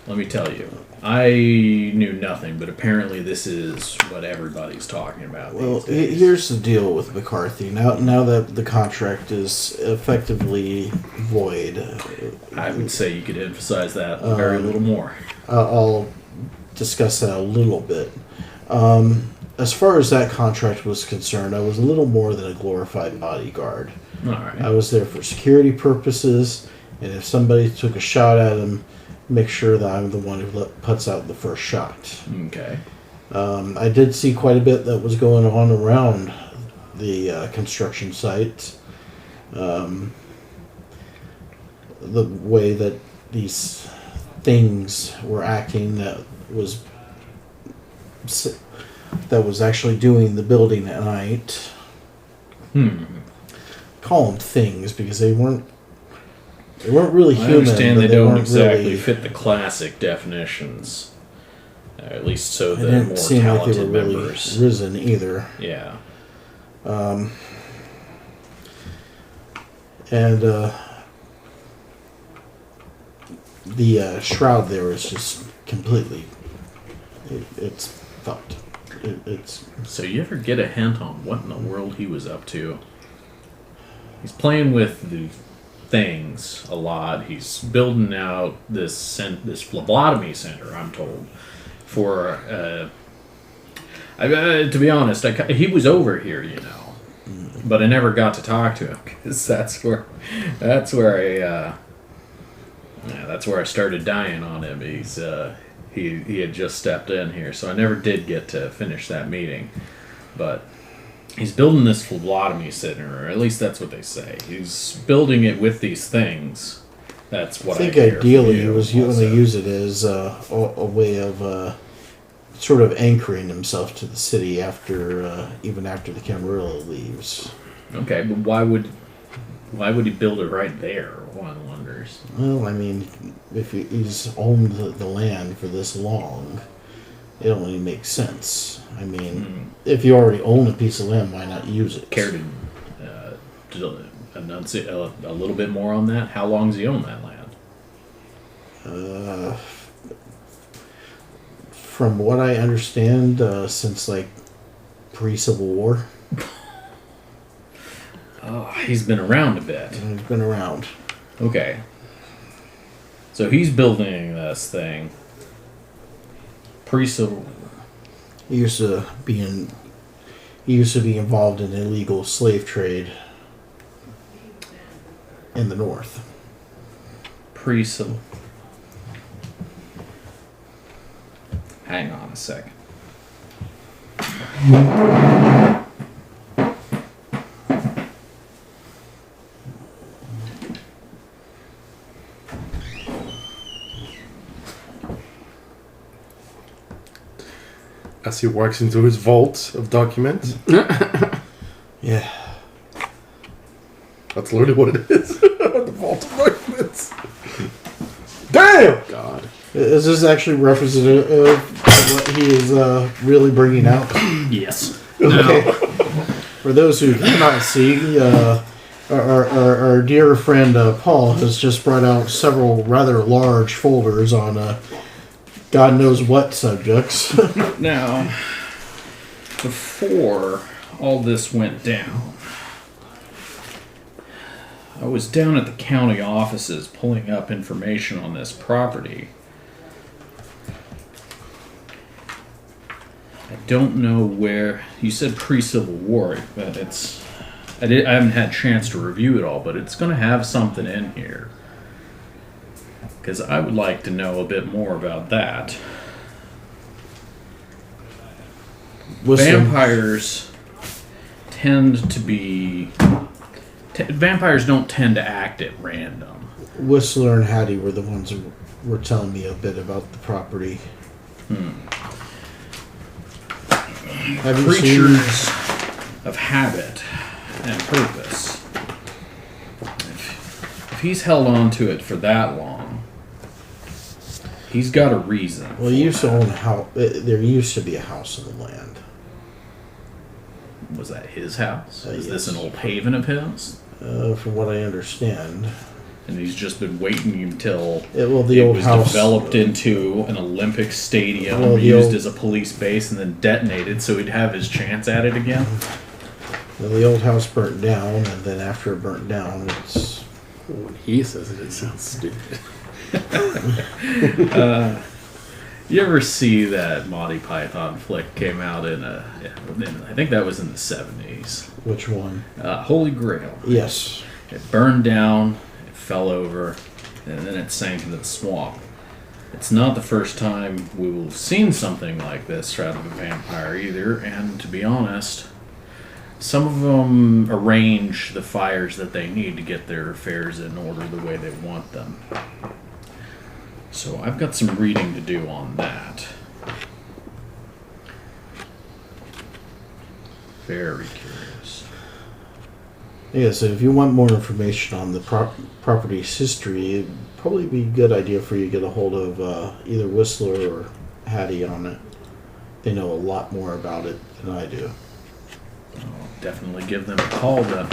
let me tell you, I knew nothing, but apparently this is what everybody's talking about Well, these days. here's the deal with McCarthy. Now that the contract is effectively void, I would say you could emphasize that a very little more. I'll discuss that a little bit. As far as that contract was concerned, I was a little more than a glorified bodyguard. All right. I was there for security purposes, and if somebody took a shot at him, make sure that I'm the one who puts out the first shot. Okay. I did see quite a bit that was going on around the construction site. The way that these things were acting that was actually doing the building at night. Call them things because they weren't really human. I understand they don't exactly really fit the classic definitions. At least so They the didn't more seem like they talented were really members. risen either. Yeah. And the shroud there is just completely. It's fucked. It's So you ever get a hint on what in the world he was up to? He's playing with the things a lot. He's building out this phlebotomy center, I'm told, for to be honest, he was over here, but I never got to talk to him because that's where I started dying on him. He had just stepped in here, so I never did get to finish that meeting. But he's building this phlebotomy center, or at least that's what they say. He's building it with these things. That's what I think hear ideally from he was going to use it as a way of sort of anchoring himself to the city even after the Camarilla leaves. Okay, but why would he build it right there? One wonders. Well, I mean, if he's owned the land for this long, it only makes sense. I mean, if you already own a piece of land, why not use it? Care to enunciate a little bit more on that? How long does he own that land? From what I understand, since like pre-Civil War. Oh, he's been around a bit. He's been around. Okay. So he's building this thing. Pre-Civil. He used to be involved in illegal slave trade in the North. Pre-Civil. Hang on a second. As he walks into his vault of documents. Yeah. That's literally what it is. The vault of documents. Damn! God. Is this actually representative of what he is really bringing out? Yes. Okay. For those who cannot see, our dear friend Paul has just brought out several rather large folders on God knows what subjects. Now, before all this went down, I was down at the county offices pulling up information on this property. I don't know where... You said pre-Civil War, but it's... I haven't had a chance to review it all, but it's going to have something in here. Because I would like to know a bit more about that. Vampires tend to be... vampires don't tend to act at random. Whistler and Hattie were the ones who were telling me a bit about the property. Creatures of habit and purpose. If he's held on to it for that long, he's got a reason. Well, he used to own a house. There used to be a house on the land. Was that his house? Is Yes. this an old haven of his? From what I understand. And he's just been waiting until The it old was house developed into an Olympic stadium, Well, the used old- as a police base, and then detonated so he'd have his chance at it again. The old house burnt down, and then after it burnt down, it's When he says it, it sounds stupid. You ever see that Monty Python flick came out I think that was in the 70s. which one? Holy Grail. Yes. It burned down, it fell over, and then it sank into the swamp. It's not the first time we will have seen something like this out of a vampire either, and to be honest, some of them arrange the fires that they need to get their affairs in order the way they want them. So I've got some reading to do on that. Very curious. Yeah, so if you want more information on the property's history, it'd probably be a good idea for you to get a hold of either Whistler or Hattie on it. They know a lot more about it than I do. I'll definitely give them a call then.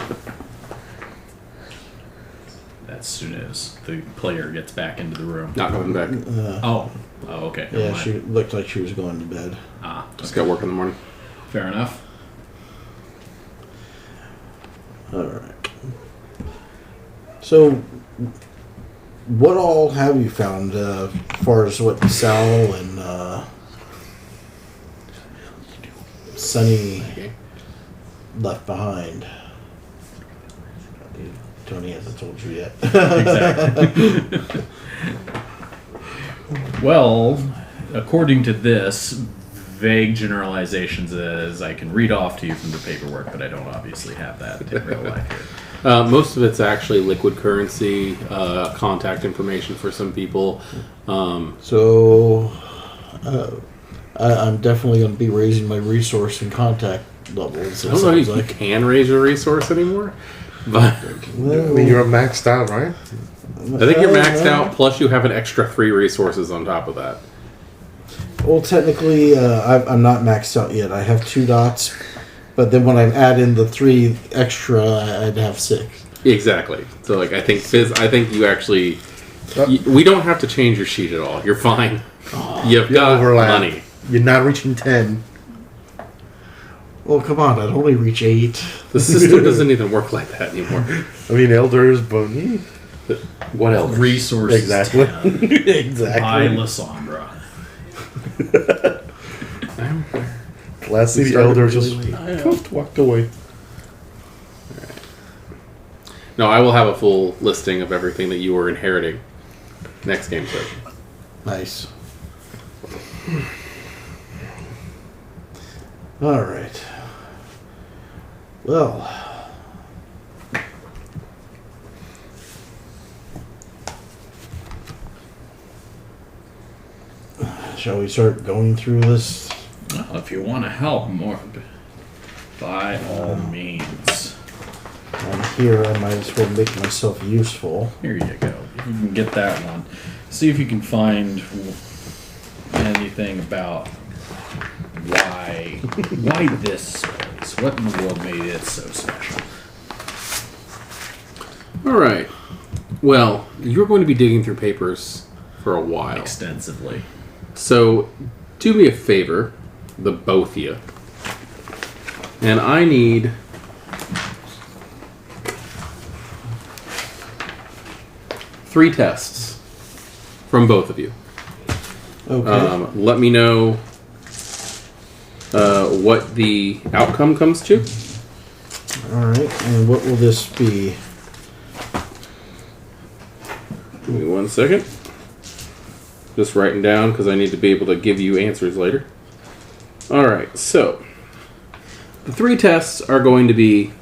As soon as the player gets back into the room. Not coming back. Oh, okay. Never Yeah, mind. she looked like she was going to bed. Just got work in the morning. Fair enough. Alright. So, what all have you found as far as what Sal and Sunny left behind? Tony hasn't told you yet. Exactly. Well, according to this, vague generalizations as I can read off to you from the paperwork, but I don't obviously have that in real life here. Most of it's actually liquid currency, contact information for some people. So, I'm definitely going to be raising my resource and contact levels. I don't know if you can raise your resource anymore, but I mean, you're maxed out, right? I think you're maxed out, plus you have an extra 3 resources on top of that. Well, technically, I'm not maxed out yet. I have 2 dots, but then when I add in the 3 extra, I'd have 6. Exactly. So, like, I think you actually... we don't have to change your sheet at all. You're fine. You've got overlap. money. You're not reaching 10. Well, come on, I'd only reach 8. The system doesn't even work like that anymore. I mean, elders, but What else? Resources exactly, 10 exactly. by Lysandra. Last We the started elders really just late. walked away. No, I will have a full listing of everything that you were inheriting next game session. Nice. All right. Well. Shall we start going through this? Well, if you want to help more, by all means. I'm here. I might as well make myself useful. Here you go. You can get that one. See if you can find anything about why this place. What in the world made it so special? All right. Well, you're going to be digging through papers for a while. Extensively. So, do me a favor, the both of you. And I need 3 tests from both of you. Okay. Let me know what the outcome comes to. Alright, and what will this be? Give me 1 second. Just writing down because I need to be able to give you answers later. Alright, so the 3 tests are going to be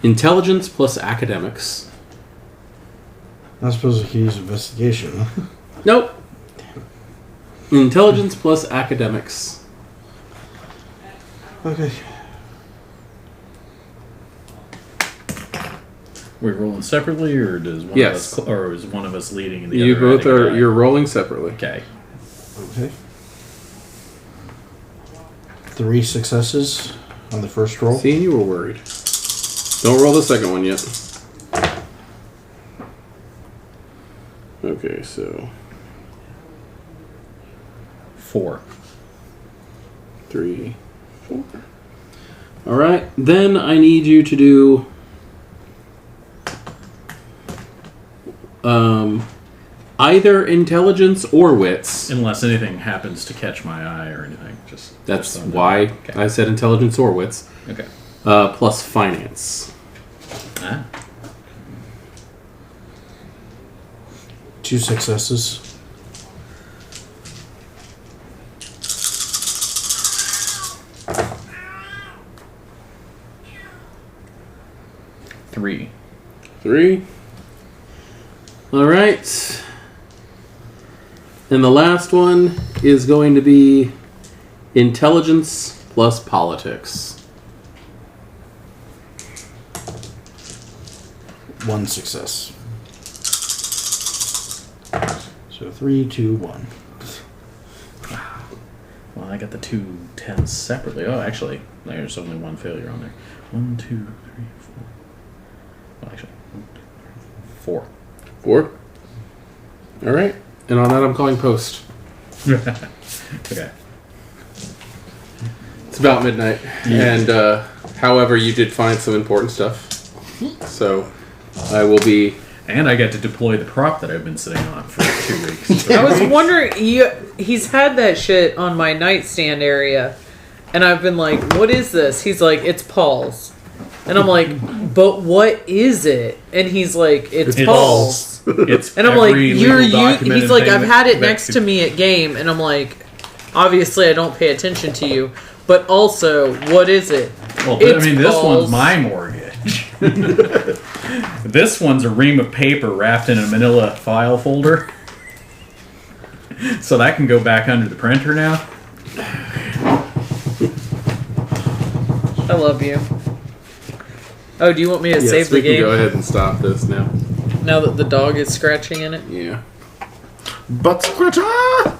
intelligence plus academics. I suppose I could use investigation. Nope. Intelligence plus academics. Okay. We're rolling separately, or does one Yes. of us, or is one of us leading and the You other? both adding a are. die? You're rolling separately. Okay. Okay. 3 successes on the first roll. See, you were worried. Don't roll the second one yet. Okay, so 4. 3, 4. All right. Then I need you to do either intelligence or wits. Unless anything happens to catch my eye or anything, That's just why Okay. I said intelligence or wits. Okay. Plus finance. Ah. 2 successes. Three. 3. All right. And the last one is going to be intelligence plus politics. 1 success. So 3, 2, 1. Well, I got the 2 10s separately. Oh, actually, there's only 1 failure on there. 1, 2, 3, 4. Well, actually, 1, 2, 3, 4. 4. All right. And on that, I'm calling post. Okay. It's about midnight. And however, you did find some important stuff. So I will be... And I get to deploy the prop that I've been sitting on for 2 weeks. I was wondering, he's had that shit on my nightstand area, and I've been like, what is this? He's like, it's Paul's. And I'm like, but what is it? And he's like, it's Paul's. It's And I'm like, every you're legal you. documented He's like, thing I've that- had it that next could- to me at game, and I'm like, obviously I don't pay attention to you, but also, what is it? Well, It's I mean, this Paul's. one's my mortgage. This one's a ream of paper wrapped in a manila file folder. So that can go back under the printer now. I love you. Oh, do you want me to save the we can game go ahead and stop this now. now that the dog is scratching in it? Yeah. But Scratcher!